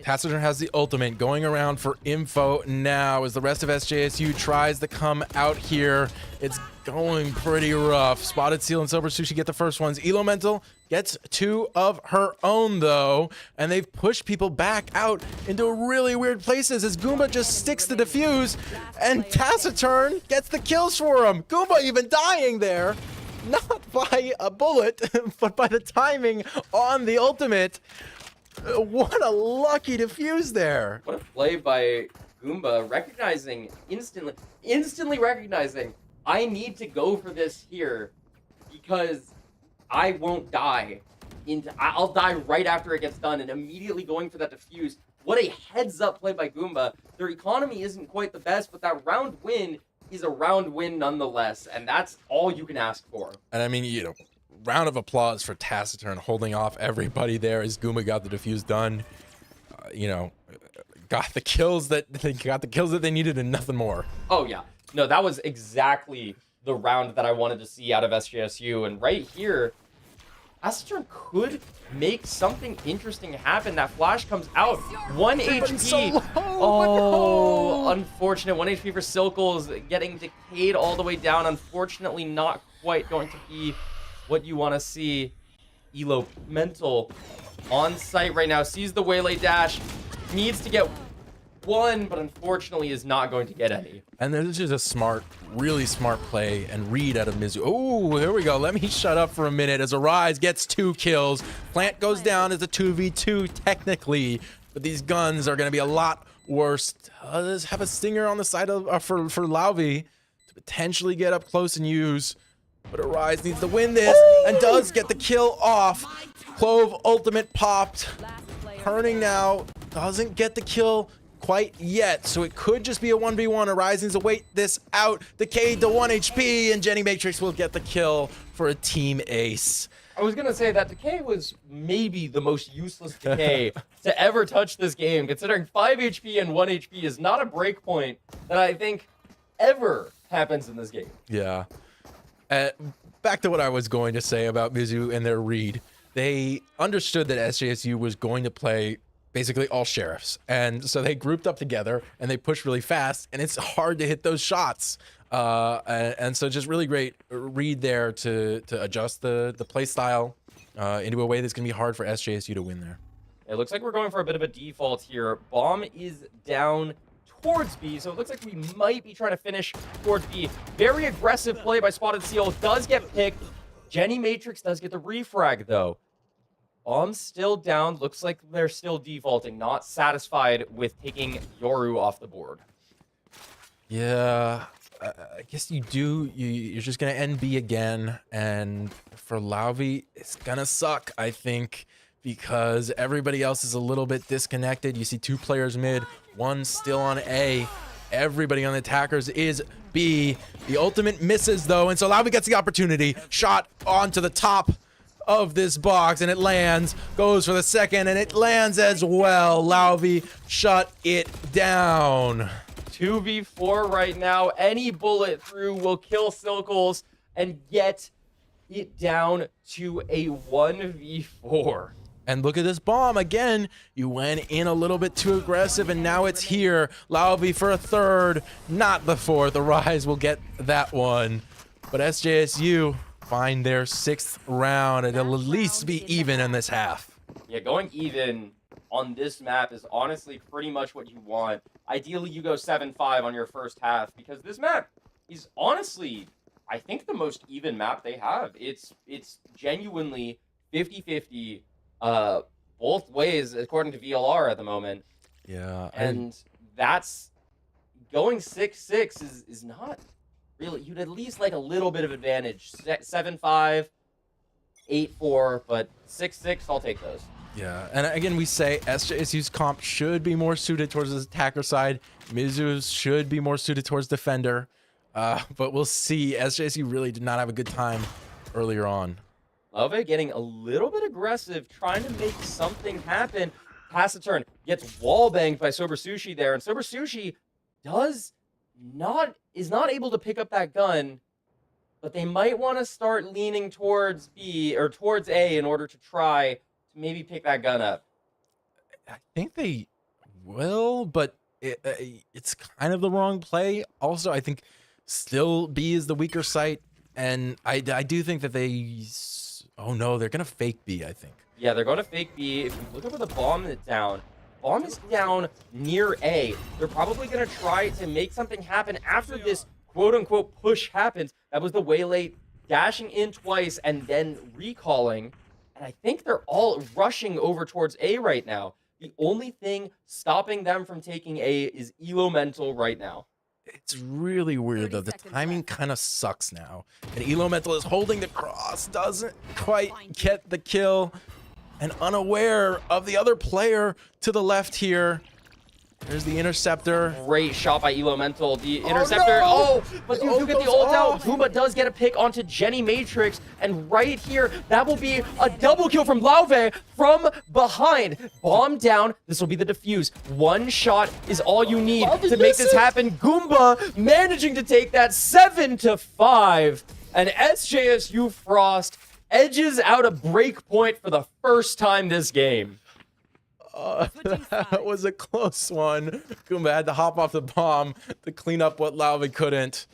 [SPEAKER 1] Taciturn has the ultimate going around for info now as the rest of SJSU tries to come out here. It's going pretty rough. Spotted Seal and Sober Sushi get the first ones. Elo Mental gets 2 of her own though, and they've pushed people back out into really weird places as Goomba just sticks the defuse, and Taciturn gets the kills for him. Goomba even dying there. Not by a bullet, but by the timing on the ultimate. What a lucky defuse there.
[SPEAKER 2] What a play by Goomba, recognizing instantly recognizing, I need to go for this here because I won't die. I'll die right after it gets done, and immediately going for that defuse. What a heads up play by Goomba. Their economy isn't quite the best, but that round win is a round win nonetheless, and that's all you can ask for.
[SPEAKER 1] And I mean, you know, round of applause for Taciturn holding off everybody there as Goomba got the defuse done. You know, got the kills that they needed and nothing more.
[SPEAKER 2] Oh yeah, no, that was exactly the round that I wanted to see out of SJSU, and right here, Taciturn could make something interesting happen. That flash comes out. 1 HP.
[SPEAKER 1] So
[SPEAKER 2] oh,
[SPEAKER 1] no.
[SPEAKER 2] Unfortunate. 1 HP for Silkles getting decayed all the way down. Unfortunately, not quite going to be what you want to see. Elo Mental on site right now. Sees the waylay dash. Needs to get 1, but unfortunately is not going to get any.
[SPEAKER 1] And there's just a smart, really smart play and read out of Mizzou. Oh, here we go. Let me shut up for a minute as Arise gets 2 kills. Plant goes down as a 2v2 technically, but these guns are going to be a lot worse. Does have a stinger on the side of for Lauvi to potentially get up close and use, but Arise needs to win this and does get the kill off. Clove ultimate popped. Turning now, doesn't get the kill quite yet, so it could just be a 1v1. Arise needs to wait this out. Decayed to 1 HP, and Jenny Matrix will get the kill for a team ace.
[SPEAKER 2] I was gonna say that Decay was maybe the most useless Decay to ever touch this game, considering 5 HP and 1 HP is not a breakpoint that I think ever happens in this game.
[SPEAKER 1] Yeah. Back to what I was going to say about Mizzou and their read. They understood that SJSU was going to play basically all sheriffs, and so they grouped up together and they pushed really fast, and it's hard to hit those shots. And so just really great read there to adjust the play style into a way that's gonna be hard for SJSU to win there.
[SPEAKER 2] It looks like we're going for a bit of a default here. Bomb is down towards B, so it looks like we might be trying to finish towards B. Very aggressive play by Spotted Seal, does get picked. Jenny Matrix does get the refrag though. Bomb's still down. Looks like they're still defaulting. Not satisfied with taking Yoru off the board.
[SPEAKER 1] Yeah, I guess you do. You're just going to end B again. And for Lauvi, it's going to suck, I think, because everybody else is a little bit disconnected. You see 2 players mid, 1 still on A. Everybody on the attackers is B. The ultimate misses, though, and so Lauvi gets the opportunity. Shot onto the top of this box, and it lands, goes for the second, and it lands as well. Lauvi shut it down.
[SPEAKER 2] 2v4 right now. Any bullet through will kill Silkles and get it down to a 1v4.
[SPEAKER 1] And look at this bomb again. You went in a little bit too aggressive, and now it's here. Lauvi for a 3rd, not the 4th. Arise will get that one, but SJSU find their 6th round, and it'll at least be even in this half.
[SPEAKER 2] Yeah, going even on this map is honestly pretty much what you want. Ideally, you go 7-5 on your first half, because this map is honestly, I think, the most even map they have. It's genuinely 50-50 both ways, according to VLR at the moment.
[SPEAKER 1] Yeah.
[SPEAKER 2] And that's going 6-6 is not really, you'd at least like a little bit of advantage. 7-5, 8-4, but 6-6, I'll take those.
[SPEAKER 1] Yeah, and again, we say SJSU's comp should be more suited towards the attacker side. Mizzou's should be more suited towards defender. But we'll see. SJSU really did not have a good time earlier on.
[SPEAKER 2] Love it, getting a little bit aggressive, trying to make something happen. Taciturn gets wall banged by Sober Sushi there, and Sober Sushi is not able to pick up that gun, but they might want to start leaning towards B or towards A in order to try to maybe pick that gun up.
[SPEAKER 1] I think they will, but it's kind of the wrong play. Also, I think still B is the weaker site, and I do think that oh no, they're gonna fake B, I think.
[SPEAKER 2] Yeah, they're going to fake B. If you look over the bomb that's down, bomb is down near A. They're probably going to try to make something happen after this quote-unquote push happens. That was the Waylay dashing in twice and then recalling. And I think they're all rushing over towards A right now. The only thing stopping them from taking A is Elo Mental right now.
[SPEAKER 1] It's really weird, though. The timing kind of sucks now. And Elo Mental is holding the cross, doesn't quite get the kill, and unaware of the other player to the left here. There's the interceptor.
[SPEAKER 2] Great shot by Elo Mental. The interceptor. Oh, no! But you do get the ult out. Goomba does get a pick onto Jenny Matrix. And right here, that will be a double kill from Lauve from behind. Bomb down. This will be the defuse. One shot is all you need to make this happen. Goomba managing to take that 7-5. And SJSU Frost edges out a break point for the first time this game.
[SPEAKER 1] That was a close one. Goomba had to hop off the bomb to clean up what Lauve couldn't.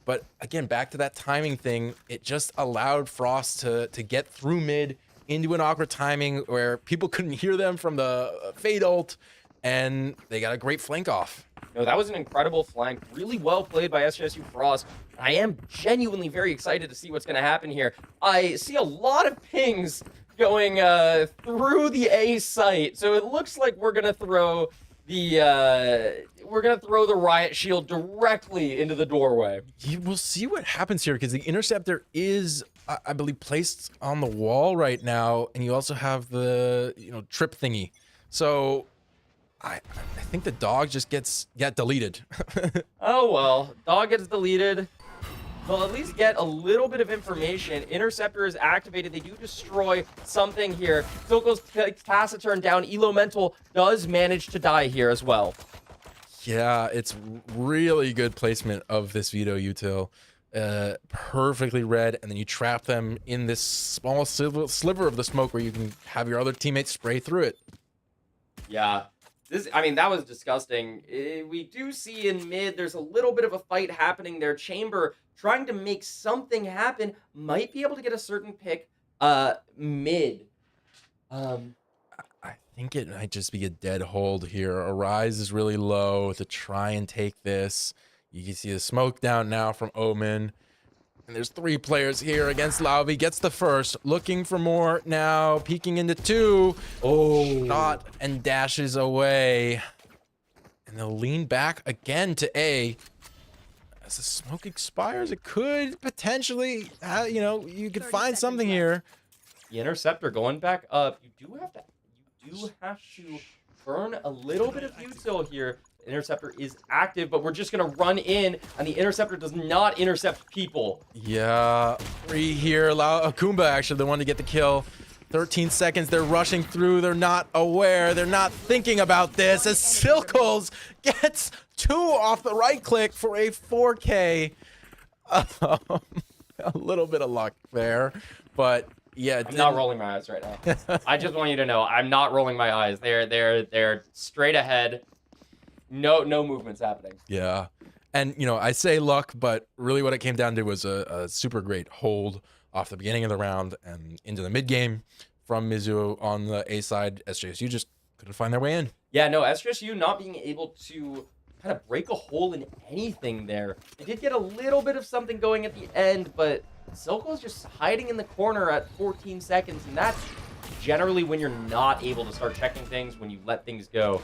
[SPEAKER 1] But again, back to that timing thing, it just allowed Frost to get through mid into an awkward timing where people couldn't hear them from the fade ult, and they got a great flank off.
[SPEAKER 2] No, that was an incredible flank. Really well played by SJSU Frost. I am genuinely very excited to see what's going to happen here. I see a lot of pings going through the A site, so it looks like we're gonna throw the riot shield directly into the doorway.
[SPEAKER 1] We'll see what happens here, because the interceptor is, I believe, placed on the wall right now, and you also have the trip thingy. So I think the dog just get deleted.
[SPEAKER 2] Oh well, dog gets deleted. They'll at least get a little bit of information. Interceptor is activated. They do destroy something here. Silco's taciturn down. Elo Mental does manage to die here as well.
[SPEAKER 1] Yeah, it's really good placement of this veto util. Perfectly read, and then you trap them in this small sliver of the smoke where you can have your other teammates spray through it.
[SPEAKER 2] Yeah. That was disgusting. We do see in mid, there's a little bit of a fight happening there. Chamber trying to make something happen, might be able to get a certain pick mid.
[SPEAKER 1] I think it might just be a dead hold here. Arise is really low to try and take this. You can see the smoke down now from Omen. And there's 3 players here against Lauve. Gets the first. Looking for more now. Peeking into 2. Oh. Shot and dashes away. And they'll lean back again to A. As the smoke expires, it could potentially, you could find something here.
[SPEAKER 2] The interceptor going back up. You do have to burn a little bit of util here. Interceptor is active, but we're just gonna run in, and the interceptor does not intercept people.
[SPEAKER 1] Yeah, 3 here. Goomba actually the one to get the kill. 13 seconds. They're rushing through. They're not aware. They're not thinking about this. As Silkles gets 2 off the right click for a 4K. A little bit of luck there, but yeah.
[SPEAKER 2] I'm not rolling my eyes right now. I just want you to know I'm not rolling my eyes. They're straight ahead. No movements happening.
[SPEAKER 1] Yeah. And, I say luck, but really what it came down to was a super great hold off the beginning of the round and into the mid game from Mizzou on the A side. SJSU just couldn't find their way in.
[SPEAKER 2] Yeah, no, SJSU not being able to kind of break a hole in anything there. They did get a little bit of something going at the end, but Silco's just hiding in the corner at 14 seconds, and that's generally when you're not able to start checking things, when you let things go.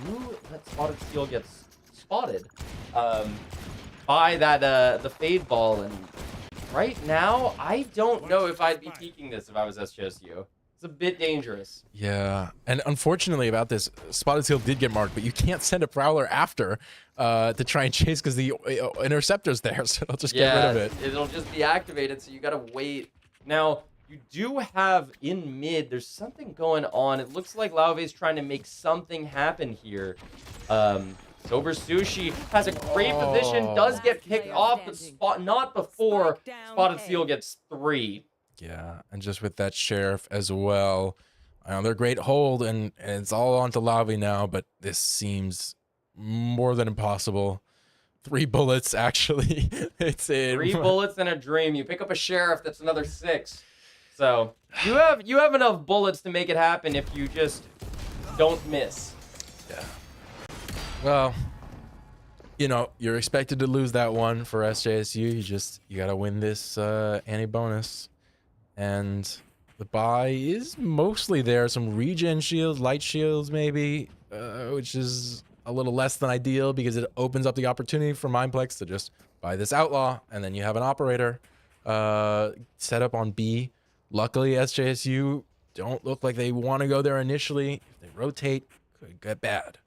[SPEAKER 2] Ooh, that spotted steal gets spotted by that the fade ball, and right now I don't know if I'd be peeking this if I was SJSU. It's a bit dangerous.
[SPEAKER 1] Yeah, and unfortunately about this, spotted steal did get marked, but you can't send a prowler after to try and chase because the interceptor's there, so it'll just get rid of it.
[SPEAKER 2] It'll just be activated, so you gotta wait. Now, you do have in mid, there's something going on. It looks like Lauve is trying to make something happen here. Sober Sushi has a great position, does get picked off, but not before Spotted Seal gets 3.
[SPEAKER 1] Yeah, and just with that Sheriff as well. They're great hold, and it's all onto Lavi now, but this seems more than impossible. 3 bullets, actually. It's it.
[SPEAKER 2] 3 bullets and a dream. You pick up a Sheriff, that's another 6. So you have enough bullets to make it happen if you just don't miss.
[SPEAKER 1] Yeah. Well, you know, you're expected to lose that one for SJSU. You gotta win this anti-bonus. And the buy is mostly there. Some regen shields, light shields maybe, which is a little less than ideal because it opens up the opportunity for Mindplex to just buy this Outlaw, and then you have an operator set up on B. Luckily, SJSU don't look like they want to go there initially. If they rotate, could get bad.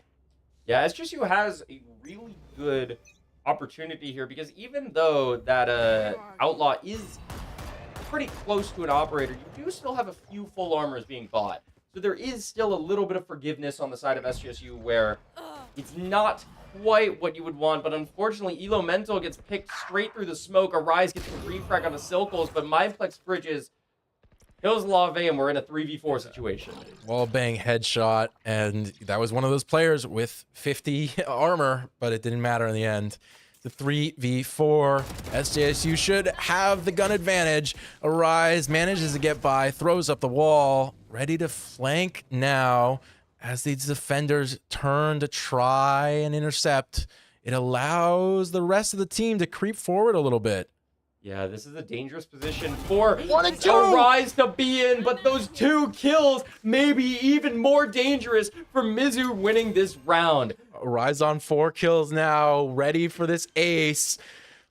[SPEAKER 2] Yeah, SJSU has a really good opportunity here because even though that Outlaw is pretty close to an operator, you do still have a few full armors being bought. So there is still a little bit of forgiveness on the side of SJSU where it's not quite what you would want, but unfortunately Elo Mental gets picked straight through the smoke. Arise gets a refrag on the Silkles, but Mindplex Bridges kills Lave, and we're in a 3v4 situation.
[SPEAKER 1] Wall bang headshot, and that was one of those players with 50 armor, but it didn't matter in the end. The 3v4, SJSU should have the gun advantage. Arise manages to get by, throws up the wall, ready to flank now. As these defenders turn to try and intercept, it allows the rest of the team to creep forward a little bit.
[SPEAKER 2] Yeah, this is a dangerous position for Arise to be in, but those 2 kills may be even more dangerous for Mizzou winning this round.
[SPEAKER 1] Arise on 4 kills now, ready for this ace.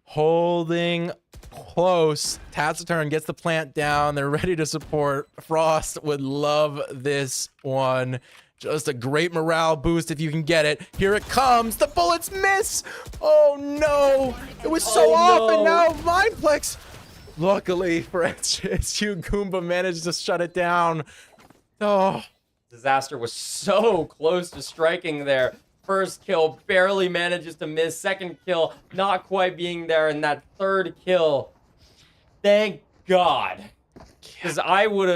[SPEAKER 1] Holding close. Taciturn gets the plant down. They're ready to support. Frost would love this one. Just a great morale boost if you can get it. Here it comes. The bullets miss. Oh no. It was so off, and now Mindplex. Luckily for SJSU, Goomba managed to shut it down. Oh.
[SPEAKER 2] Disaster was so close to striking there. First kill barely manages to miss. Second kill not quite being there. And that third kill, thank God. Because I would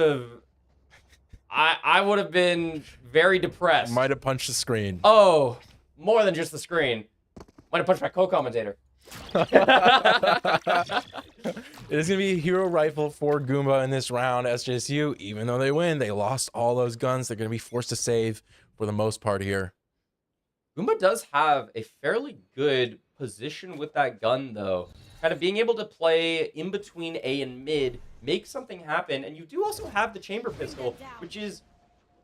[SPEAKER 2] have been very depressed.
[SPEAKER 1] Might have punched the screen.
[SPEAKER 2] Oh, more than just the screen. Might have punched my co-commentator.
[SPEAKER 1] It is going to be a hero rifle for Goomba in this round. SJSU, even though they win, they lost all those guns. They're going to be forced to save for the most part here.
[SPEAKER 2] Goomba does have a fairly good position with that gun, though. Kind of being able to play in between A and mid, make something happen. And you do also have the chamber pistol, which is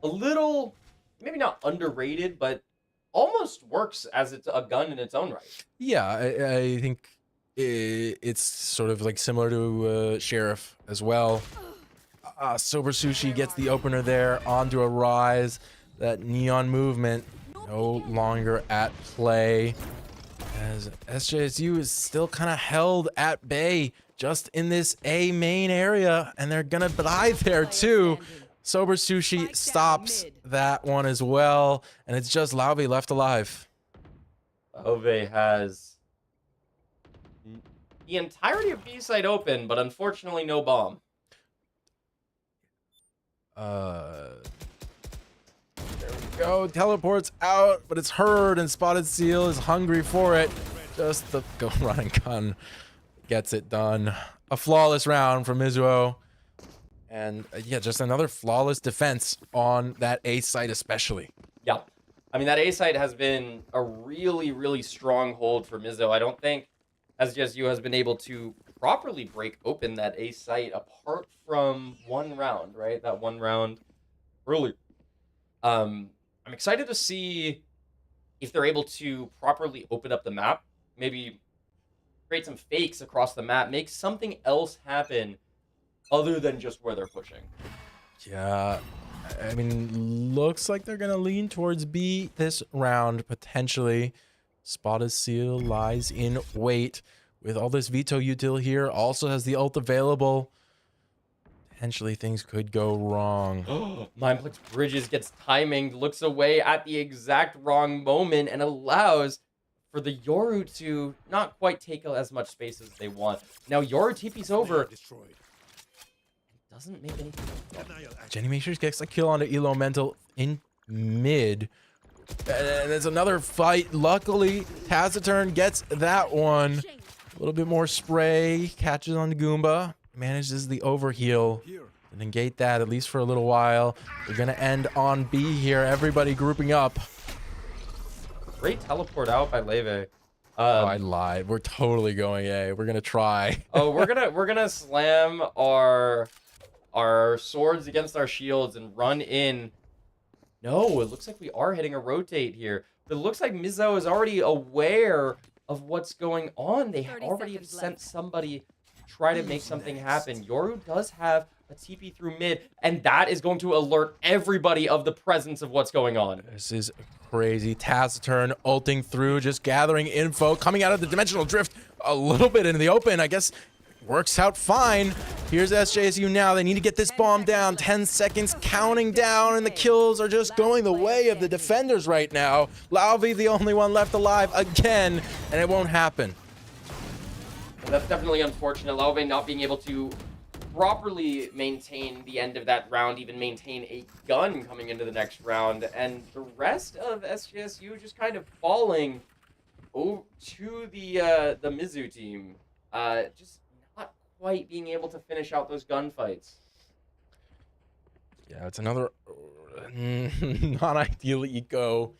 [SPEAKER 2] a little, maybe not underrated, but almost works as it's a gun in its own right.
[SPEAKER 1] Yeah, I think it's sort of like similar to Sheriff as well. Sober Sushi gets the opener there onto Arise. That neon movement no longer at play, as SJSU is still kind of held at bay just in this A main area, and they're gonna die there too. Sober Sushi stops that one as well, and it's just Lauve left alive.
[SPEAKER 2] Ove has the entirety of B side open, but unfortunately no bomb.
[SPEAKER 1] There we go. Teleports out, but it's heard, and Spotted Seal is hungry for it. Just the go run and gun gets it done. A flawless round from Mizzou. And yeah, just another flawless defense on that A site especially.
[SPEAKER 2] Yeah. I mean, that A site has been a really, really strong hold for Mizzou. I don't think SJSU has been able to properly break open that A site apart from one round, right? That one round early. I'm excited to see if they're able to properly open up the map, maybe create some fakes across the map, make something else happen other than just where they're pushing.
[SPEAKER 1] Yeah, I mean, looks like they're gonna lean towards B this round, potentially. Spotted Seal lies in wait with all this veto util here. Also has the ult available. potentially things could go wrong.
[SPEAKER 2] Mindplex Bridges gets timing, looks away at the exact wrong moment, and allows for the Yoru to not quite take as much space as they want. Now Yoru TP's over. Doesn't make anything.
[SPEAKER 1] Jenny Matrix gets a kill onto Elo Mental in mid. And there's another fight. Luckily, Taciturn gets that one. A little bit more spray. Catches on Goomba. Manages the overheal. To negate that, at least for a little while. We're going to end on B here. Everybody grouping up.
[SPEAKER 2] Great teleport out by Leve.
[SPEAKER 1] Oh, I lied. We're totally going A. We're going to try.
[SPEAKER 2] Oh, we're gonna slam our swords against our shields and run in. No, it looks like we are hitting a rotate here. But it looks like Mizzou is already aware of what's going on. They already have sent somebody to try to make something happen. Yoru does have a TP through mid, and that is going to alert everybody of the presence of what's going on.
[SPEAKER 1] This is crazy. Taciturn ulting through, just gathering info, coming out of the dimensional drift a little bit into the open. I guess works out fine. Here's SJSU now. They need to get this bomb down. 10 seconds counting down, and the kills are just going the way of the defenders right now. Lauvi, the only one left alive again, and it won't happen.
[SPEAKER 2] Well, that's definitely unfortunate. Lauve not being able to properly maintain the end of that round, even maintain a gun coming into the next round, and the rest of SJSU just kind of falling to the Mizzou team. Just not quite being able to finish out those gunfights.
[SPEAKER 1] Yeah, it's another not ideal eco.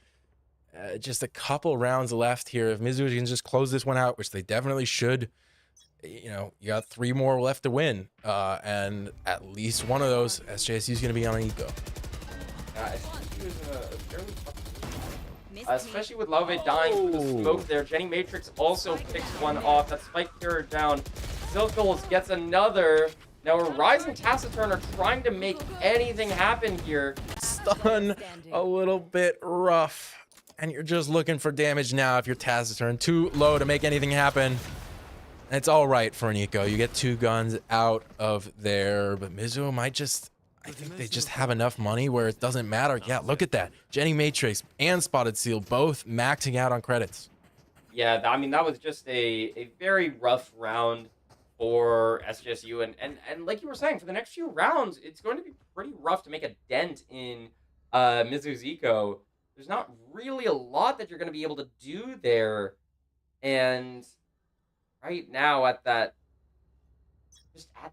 [SPEAKER 1] Just a couple rounds left here. If Mizzou can just close this one out, which they definitely should, you know, you got 3 more left to win, and at least one of those, SJSU is going to be on an eco.
[SPEAKER 2] SJSU is in a fairly tough position, especially with Lauve dying through the smoke there. Jenny Matrix also picks one off. That spike carrier down. Silkles gets another. Now Rise and Taciturn are trying to make anything happen here.
[SPEAKER 1] Stun a little bit rough, and you're just looking for damage now if you're Taciturn. Too low to make anything happen. And it's all right for an eco. You get 2 guns out of there, but Mizzou might just, I think they just have enough money where it doesn't matter. Yeah, look at that. Jenny Matrix and Spotted Seal both maxing out on credits.
[SPEAKER 2] Yeah, I mean, that was just a very rough round for SJSU. And like you were saying, for the next few rounds, it's going to be pretty rough to make a dent in Mizzou's eco. There's not really a lot that you're going to be able to do there. And right now at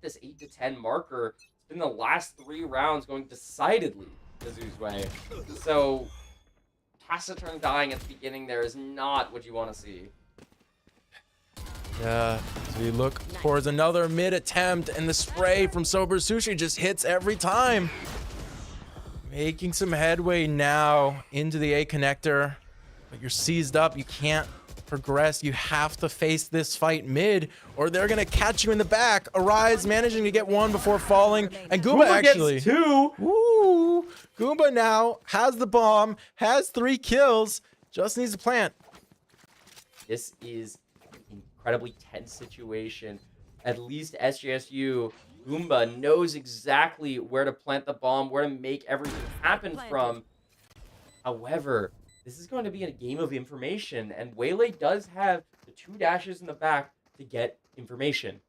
[SPEAKER 2] this 8 to 10 marker, it's been the last 3 rounds going decidedly Mizzou's way. So Taciturn dying at the beginning there is not what you want to see.
[SPEAKER 1] Yeah, so you look towards another mid attempt, and the spray from Sober Sushi just hits every time. Making some headway now into the A connector, but you're seized up. You can't progress. You have to face this fight mid, or they're gonna catch you in the back. Arise managing to get 1 before falling, and Goomba actually
[SPEAKER 2] gets 2.
[SPEAKER 1] Woo! Goomba now has the bomb, has 3 kills, just needs to plant.
[SPEAKER 2] This is an incredibly tense situation. At least SJSU, Goomba knows exactly where to plant the bomb, where to make everything happen from. However, this is going to be a game of information, and Waylay does have the 2 dashes in the back to get information.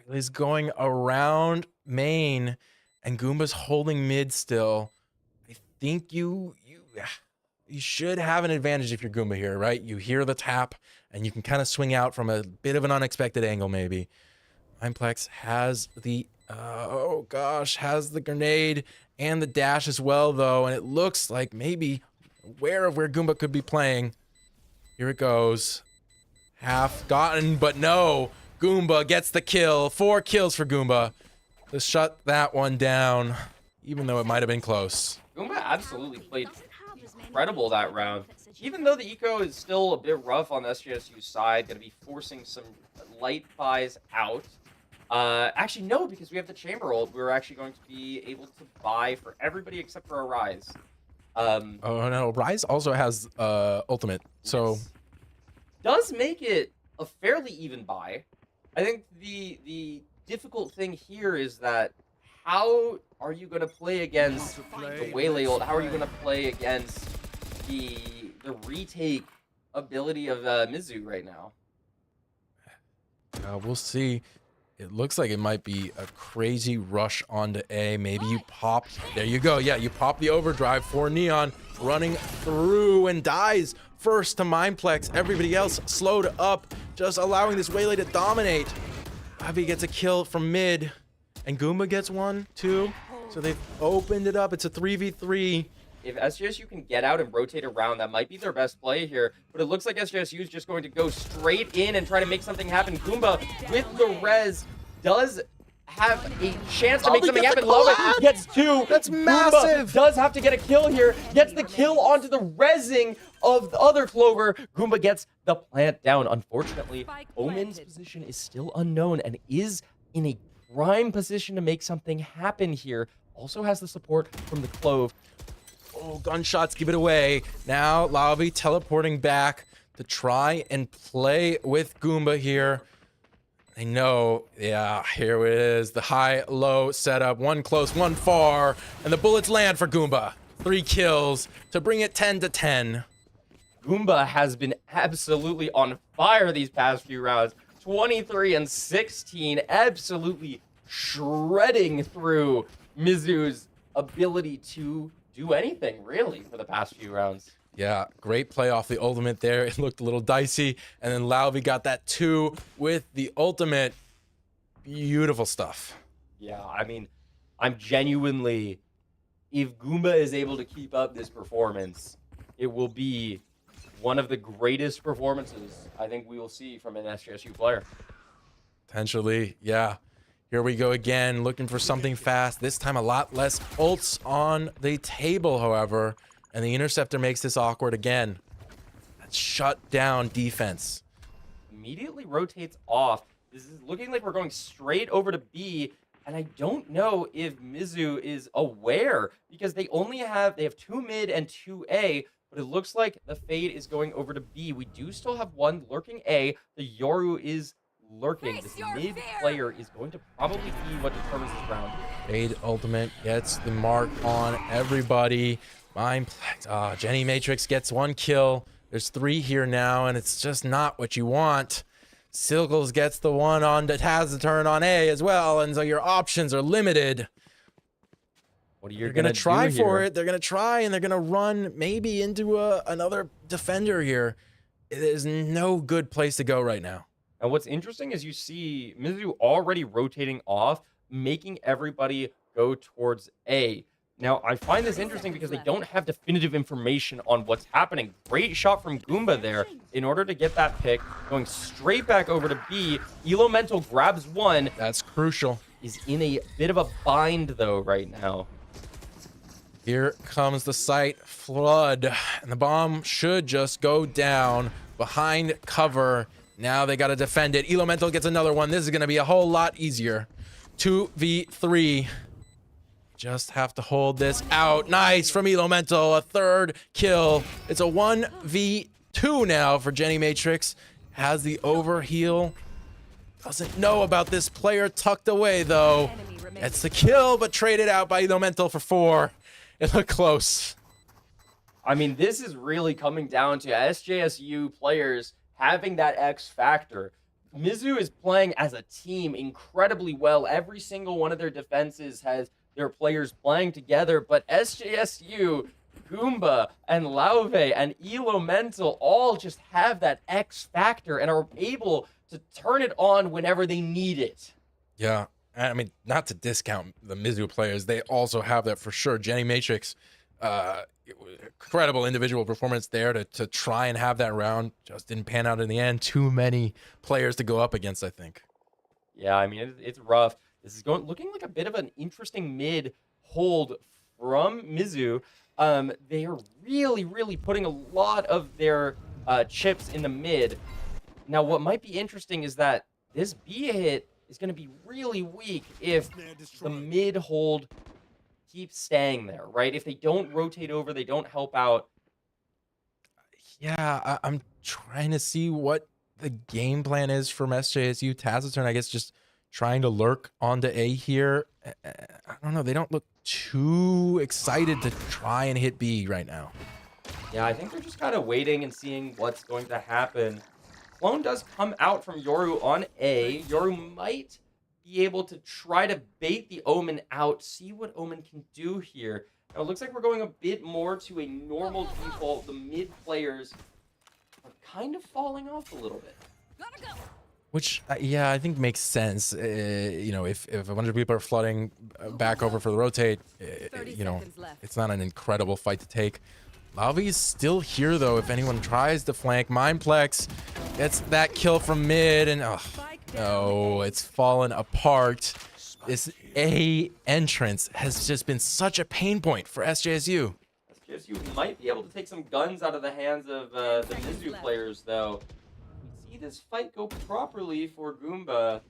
[SPEAKER 1] Waylay's going around main, and Goomba's holding mid still. I think you should have an advantage if you're Goomba here, right? You hear the tap, and you can kind of swing out from a bit of an unexpected angle, maybe. Mindplex has the, has the grenade and the dash as well, though, and it looks like maybe aware of where Goomba could be playing. Here it goes. Half gotten, but no. Goomba gets the kill. 4 kills for Goomba to shut that one down, even though it might have been close.
[SPEAKER 2] Goomba absolutely played incredible that round. Even though the eco is still a bit rough on the SJSU side, going to be forcing some light buys out. Actually, no, because we have the chamber ult. We're actually going to be able to buy for everybody except for Arise.
[SPEAKER 1] Oh no, Rise also has ultimate, so
[SPEAKER 2] yes. Does make it a fairly even buy. I think the difficult thing here is that how are you going to play against the Waylay ult? How are you going to play against the retake ability of Mizzou right now?
[SPEAKER 1] We'll see. It looks like it might be a crazy rush onto A. Maybe you pop. There you go. Yeah, you pop the overdrive for Neon, running through and dies first to Mindplex. Everybody else slowed up, just allowing this Waylay to dominate. Avi gets a kill from mid, and Goomba gets one, too. So they've opened it up. It's a 3v3.
[SPEAKER 2] If SJSU can get out and rotate around, that might be their best play here. But it looks like SJSU is just going to go straight in and try to make something happen. Goomba, with the res, does have a chance to make something happen. Lava gets two.
[SPEAKER 1] That's massive.
[SPEAKER 2] Goomba does have to get a kill here. Gets the kill onto the rezzing of the other Clover. Goomba gets the plant down. Unfortunately, Omen's position is still unknown and is in a prime position to make something happen here. Also has the support from the Clove.
[SPEAKER 1] Oh, gunshots give it away. Now Lavi teleporting back to try and play with Goomba here. I know, yeah, here it is. The high-low setup. One close, one far, and the bullets land for Goomba. 3 kills to bring it 10-10.
[SPEAKER 2] Goomba has been absolutely on fire these past few rounds. 23 and 16, absolutely shredding through Mizzou's ability to do anything, really, for the past few rounds.
[SPEAKER 1] Yeah, great play off the ultimate there. It looked a little dicey, and then Lavi got that 2 with the ultimate. Beautiful stuff.
[SPEAKER 2] Yeah, I mean, I'm genuinely, if Goomba is able to keep up this performance, it will be one of the greatest performances I think we will see from an SJSU player.
[SPEAKER 1] Potentially, yeah. Here we go again, looking for something fast. This time a lot less ults on the table, however. And the Interceptor makes this awkward again. That's shut down defense.
[SPEAKER 2] Immediately rotates off. This is looking like we're going straight over to B. And I don't know if Mizzou is aware because they have 2 mid and 2 A. But it looks like the fade is going over to B. We do still have one lurking A. The Yoru is lurking. This mid player is going to probably be what determines this round.
[SPEAKER 1] Fade ultimate gets the mark on everybody. Mindplex. Jenny Matrix gets 1 kill. There's 3 here now, and it's just not what you want. Silkles gets the one on that has the turn on A as well, and so your options are limited.
[SPEAKER 2] What are you
[SPEAKER 1] going to try for it? They're going to try, and they're going to run maybe into another defender here. There's no good place to go right now.
[SPEAKER 2] And what's interesting is you see Mizzou already rotating off, making everybody go towards A. Now, I find this interesting because they don't have definitive information on what's happening. Great shot from Goomba there in order to get that pick. Going straight back over to B. Elemental grabs one.
[SPEAKER 1] That's crucial.
[SPEAKER 2] Is in a bit of a bind, though, right now.
[SPEAKER 1] Here comes the site flood. And the bomb should just go down behind cover. Now they got to defend it. Elemental gets another one. This is going to be a whole lot easier. 2v3. Just have to hold this out. Nice from Elemental. A 3rd kill. It's a 1v2 now for Jenny Matrix. Has the overheal. Doesn't know about this player tucked away, though. It's the kill, but traded out by Elemental for 4. It looked close.
[SPEAKER 2] I mean, this is really coming down to SJSU players having that X factor. Mizzou is playing as a team incredibly well. Every single one of their defenses has their players playing together, but SJSU, Goomba, and Lauve, and Elemental all just have that X factor and are able to turn it on whenever they need it.
[SPEAKER 1] Yeah, I mean, not to discount the Mizzou players, they also have that for sure. Jenny Matrix, incredible individual performance there to try and have that round. Just didn't pan out in the end. Too many players to go up against, I think.
[SPEAKER 2] Yeah, I mean, it's rough. This is looking like a bit of an interesting mid hold from Mizzou. They are really putting a lot of their chips in the mid. Now, what might be interesting is that this B hit is going to be really weak if the mid hold keeps staying there, right? If they don't rotate over, they don't help out.
[SPEAKER 1] Yeah, I'm trying to see what the game plan is from SJSU. Taciturn, I guess, just trying to lurk onto A here I don't know. They don't look too excited to try and hit B right now.
[SPEAKER 2] Yeah, I think they're just kind of waiting and seeing what's going to happen. Clone does come out from Yoru on A. Yoru might be able to try to bait the Omen out, see what Omen can do here. Now, it looks like we're going a bit more to a normal default. The mid players are kind of falling off a little bit.
[SPEAKER 1] Which, yeah, I think makes sense. You know, if a bunch of people are flooding back over for the rotate, you know, it's not an incredible fight to take. Lavi is still here, though, if anyone tries to flank. Mindplex gets that kill from mid, and oh, no, it's fallen apart. This A entrance has just been such a pain point for SJSU.
[SPEAKER 2] SJSU might be able to take some guns out of the hands of the Mizzou players, though. We see this fight go properly for Goomba.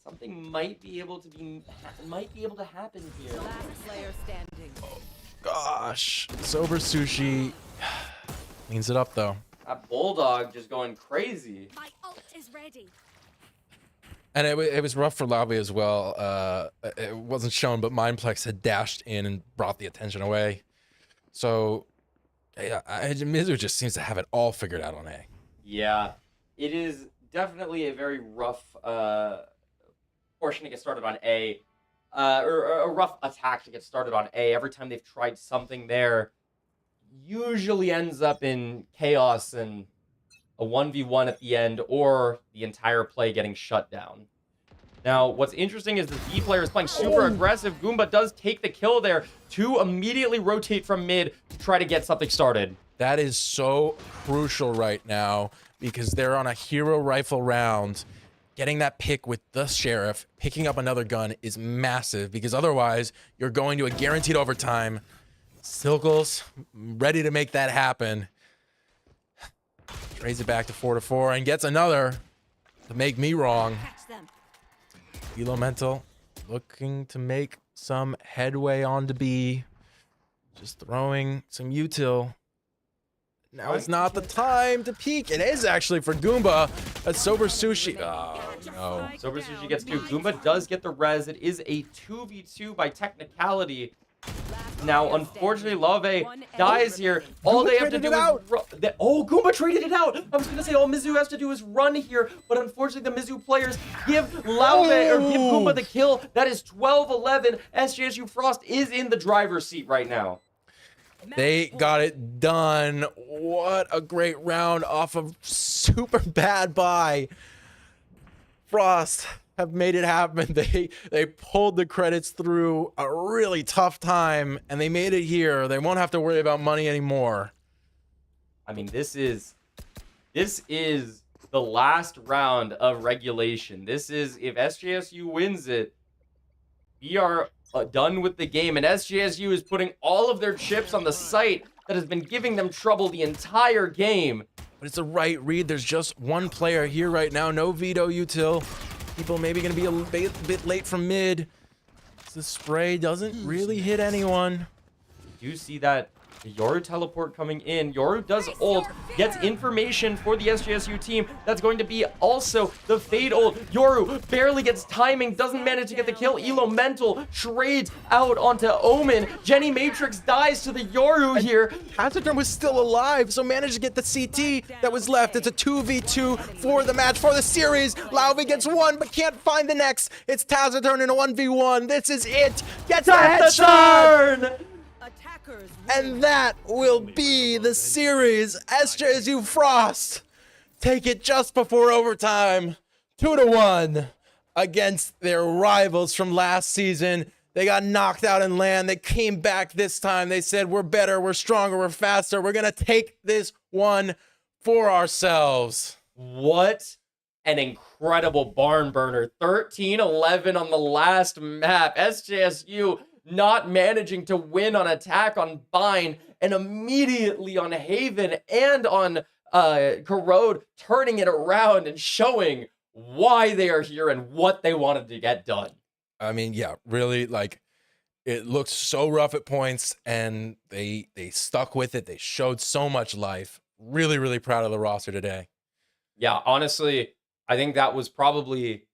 [SPEAKER 2] Something might be able to happen here.
[SPEAKER 3] Last player standing.
[SPEAKER 1] Gosh, Sober Sushi cleans it up, though.
[SPEAKER 2] That Bulldog just going crazy.
[SPEAKER 3] My ult is ready.
[SPEAKER 1] And it was rough for Lavi as well. It wasn't shown, but Mindplex had dashed in and brought the attention away. So, yeah, Mizzou just seems to have it all figured out on A.
[SPEAKER 2] Yeah, it is definitely a very rough portion to get started on A. Or a rough attack to get started on A. Every time they've tried something there, usually ends up in chaos and a 1v1 at the end, or the entire play getting shut down. Now, what's interesting is the B player is playing super aggressive. Goomba does take the kill there to immediately rotate from mid to try to get something started.
[SPEAKER 1] That is so crucial right now because they're on a hero rifle round. Getting that pick with the sheriff, picking up another gun is massive because otherwise you're going to a guaranteed overtime. Silkles ready to make that happen. Trades it back to 4-4 and gets another to make me wrong. Elemental looking to make some headway on to B. Just throwing some util. Now it's not the time to peek. It is actually for Goomba. That's Sober Sushi. Oh, no.
[SPEAKER 2] Sober Sushi gets 2. Goomba does get the res. It is a 2v2 by technicality. Now, unfortunately, Lave dies here. All they have to do is oh, Goomba traded it out. I was going to say all Mizzou has to do is run here, but unfortunately, the Mizzou players give Lave or give Goomba the kill. That is 12-11. SJSU Frost is in the driver's seat right now.
[SPEAKER 1] They got it done. What a great round off of super bad buy. Frost have made it happen. They pulled the credits through a really tough time, and they made it here. They won't have to worry about money anymore.
[SPEAKER 2] I mean, this is the last round of regulation. This is, if SJSU wins it, we are done with the game, and SJSU is putting all of their chips on the site that has been giving them trouble the entire game.
[SPEAKER 1] But it's the right read. There's just one player here right now. No veto util. People maybe going to be a bit late from mid. The spray doesn't really hit anyone.
[SPEAKER 2] You see that Yoru teleport coming in. Yoru does ult, gets information for the SJSU team. That's going to be also the Fade ult. Yoru barely gets timing, doesn't manage to get the kill. Elemental trades out onto Omen. Jenny Matrix dies to the Yoru here.
[SPEAKER 1] Taciturn was still alive, so managed to get the CT that was left. It's a 2v2 for the match, for the series. Lauvi gets one, but can't find the next. It's Taciturn in a 1v1. This is it. Gets a headshot! And that will be the series. SJSU Frost take it just before overtime, 2-1 against their rivals from last season. They got knocked out in LAN. They came back this time. They said, we're better, we're stronger, we're faster. We're going to take this one for ourselves.
[SPEAKER 2] What an incredible barn burner. 13-11 on the last map. SJSU not managing to win on attack on Bind, and immediately on Haven and on Corrode, turning it around and showing why they are here and what they wanted to get done.
[SPEAKER 1] I mean, yeah, really, like, it looked so rough at points, and they stuck with it. They showed so much life. Really, really proud of the roster today.
[SPEAKER 2] Yeah, honestly, I think that was probably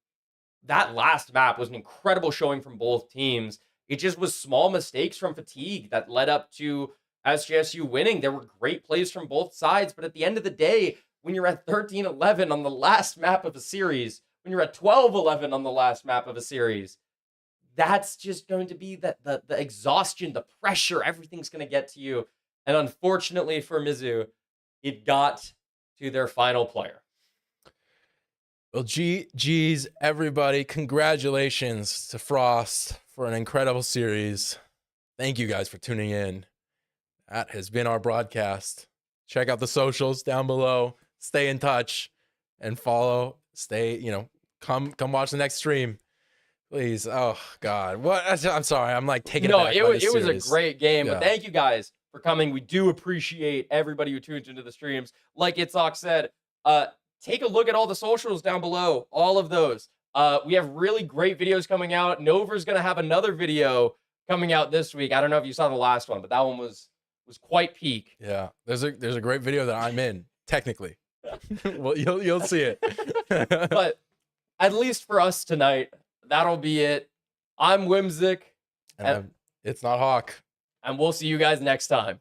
[SPEAKER 2] that last map was an incredible showing from both teams. It just was small mistakes from fatigue that led up to SJSU winning. There were great plays from both sides, but at the end of the day, when you're at 13-11 on the last map of a series, when you're at 12-11 on the last map of a series, that's just going to be the exhaustion, the pressure, everything's going to get to you. And unfortunately for Mizzou, it got to their final player.
[SPEAKER 1] Well, geez, everybody, congratulations to Frost for an incredible series. Thank you guys for tuning in. That has been our broadcast. Check out the socials down below. Stay in touch and follow. Come watch the next stream. Please. Oh, God. What? I'm sorry. I'm like taking it back.
[SPEAKER 2] No, it was a great game.
[SPEAKER 1] Yeah.
[SPEAKER 2] But thank you guys for coming. We do appreciate everybody who tunes into the streams. Like Itzhak said, take a look at all the socials down below. All of those. We have really great videos coming out. Nova's going to have another video coming out this week. I don't know if you saw the last one, but that one was quite peak.
[SPEAKER 1] Yeah. There's a great video that I'm in, technically. Well, you'll see it.
[SPEAKER 2] But at least for us tonight, that'll be it. I'm Whimsic.
[SPEAKER 1] And it's not Hawk.
[SPEAKER 2] And we'll see you guys next time.